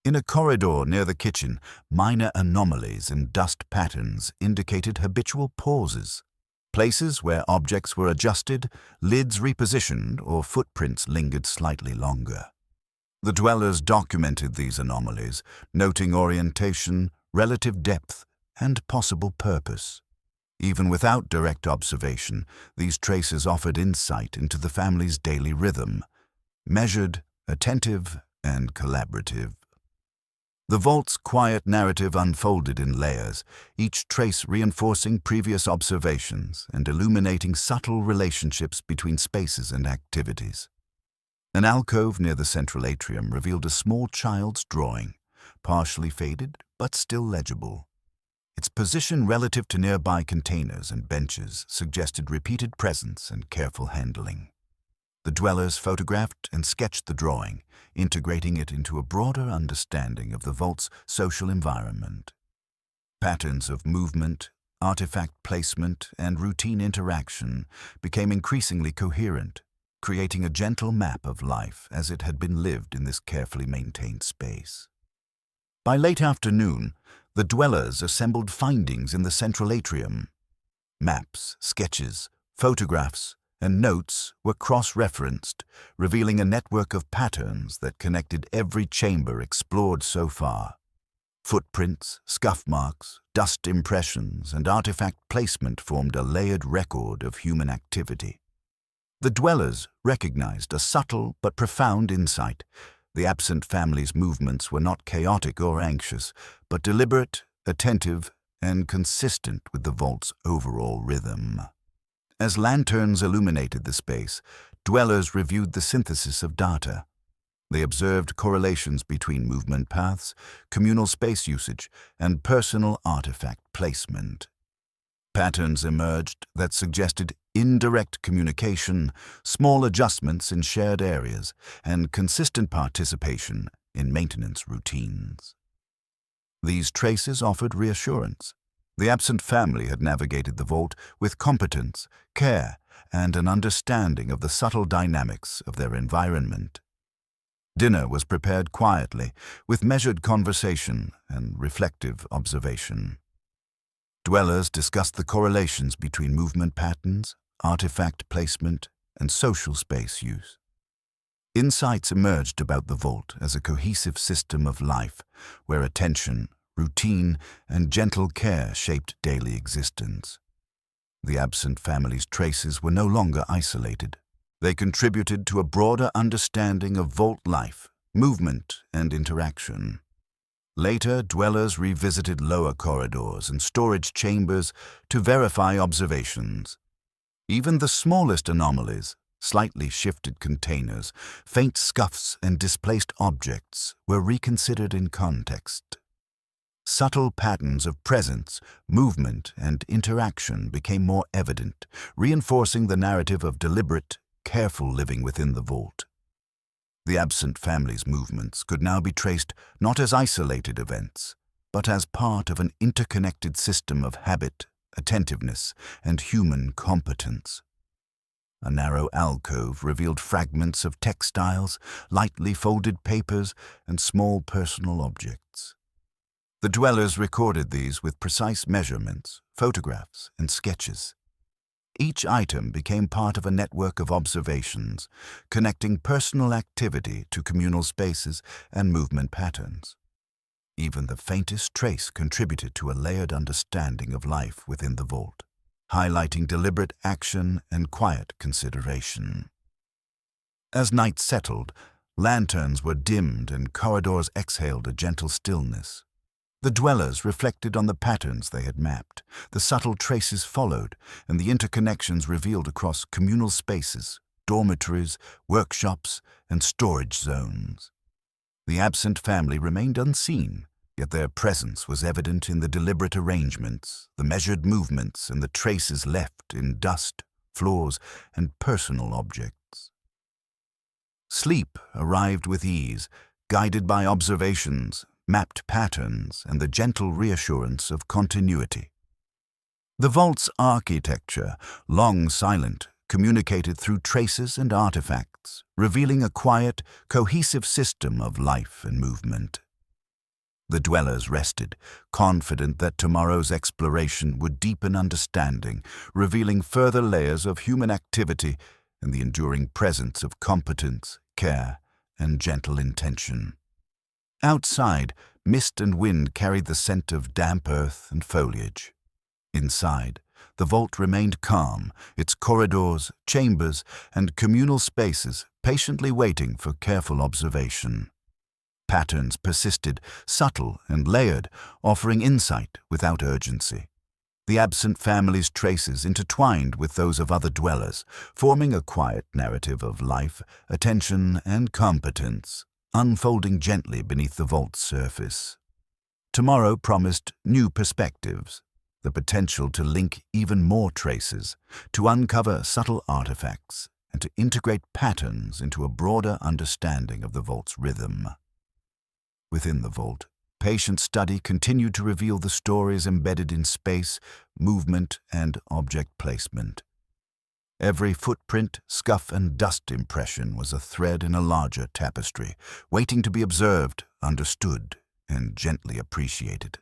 In a corridor near the kitchen, minor anomalies and dust patterns indicated habitual pauses. Places where objects were adjusted, lids repositioned, or footprints lingered slightly longer. The dwellers documented these anomalies, noting orientation, relative depth, and possible purpose. Even without direct observation, these traces offered insight into the family's daily rhythm, measured, attentive, and collaborative. The vault's quiet narrative unfolded in layers, each trace reinforcing previous observations and illuminating subtle relationships between spaces and activities. An alcove near the central atrium revealed a small child's drawing, partially faded but still legible. Its position relative to nearby containers and benches suggested repeated presence and careful handling. The dwellers photographed and sketched the drawing, integrating it into a broader understanding of the vault's social environment. Patterns of movement, artifact placement, and routine interaction became increasingly coherent, creating a gentle map of life as it had been lived in this carefully maintained space. By late afternoon, the dwellers assembled findings in the central atrium. Maps, sketches, photographs, and notes were cross-referenced, revealing a network of patterns that connected every chamber explored so far. Footprints, scuff marks, dust impressions, and artifact placement formed a layered record of human activity. The dwellers recognized a subtle but profound insight. The absent family's movements were not chaotic or anxious, but deliberate, attentive, and consistent with the vault's overall rhythm. As lanterns illuminated the space, dwellers reviewed the synthesis of data. They observed correlations between movement paths, communal space usage, and personal artifact placement. Patterns emerged that suggested indirect communication, small adjustments in shared areas, and consistent participation in maintenance routines. These traces offered reassurance. The absent family had navigated the vault with competence, care, and an understanding of the subtle dynamics of their environment. Dinner was prepared quietly, with measured conversation and reflective observation. Dwellers discussed the correlations between movement patterns, artifact placement, and social space use. Insights emerged about the vault as a cohesive system of life, where attention, routine, and gentle care shaped daily existence. The absent family's traces were no longer isolated. They contributed to a broader understanding of vault life, movement, and interaction. Later, dwellers revisited lower corridors and storage chambers to verify observations. Even the smallest anomalies, slightly shifted containers, faint scuffs, and displaced objects were reconsidered in context. Subtle patterns of presence, movement, and interaction became more evident, reinforcing the narrative of deliberate, careful living within the vault. The absent family's movements could now be traced not as isolated events, but as part of an interconnected system of habit, attentiveness, and human competence. A narrow alcove revealed fragments of textiles, lightly folded papers, and small personal objects. The dwellers recorded these with precise measurements, photographs, and sketches. Each item became part of a network of observations, connecting personal activity to communal spaces and movement patterns. Even the faintest trace contributed to a layered understanding of life within the vault, highlighting deliberate action and quiet consideration. As night settled, lanterns were dimmed and corridors exhaled a gentle stillness. The dwellers reflected on the patterns they had mapped, the subtle traces followed, and the interconnections revealed across communal spaces, dormitories, workshops, and storage zones. The absent family remained unseen, yet their presence was evident in the deliberate arrangements, the measured movements, and the traces left in dust, floors, and personal objects. Sleep arrived with ease, guided by observations, mapped patterns, and the gentle reassurance of continuity. The vault's architecture, long silent, communicated through traces and artifacts, revealing a quiet, cohesive system of life and movement. The dwellers rested, confident that tomorrow's exploration would deepen understanding, revealing further layers of human activity and the enduring presence of competence, care, and gentle intention. Outside, mist and wind carried the scent of damp earth and foliage. Inside, the vault remained calm, its corridors, chambers, and communal spaces patiently waiting for careful observation. Patterns persisted, subtle and layered, offering insight without urgency. The absent family's traces intertwined with those of other dwellers, forming a quiet narrative of life, attention, and competence, unfolding gently beneath the vault's surface. Tomorrow promised new perspectives, the potential to link even more traces, to uncover subtle artifacts, and to integrate patterns into a broader understanding of the vault's rhythm. Within the vault, patient study continued to reveal the stories embedded in space, movement, and object placement. Every footprint, scuff, and dust impression was a thread in a larger tapestry, waiting to be observed, understood, and gently appreciated.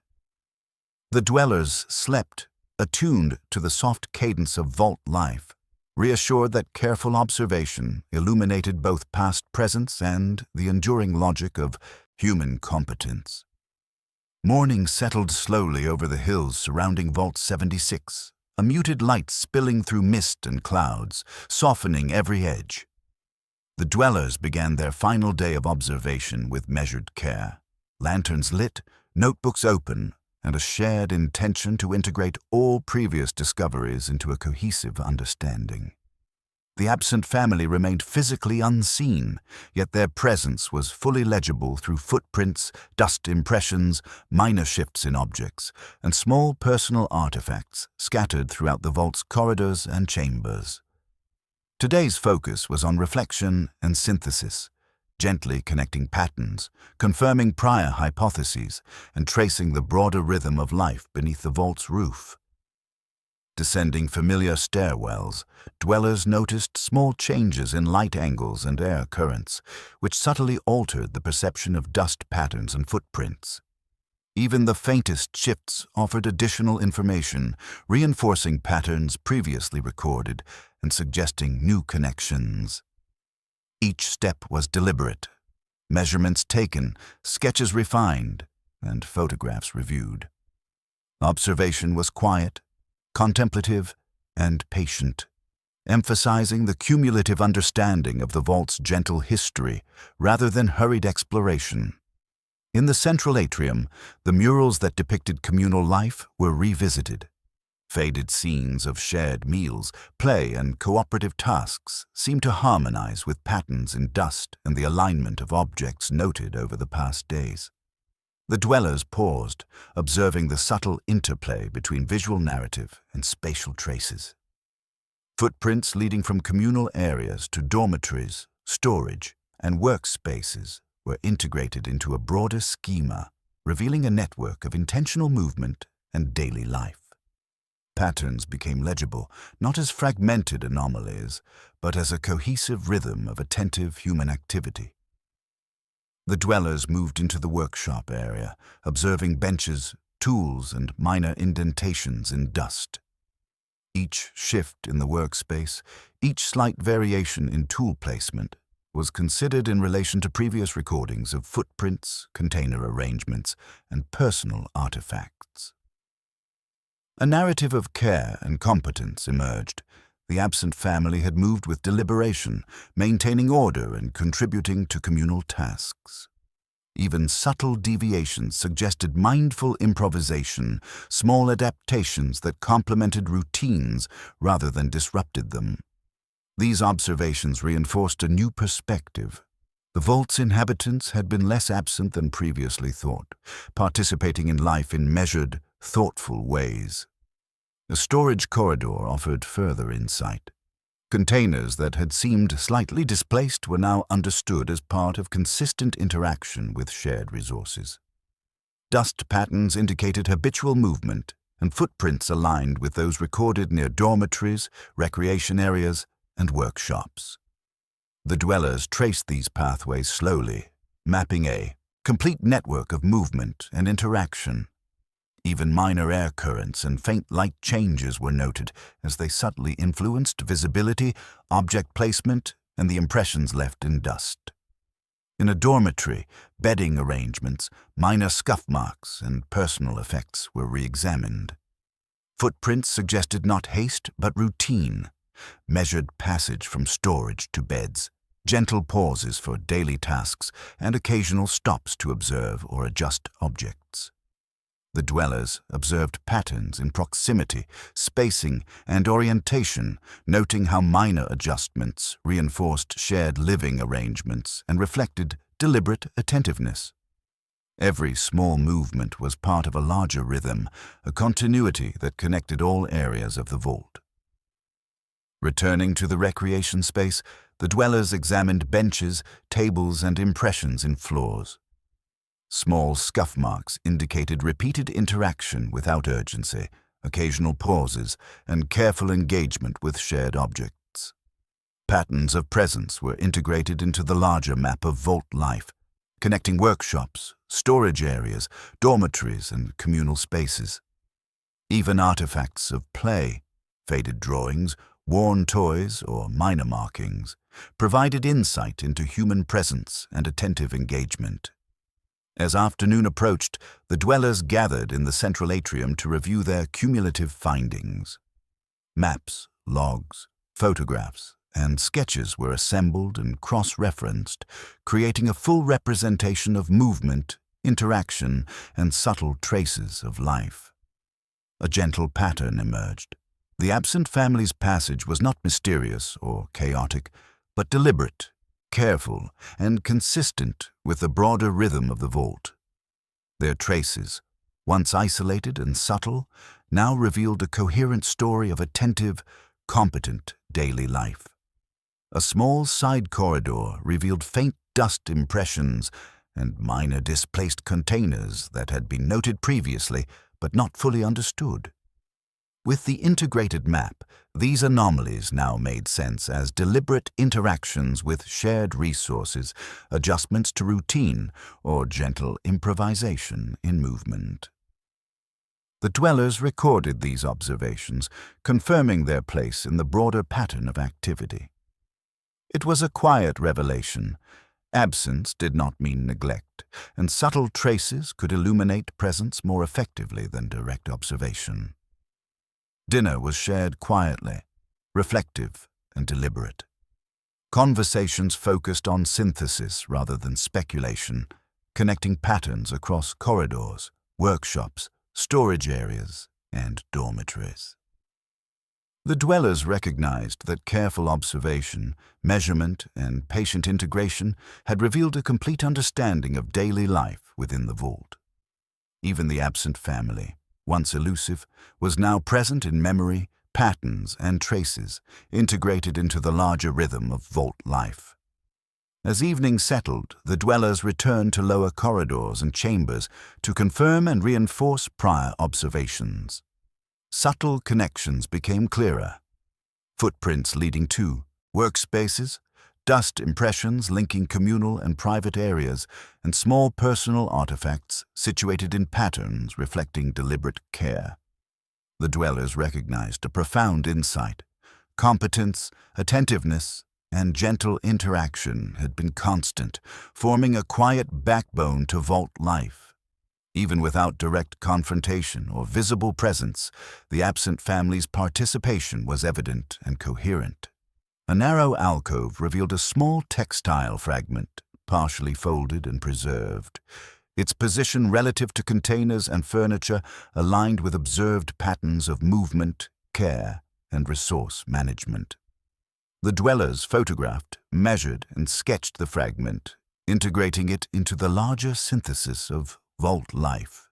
The dwellers slept, attuned to the soft cadence of vault life, reassured that careful observation illuminated both past presence and the enduring logic of human competence. Morning settled slowly over the hills surrounding Vault 76, a muted light spilling through mist and clouds, softening every edge. The dwellers began their final day of observation with measured care, lanterns lit, notebooks open, and a shared intention to integrate all previous discoveries into a cohesive understanding. The absent family remained physically unseen, yet their presence was fully legible through footprints, dust impressions, minor shifts in objects, and small personal artifacts scattered throughout the vault's corridors and chambers. Today's focus was on reflection and synthesis, gently connecting patterns, confirming prior hypotheses, and tracing the broader rhythm of life beneath the vault's roof. Descending familiar stairwells, dwellers noticed small changes in light angles and air currents, which subtly altered the perception of dust patterns and footprints. Even the faintest shifts offered additional information, reinforcing patterns previously recorded and suggesting new connections. Each step was deliberate, measurements taken, sketches refined, and photographs reviewed. Observation was quiet, contemplative, and patient, emphasizing the cumulative understanding of the vault's gentle history rather than hurried exploration. In the central atrium, the murals that depicted communal life were revisited. Faded scenes of shared meals, play, and cooperative tasks seemed to harmonize with patterns in dust and the alignment of objects noted over the past days. The dwellers paused, observing the subtle interplay between visual narrative and spatial traces. Footprints leading from communal areas to dormitories, storage, and workspaces were integrated into a broader schema, revealing a network of intentional movement and daily life. Patterns became legible, not as fragmented anomalies, but as a cohesive rhythm of attentive human activity. The dwellers moved into the workshop area, observing benches, tools, and minor indentations in dust. Each shift in the workspace, each slight variation in tool placement, was considered in relation to previous recordings of footprints, container arrangements, and personal artifacts. A narrative of care and competence emerged. The absent family had moved with deliberation, maintaining order and contributing to communal tasks. Even subtle deviations suggested mindful improvisation, small adaptations that complemented routines rather than disrupted them. These observations reinforced a new perspective. The vault's inhabitants had been less absent than previously thought, participating in life in measured, thoughtful ways. A storage corridor offered further insight. Containers that had seemed slightly displaced were now understood as part of consistent interaction with shared resources. Dust patterns indicated habitual movement, and footprints aligned with those recorded near dormitories, recreation areas, and workshops. The dwellers traced these pathways slowly, mapping a complete network of movement and interaction. Even minor air currents and faint light changes were noted as they subtly influenced visibility, object placement, and the impressions left in dust. In a dormitory, bedding arrangements, minor scuff marks, and personal effects were re-examined. Footprints suggested not haste but routine, measured passage from storage to beds, gentle pauses for daily tasks, and occasional stops to observe or adjust objects. The dwellers observed patterns in proximity, spacing, and orientation, noting how minor adjustments reinforced shared living arrangements and reflected deliberate attentiveness. Every small movement was part of a larger rhythm, a continuity that connected all areas of the vault. Returning to the recreation space, the dwellers examined benches, tables, and impressions in floors. Small scuff marks indicated repeated interaction without urgency, occasional pauses, and careful engagement with shared objects. Patterns of presence were integrated into the larger map of vault life, connecting workshops, storage areas, dormitories, and communal spaces. Even artifacts of play, faded drawings, worn toys, or minor markings, provided insight into human presence and attentive engagement. As afternoon approached, the dwellers gathered in the central atrium to review their cumulative findings. Maps, logs, photographs, and sketches were assembled and cross-referenced, creating a full representation of movement, interaction, and subtle traces of life. A gentle pattern emerged. The absent family's passage was not mysterious or chaotic, but deliberate, careful, and consistent with the broader rhythm of the vault. Their traces, once isolated and subtle, now revealed a coherent story of attentive, competent daily life. A small side corridor revealed faint dust impressions and minor displaced containers that had been noted previously but not fully understood. With the integrated map, these anomalies now made sense as deliberate interactions with shared resources, adjustments to routine, or gentle improvisation in movement. The dwellers recorded these observations, confirming their place in the broader pattern of activity. It was a quiet revelation. Absence did not mean neglect, and subtle traces could illuminate presence more effectively than direct observation. Dinner was shared quietly, reflective and deliberate. Conversations focused on synthesis rather than speculation, connecting patterns across corridors, workshops, storage areas, and dormitories. The dwellers recognized that careful observation, measurement, and patient integration had revealed a complete understanding of daily life within the vault. Even the absent family, once elusive, was now present in memory, patterns, and traces, integrated into the larger rhythm of vault life. As evening settled, the dwellers returned to lower corridors and chambers to confirm and reinforce prior observations. Subtle connections became clearer. Footprints leading to workspaces, dust impressions linking communal and private areas, and small personal artifacts situated in patterns reflecting deliberate care. The dwellers recognized a profound insight. Competence, attentiveness, and gentle interaction had been constant, forming a quiet backbone to vault life. Even without direct confrontation or visible presence, the absent family's participation was evident and coherent. A narrow alcove revealed a small textile fragment, partially folded and preserved. Its position relative to containers and furniture aligned with observed patterns of movement, care, and resource management. The dwellers photographed, measured, and sketched the fragment, integrating it into the larger synthesis of vault life.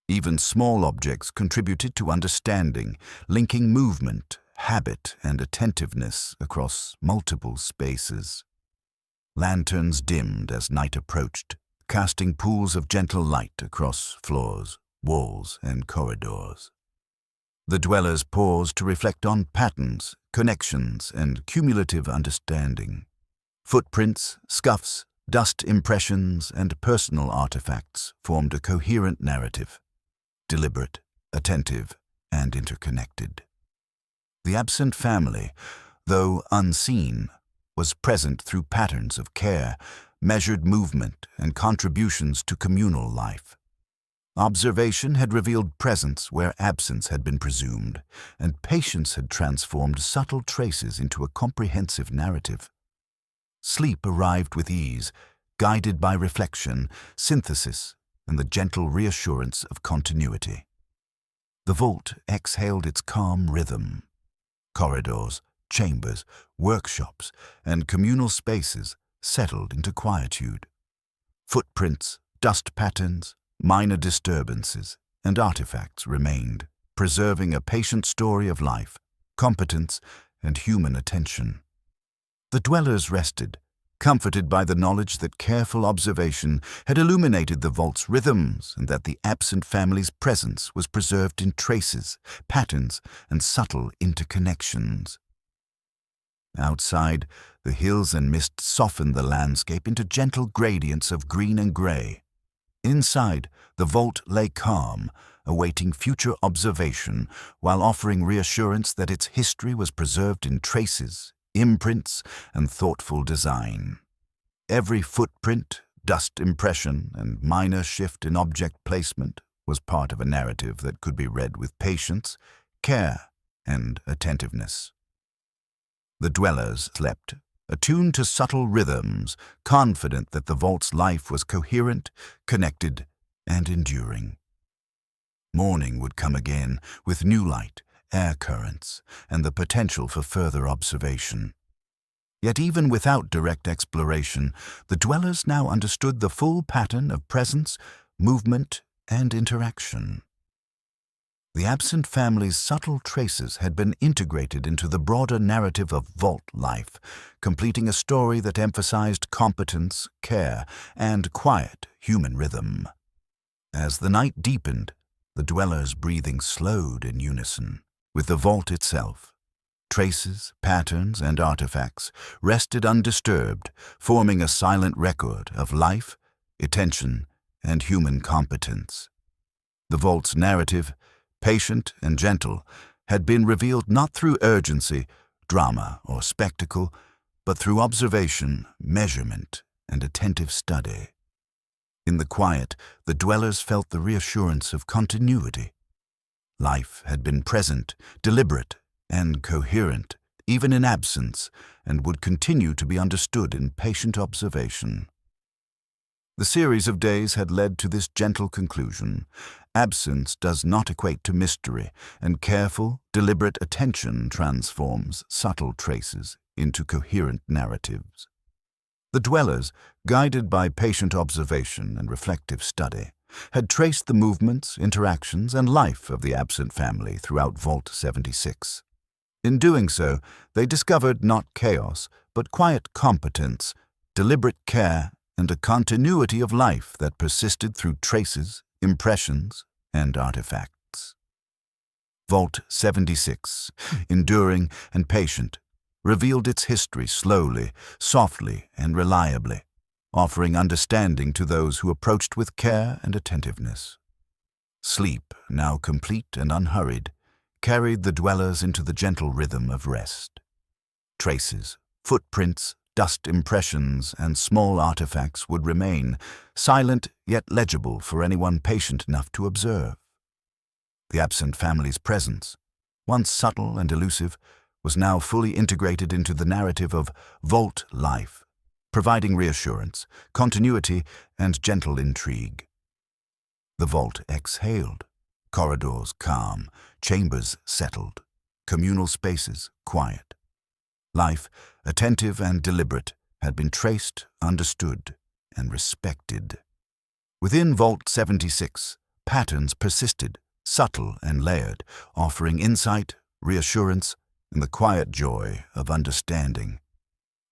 Even small objects contributed to understanding, linking movement, habit, and attentiveness across multiple spaces. Lanterns dimmed as night approached, casting pools of gentle light across floors, walls, and corridors. The dwellers paused to reflect on patterns, connections, and cumulative understanding. Footprints, scuffs, dust impressions, and personal artifacts formed a coherent narrative, deliberate, attentive, and interconnected. The absent family, though unseen, was present through patterns of care, measured movement, and contributions to communal life. Observation had revealed presence where absence had been presumed, and patience had transformed subtle traces into a comprehensive narrative. Sleep arrived with ease, guided by reflection, synthesis, and the gentle reassurance of continuity. The vault exhaled its calm rhythm. Corridors, chambers, workshops, and communal spaces settled into quietude. Footprints, dust patterns, minor disturbances, and artifacts remained, preserving a patient story of life, competence, and human attention. The dwellers rested, comforted by the knowledge that careful observation had illuminated the vault's rhythms and that the absent family's presence was preserved in traces, patterns, and subtle interconnections. Outside, the hills and mist softened the landscape into gentle gradients of green and gray. Inside, the vault lay calm, awaiting future observation while offering reassurance that its history was preserved in traces, imprints, and thoughtful design. Every footprint, dust impression, and minor shift in object placement was part of a narrative that could be read with patience, care, and attentiveness. The dwellers slept, attuned to subtle rhythms, confident that the vault's life was coherent, connected, and enduring. Morning would come again, with new light, air currents, and the potential for further observation. Yet even without direct exploration, the dwellers now understood the full pattern of presence, movement, and interaction. The absent family's subtle traces had been integrated into the broader narrative of vault life, completing a story that emphasized competence, care, and quiet human rhythm. As the night deepened, the dwellers' breathing slowed in unison with the vault itself. Traces, patterns, and artifacts rested undisturbed, forming a silent record of life, attention, and human competence. The vault's narrative, patient and gentle, had been revealed not through urgency, drama, or spectacle, but through observation, measurement, and attentive study. In the quiet, the dwellers felt the reassurance of continuity. Life had been present, deliberate, and coherent, even in absence, and would continue to be understood in patient observation. The series of days had led to this gentle conclusion. Absence does not equate to mystery, and careful, deliberate attention transforms subtle traces into coherent narratives. The dwellers, guided by patient observation and reflective study, had traced the movements, interactions, and life of the absent family throughout Vault 76. In doing so, they discovered not chaos, but quiet competence, deliberate care, and a continuity of life that persisted through traces, impressions, and artifacts. Vault 76, enduring and patient, revealed its history slowly, softly, and reliably, offering understanding to those who approached with care and attentiveness. Sleep, now complete and unhurried, carried the dwellers into the gentle rhythm of rest. Traces, footprints, dust impressions, and small artifacts would remain, silent yet legible for anyone patient enough to observe. The absent family's presence, once subtle and elusive, was now fully integrated into the narrative of vault life, providing reassurance, continuity, and gentle intrigue. The vault exhaled, corridors calm, chambers settled, communal spaces quiet. Life, attentive and deliberate, had been traced, understood, and respected. Within Vault 76, patterns persisted, subtle and layered, offering insight, reassurance, and the quiet joy of understanding.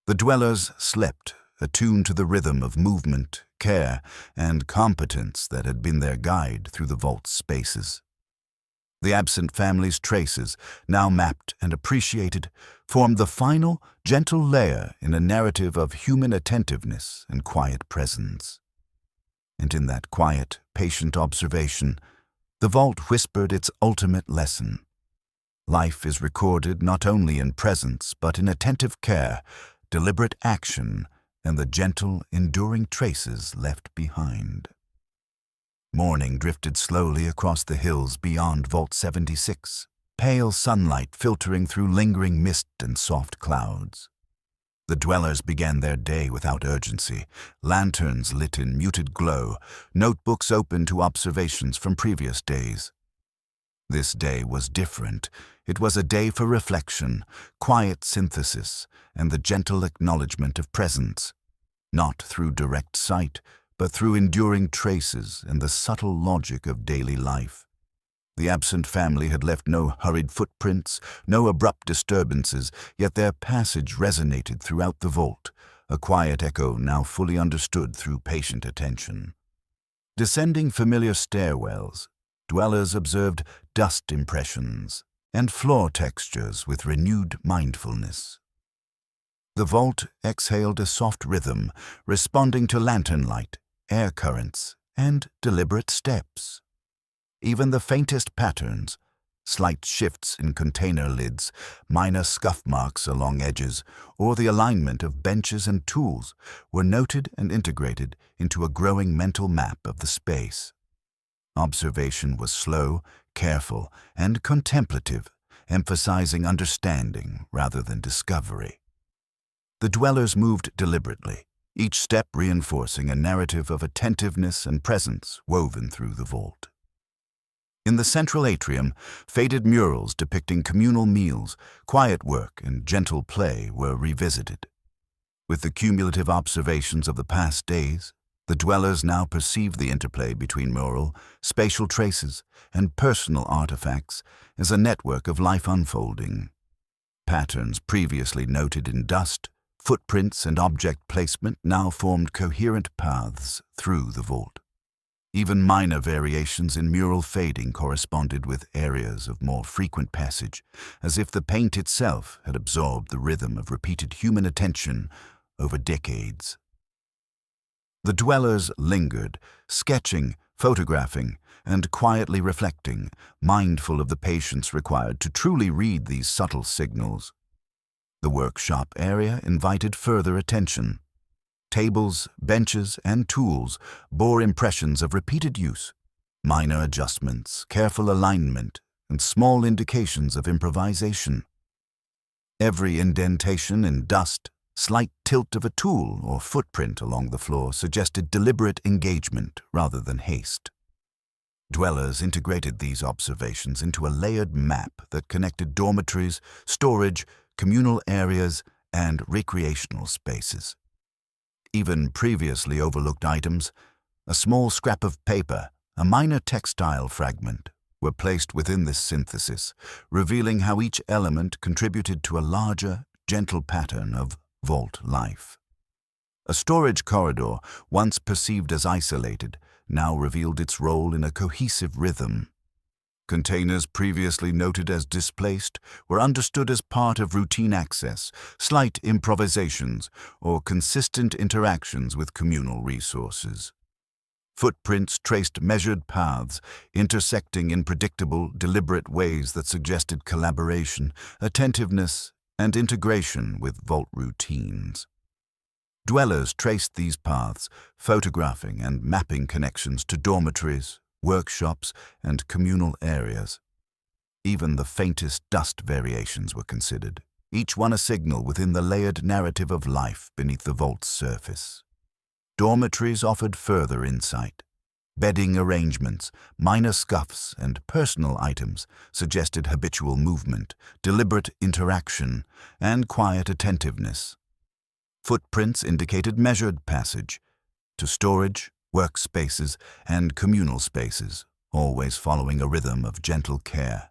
The dwellers slept, attuned to the rhythm of movement, care, and competence that had been their guide through the vault's spaces. The absent family's traces, now mapped and appreciated, formed the final, gentle layer in a narrative of human attentiveness and quiet presence. And in that quiet, patient observation, the vault whispered its ultimate lesson. Life is recorded not only in presence, but in attentive care, deliberate action, and the gentle, enduring traces left behind. Morning drifted slowly across the hills beyond Vault 76, pale sunlight filtering through lingering mist and soft clouds. The dwellers began their day without urgency, lanterns lit in muted glow, notebooks open to observations from previous days. This day was different. It was a day for reflection, quiet synthesis, and the gentle acknowledgement of presence, not through direct sight, but through enduring traces and the subtle logic of daily life. The absent family had left no hurried footprints, no abrupt disturbances, yet their passage resonated throughout the vault, a quiet echo now fully understood through patient attention. Descending familiar stairwells, dwellers observed dust impressions and floor textures with renewed mindfulness. The vault exhaled a soft rhythm, responding to lantern light, air currents, and deliberate steps. Even the faintest patterns, slight shifts in container lids, minor scuff marks along edges, or the alignment of benches and tools, were noted and integrated into a growing mental map of the space. Observation was slow, careful, and contemplative, emphasizing understanding rather than discovery. The dwellers moved deliberately, each step reinforcing a narrative of attentiveness and presence woven through the vault. In the central atrium, faded murals depicting communal meals, quiet work, and gentle play were revisited. With the cumulative observations of the past days, the dwellers now perceived the interplay between mural, spatial traces, and personal artifacts as a network of life unfolding. Patterns previously noted in dust, footprints, and object placement now formed coherent paths through the vault. Even minor variations in mural fading corresponded with areas of more frequent passage, as if the paint itself had absorbed the rhythm of repeated human attention over decades. The dwellers lingered, sketching, photographing, and quietly reflecting, mindful of the patience required to truly read these subtle signals. The workshop area invited further attention. Tables, benches, and tools bore impressions of repeated use, minor adjustments, careful alignment, and small indications of improvisation. Every indentation in dust, slight tilt of a tool or footprint along the floor suggested deliberate engagement rather than haste. Dwellers integrated these observations into a layered map that connected dormitories, storage, communal areas, and recreational spaces. Even previously overlooked items, a small scrap of paper, a minor textile fragment, were placed within this synthesis, revealing how each element contributed to a larger, gentle pattern of vault life. A storage corridor, once perceived as isolated, now revealed its role in a cohesive rhythm. Containers previously noted as displaced were understood as part of routine access, slight improvisations, or consistent interactions with communal resources. Footprints traced measured paths, intersecting in predictable, deliberate ways that suggested collaboration, attentiveness, and integration with vault routines. Dwellers traced these paths, photographing and mapping connections to dormitories, workshops, and communal areas. Even the faintest dust variations were considered, each one a signal within the layered narrative of life beneath the vault's surface. Dormitories offered further insight. Bedding arrangements, minor scuffs, and personal items suggested habitual movement, deliberate interaction, and quiet attentiveness. Footprints indicated measured passage to storage, workspaces, and communal spaces, always following a rhythm of gentle care.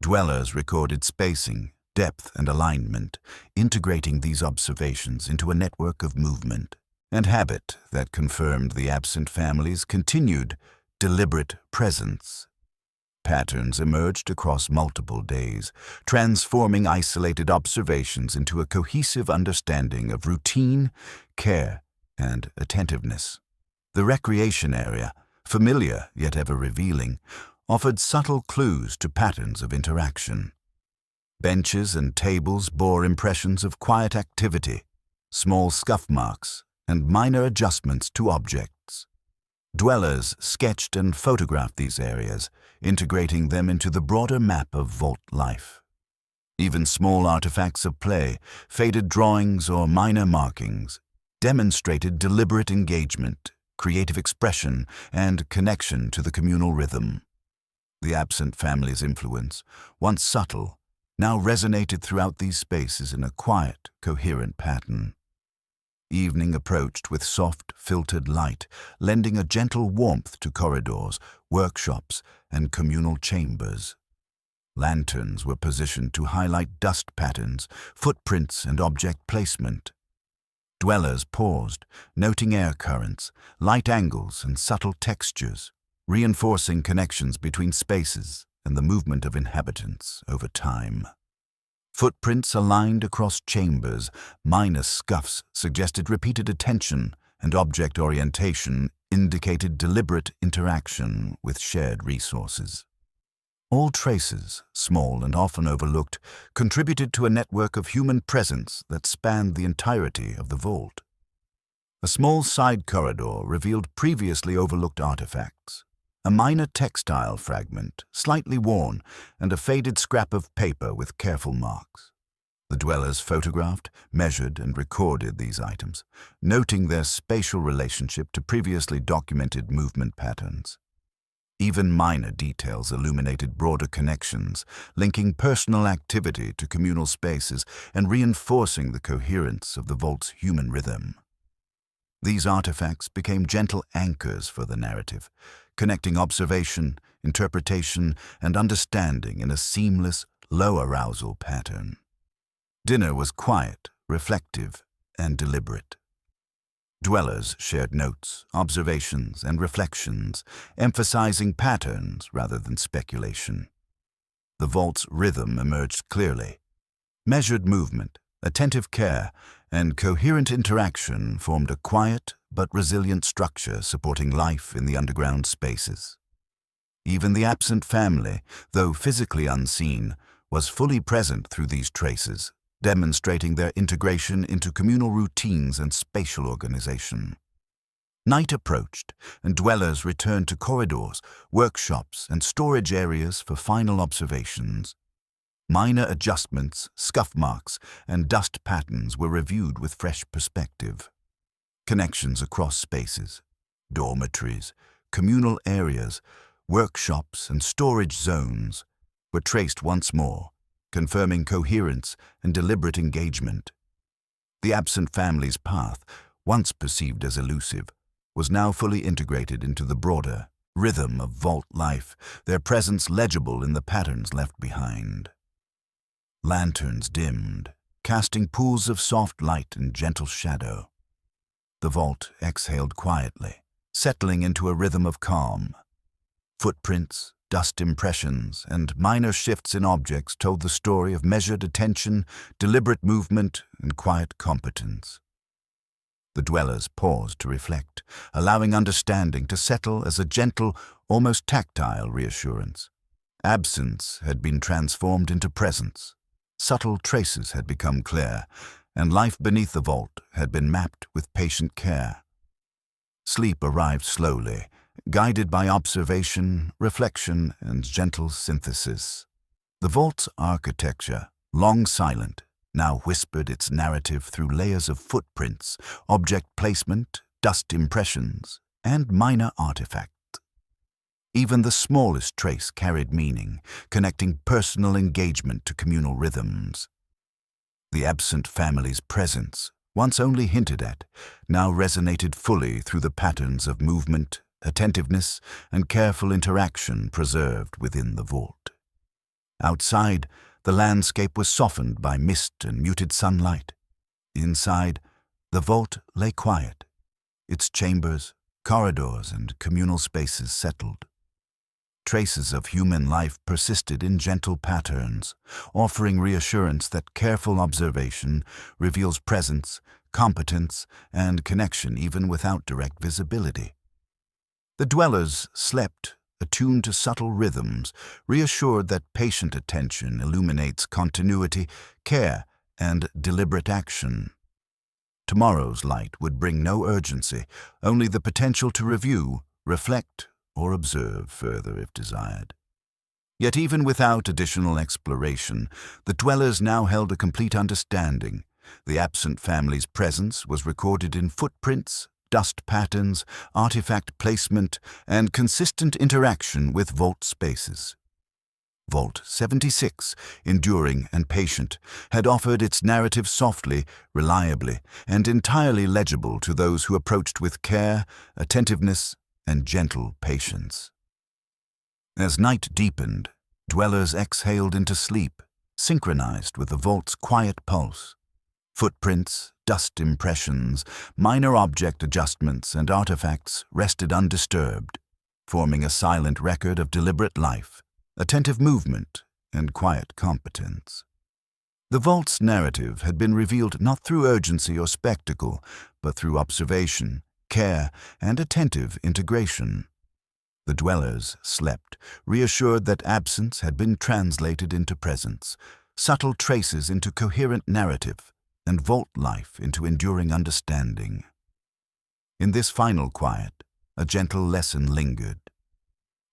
Dwellers recorded spacing, depth, and alignment, integrating these observations into a network of movement and habit that confirmed the absent family's continued, deliberate presence. Patterns emerged across multiple days, transforming isolated observations into a cohesive understanding of routine, care, and attentiveness. The recreation area, familiar yet ever revealing, offered subtle clues to patterns of interaction. Benches and tables bore impressions of quiet activity, small scuff marks, and minor adjustments to objects. Dwellers sketched and photographed these areas, integrating them into the broader map of vault life. Even small artifacts of play, faded drawings, or minor markings demonstrated deliberate engagement, creative expression, and connection to the communal rhythm. The absent family's influence, once subtle, now resonated throughout these spaces in a quiet, coherent pattern. Evening approached with soft, filtered light, lending a gentle warmth to corridors, workshops, and communal chambers. Lanterns were positioned to highlight dust patterns, footprints, and object placement. Dwellers paused, noting air currents, light angles, and subtle textures, reinforcing connections between spaces and the movement of inhabitants over time. Footprints aligned across chambers, minor scuffs suggested repeated attention, and object orientation indicated deliberate interaction with shared resources. All traces, small and often overlooked, contributed to a network of human presence that spanned the entirety of the vault. A small side corridor revealed previously overlooked artifacts. A minor textile fragment, slightly worn, and a faded scrap of paper with careful marks. The dwellers photographed, measured, and recorded these items, noting their spatial relationship to previously documented movement patterns. Even minor details illuminated broader connections, linking personal activity to communal spaces and reinforcing the coherence of the vault's human rhythm. These artifacts became gentle anchors for the narrative, connecting observation, interpretation, and understanding in a seamless, low-arousal pattern. Dinner was quiet, reflective, and deliberate. Dwellers shared notes, observations, and reflections, emphasizing patterns rather than speculation. The vault's rhythm emerged clearly. Measured movement, attentive care, and coherent interaction formed a quiet but resilient structure supporting life in the underground spaces. Even the absent family, though physically unseen, was fully present through these traces, demonstrating their integration into communal routines and spatial organization. Night approached, and dwellers returned to corridors, workshops, and storage areas for final observations. Minor adjustments, scuff marks, and dust patterns were reviewed with fresh perspective. Connections across spaces, dormitories, communal areas, workshops, and storage zones were traced once more, confirming coherence and deliberate engagement. The absent family's path, once perceived as elusive, was now fully integrated into the broader rhythm of vault life, their presence legible in the patterns left behind. Lanterns dimmed, casting pools of soft light and gentle shadow. The vault exhaled quietly, settling into a rhythm of calm. Footprints, dust impressions, and minor shifts in objects told the story of measured attention, deliberate movement, and quiet competence. The dwellers paused to reflect, allowing understanding to settle as a gentle, almost tactile reassurance. Absence had been transformed into presence. Subtle traces had become clear, and life beneath the vault had been mapped with patient care. Sleep arrived slowly, guided by observation, reflection, and gentle synthesis. The vault's architecture, long silent, now whispered its narrative through layers of footprints, object placement, dust impressions, and minor artifacts. Even the smallest trace carried meaning, connecting personal engagement to communal rhythms. The absent family's presence, once only hinted at, now resonated fully through the patterns of movement, attentiveness, and careful interaction preserved within the vault. Outside, the landscape was softened by mist and muted sunlight. Inside, the vault lay quiet, its chambers, corridors, and communal spaces settled. Traces of human life persisted in gentle patterns, offering reassurance that careful observation reveals presence, competence, and connection even without direct visibility. The dwellers slept, attuned to subtle rhythms, reassured that patient attention illuminates continuity, care, and deliberate action. Tomorrow's light would bring no urgency, only the potential to review, reflect, or observe further if desired. Yet even without additional exploration, the dwellers now held a complete understanding. The absent family's presence was recorded in footprints, dust patterns, artifact placement, and consistent interaction with vault spaces. Vault 76, enduring and patient, had offered its narrative softly, reliably, and entirely legible to those who approached with care, attentiveness, and gentle patience. As night deepened, dwellers exhaled into sleep, synchronized with the vault's quiet pulse. Footprints, dust impressions, minor object adjustments, and artifacts rested undisturbed, forming a silent record of deliberate life, attentive movement, and quiet competence. The vault's narrative had been revealed not through urgency or spectacle, but through observation, care, and attentive integration. The dwellers slept, reassured that absence had been translated into presence, subtle traces into coherent narrative, and vault life into enduring understanding. In this final quiet, a gentle lesson lingered.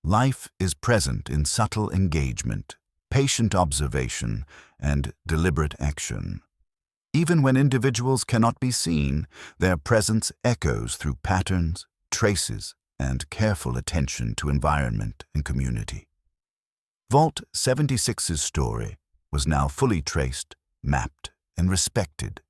Life is present in subtle engagement, patient observation, and deliberate action. Even when individuals cannot be seen, their presence echoes through patterns, traces, and careful attention to environment and community. Vault 76's story was now fully traced, mapped, and respected,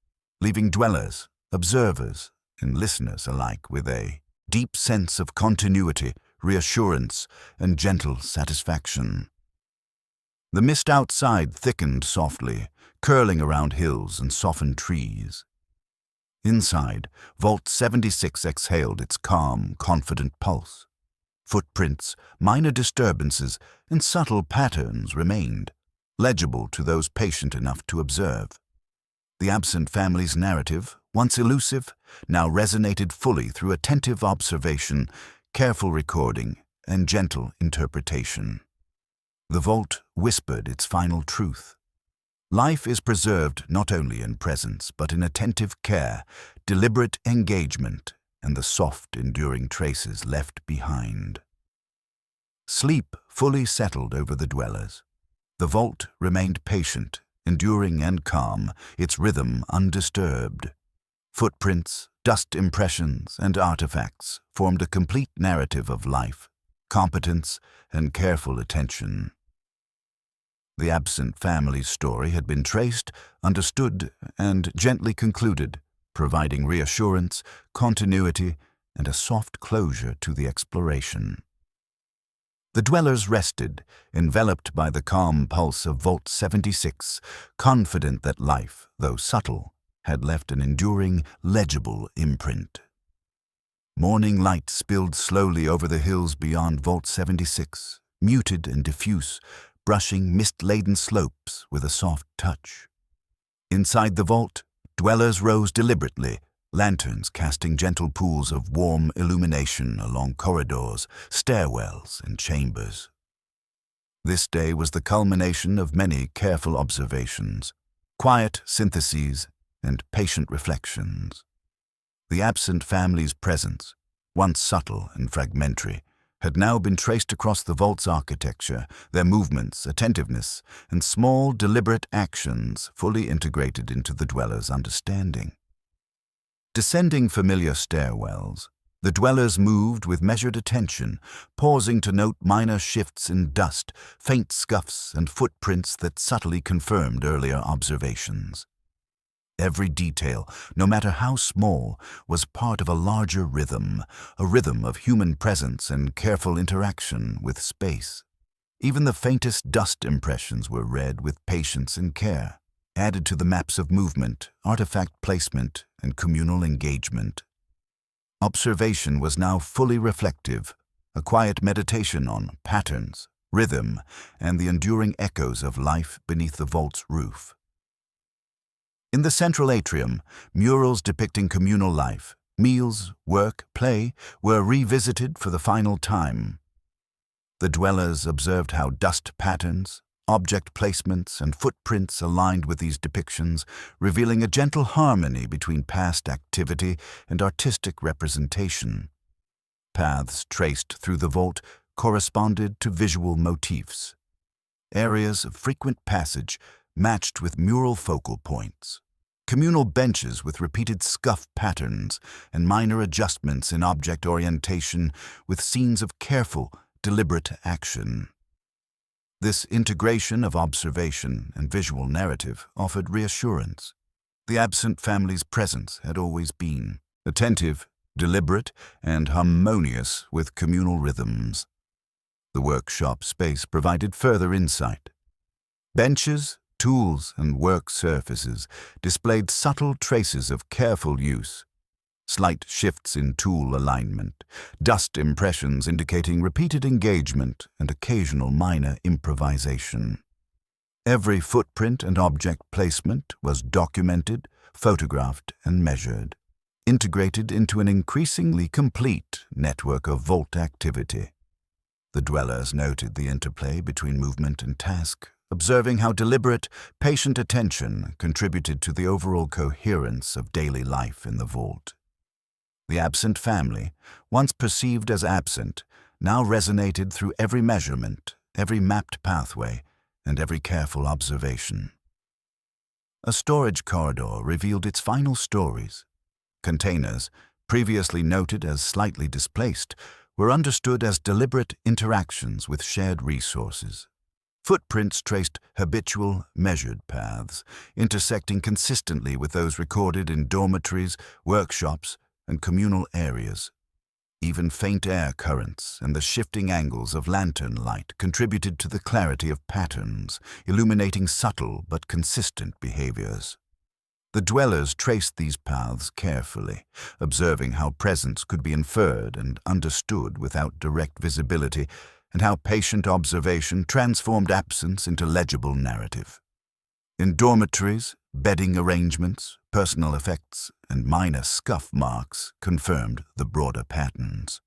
leaving dwellers, observers, and listeners alike with a deep sense of continuity, reassurance, and gentle satisfaction. The mist outside thickened softly, curling around hills and softened trees. Inside, Vault 76 exhaled its calm, confident pulse. Footprints, minor disturbances, and subtle patterns remained, legible to those patient enough to observe. The absent family's narrative, once elusive, now resonated fully through attentive observation, careful recording, and gentle interpretation. The vault whispered its final truth. Life is preserved not only in presence, but in attentive care, deliberate engagement, and the soft, enduring traces left behind. Sleep fully settled over the dwellers. The vault remained patient, enduring and calm, its rhythm undisturbed. Footprints, dust impressions, and artifacts formed a complete narrative of life, competence, and careful attention. The absent family's story had been traced, understood, and gently concluded, providing reassurance, continuity, and a soft closure to the exploration. The dwellers rested, enveloped by the calm pulse of Vault 76, confident that life, though subtle, had left an enduring, legible imprint. Morning light spilled slowly over the hills beyond Vault 76, muted and diffuse, brushing mist-laden slopes with a soft touch. Inside the vault, dwellers rose deliberately, lanterns casting gentle pools of warm illumination along corridors, stairwells, and chambers. This day was the culmination of many careful observations, quiet syntheses, and patient reflections. The absent family's presence, once subtle and fragmentary, had now been traced across the vault's architecture, their movements, attentiveness, and small, deliberate actions fully integrated into the dweller's understanding. Descending familiar stairwells, The dwellers moved with measured attention, pausing to note minor shifts in dust, faint scuffs, and footprints that subtly confirmed earlier observations. Every detail, no matter how small, was part of a larger rhythm, a rhythm of human presence and careful interaction with space. Even the faintest dust impressions were read with patience and care, added to the maps of movement, artifact placement, and communal engagement. Observation was now fully reflective, a quiet meditation on patterns, rhythm, and the enduring echoes of life beneath the vault's roof. In the central atrium, murals depicting communal life, meals, work, play, were revisited for the final time. The dwellers observed how dust patterns, object placements, and footprints aligned with these depictions, revealing a gentle harmony between past activity and artistic representation. Paths traced through the vault corresponded to visual motifs. Areas of frequent passage matched with mural focal points. Communal benches with repeated scuff patterns and minor adjustments in object orientation with scenes of careful, deliberate action. This integration of observation and visual narrative offered reassurance. The absent family's presence had always been attentive, deliberate, and harmonious with communal rhythms. The workshop space provided further insight. Benches, tools, and work surfaces displayed subtle traces of careful use. Slight shifts in tool alignment, dust impressions indicating repeated engagement, and occasional minor improvisation. Every footprint and object placement was documented, photographed, and measured, integrated into an increasingly complete network of vault activity. The dwellers noted the interplay between movement and task, observing how deliberate, patient attention contributed to the overall coherence of daily life in the vault. The absent family, once perceived as absent, now resonated through every measurement, every mapped pathway, and every careful observation. A storage corridor revealed its final stories. Containers, previously noted as slightly displaced, were understood as deliberate interactions with shared resources. Footprints traced habitual, measured paths, intersecting consistently with those recorded in dormitories, workshops, and communal areas. Even faint air currents and the shifting angles of lantern light contributed to the clarity of patterns, illuminating subtle but consistent behaviors. The dwellers traced these paths carefully, observing how presence could be inferred and understood without direct visibility, and how patient observation transformed absence into legible narrative. In dormitories, bedding arrangements, personal effects, and minor scuff marks confirmed the broader patterns.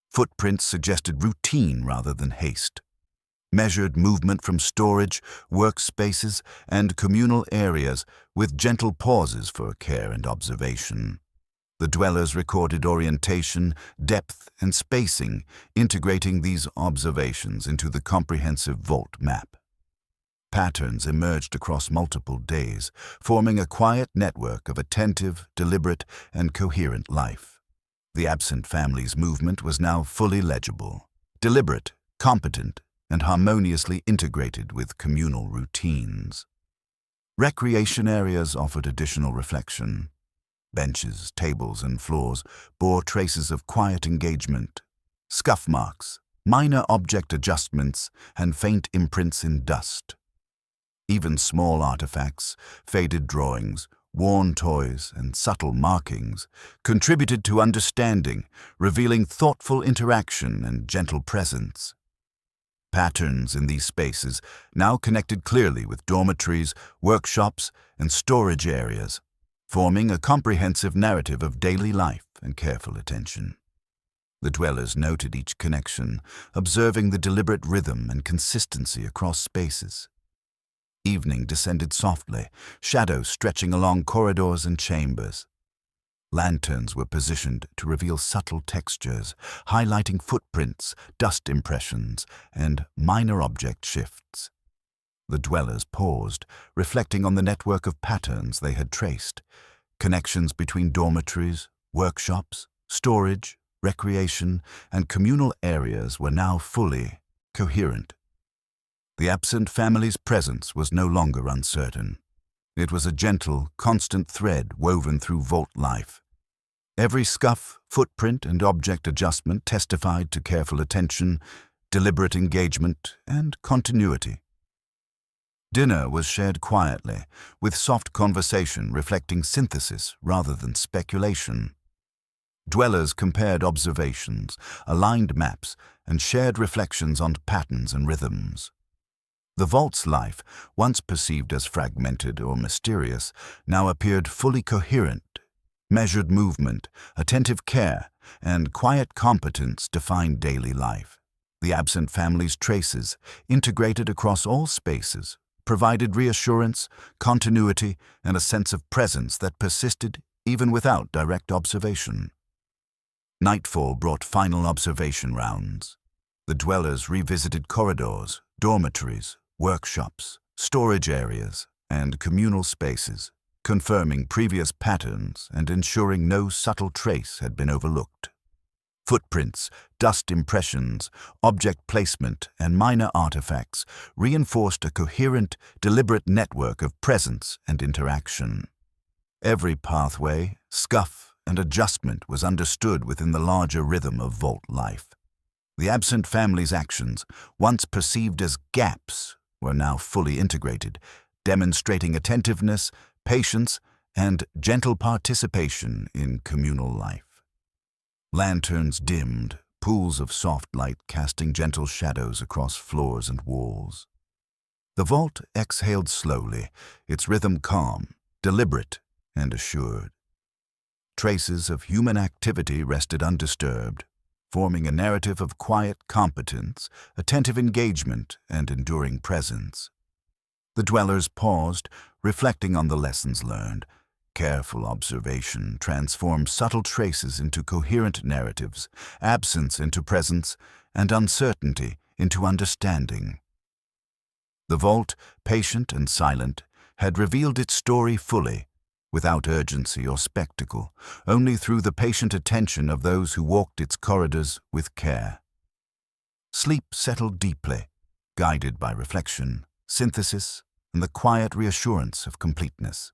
Footprints suggested routine rather than haste. Measured movement from storage, workspaces, and communal areas with gentle pauses for care and observation. The dwellers recorded orientation, depth, and spacing, integrating these observations into the comprehensive vault map. Patterns emerged across multiple days, forming a quiet network of attentive, deliberate, and coherent life. The absent family's movement was now fully legible, deliberate, competent, and harmoniously integrated with communal routines. Recreation areas offered additional reflection. Benches, tables, and floors bore traces of quiet engagement, scuff marks, minor object adjustments, and faint imprints in dust. Even small artifacts, faded drawings, worn toys, and subtle markings contributed to understanding, revealing thoughtful interaction and gentle presence. Patterns in these spaces now connected clearly with dormitories, workshops, and storage areas, forming a comprehensive narrative of daily life and careful attention. The dwellers noted each connection, observing the deliberate rhythm and consistency across spaces. Evening descended softly, shadows stretching along corridors and chambers. Lanterns were positioned to reveal subtle textures, highlighting footprints, dust impressions, and minor object shifts. The dwellers paused, reflecting on the network of patterns they had traced, connections between dormitories, workshops, storage, recreation, and communal areas were now fully coherent. The absent family's presence was no longer uncertain. It was a gentle, constant thread woven through vault life. Every scuff, footprint, and object adjustment testified to careful attention, deliberate engagement, and continuity. Dinner was shared quietly, with soft conversation reflecting synthesis rather than speculation. Dwellers compared observations, aligned maps, and shared reflections on patterns and rhythms. The vault's life, once perceived as fragmented or mysterious, now appeared fully coherent. Measured movement, attentive care, and quiet competence defined daily life. The absent family's traces, integrated across all spaces, provided reassurance, continuity, and a sense of presence that persisted even without direct observation. Nightfall brought final observation rounds. The dwellers revisited corridors, dormitories, workshops, storage areas, and communal spaces, confirming previous patterns and ensuring no subtle trace had been overlooked. Footprints, dust impressions, object placement, and minor artifacts reinforced a coherent, deliberate network of presence and interaction. Every pathway, scuff, and adjustment was understood within the larger rhythm of vault life. The absent family's actions, once perceived as gaps, were now fully integrated, demonstrating attentiveness, patience, and gentle participation in communal life. Lanterns dimmed, pools of soft light casting gentle shadows across floors and walls. The vault exhaled slowly, its rhythm calm, deliberate, and assured. Traces of human activity rested undisturbed, forming a narrative of quiet competence, attentive engagement, and enduring presence. The dwellers paused, reflecting on the lessons learned. Careful observation transformed subtle traces into coherent narratives, absence into presence, and uncertainty into understanding. The vault, patient and silent, had revealed its story fully, without urgency or spectacle, only through the patient attention of those who walked its corridors with care. Sleep settled deeply, guided by reflection, synthesis, and the quiet reassurance of completeness.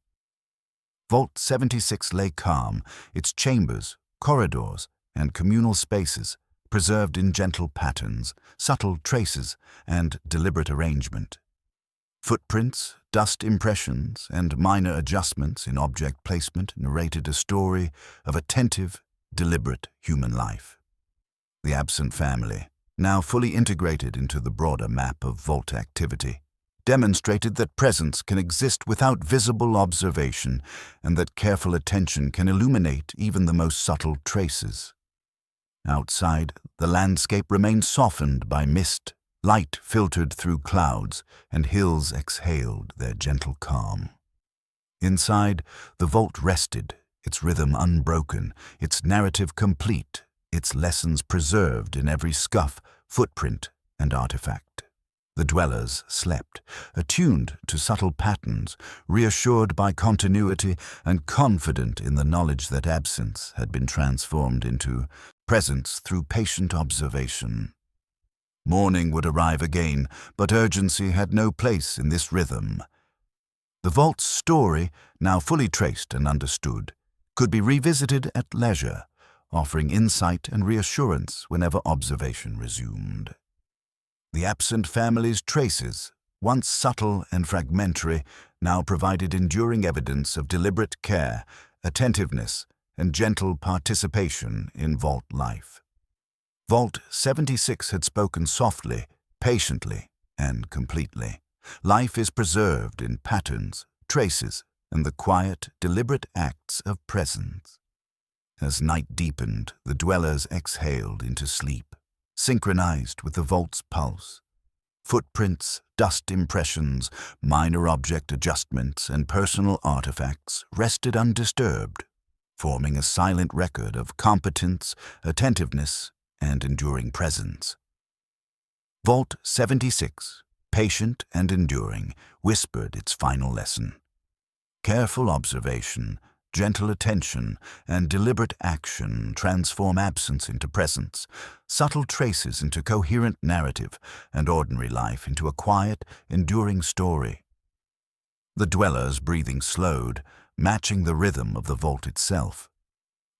Vault 76 lay calm, its chambers, corridors, and communal spaces preserved in gentle patterns, subtle traces, and deliberate arrangement. Footprints, dust impressions, and minor adjustments in object placement narrated a story of attentive, deliberate human life. The absent family, now fully integrated into the broader map of vault activity, demonstrated that presence can exist without visible observation and that careful attention can illuminate even the most subtle traces. Outside, the landscape remained softened by mist, light filtered through clouds, and hills exhaled their gentle calm. Inside, the vault rested, its rhythm unbroken, its narrative complete, its lessons preserved in every scuff, footprint, and artifact. The dwellers slept, attuned to subtle patterns, reassured by continuity, and confident in the knowledge that absence had been transformed into presence through patient observation. Morning would arrive again, but urgency had no place in this rhythm. The vault's story, now fully traced and understood, could be revisited at leisure, offering insight and reassurance whenever observation resumed. The absent family's traces, once subtle and fragmentary, now provided enduring evidence of deliberate care, attentiveness, and gentle participation in vault life. Vault 76 had spoken softly, patiently, and completely. Life is preserved in patterns, traces, and the quiet, deliberate acts of presence. As night deepened, the dwellers exhaled into sleep, synchronized with the vault's pulse. Footprints, dust impressions, minor object adjustments, and personal artifacts rested undisturbed, forming a silent record of competence, attentiveness, and enduring presence. Vault 76, patient and enduring, whispered its final lesson. Careful observation, gentle attention, and deliberate action transform absence into presence, subtle traces into coherent narrative, and ordinary life into a quiet, enduring story. The dwellers' breathing slowed, matching the rhythm of the vault itself.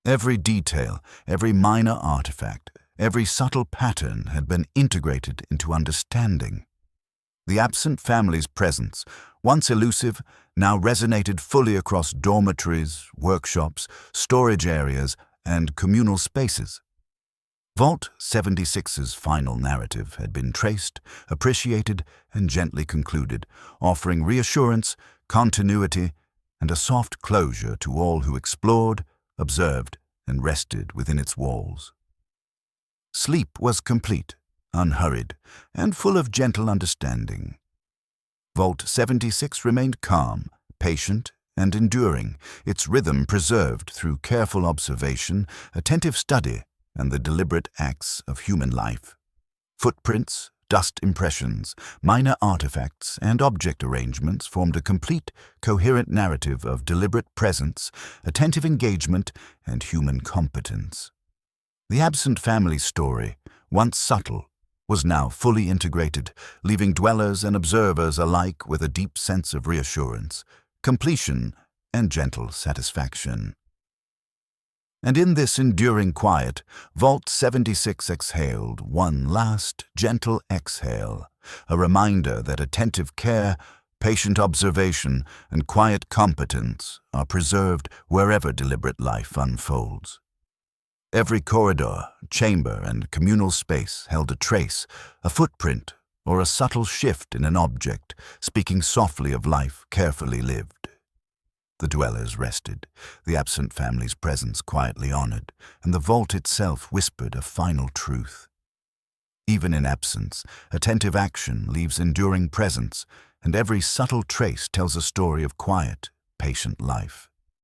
Every detail, every minor artifact, every subtle pattern had been integrated into understanding. The absent family's presence, once elusive, now resonated fully across dormitories, workshops, storage areas, and communal spaces. Vault 76's final narrative had been traced, appreciated, and gently concluded, offering reassurance, continuity, and a soft closure to all who explored, observed, and rested within its walls. Sleep was complete, unhurried, and full of gentle understanding. Vault 76 remained calm, patient, and enduring, its rhythm preserved through careful observation, attentive study, and the deliberate acts of human life. Footprints, dust impressions, minor artifacts, and object arrangements formed a complete, coherent narrative of deliberate presence, attentive engagement, and human competence. The absent family story, once subtle, was now fully integrated, leaving dwellers and observers alike with a deep sense of reassurance, completion, and gentle satisfaction. And in this enduring quiet, Vault 76 exhaled one last, gentle exhale, a reminder that attentive care, patient observation, and quiet competence are preserved wherever deliberate life unfolds. Every corridor, chamber, and communal space held a trace, a footprint, or a subtle shift in an object, speaking softly of life carefully lived. The dwellers rested, the absent family's presence quietly honored, and the vault itself whispered a final truth. Even in absence, attentive action leaves enduring presence, and every subtle trace tells a story of quiet, patient life.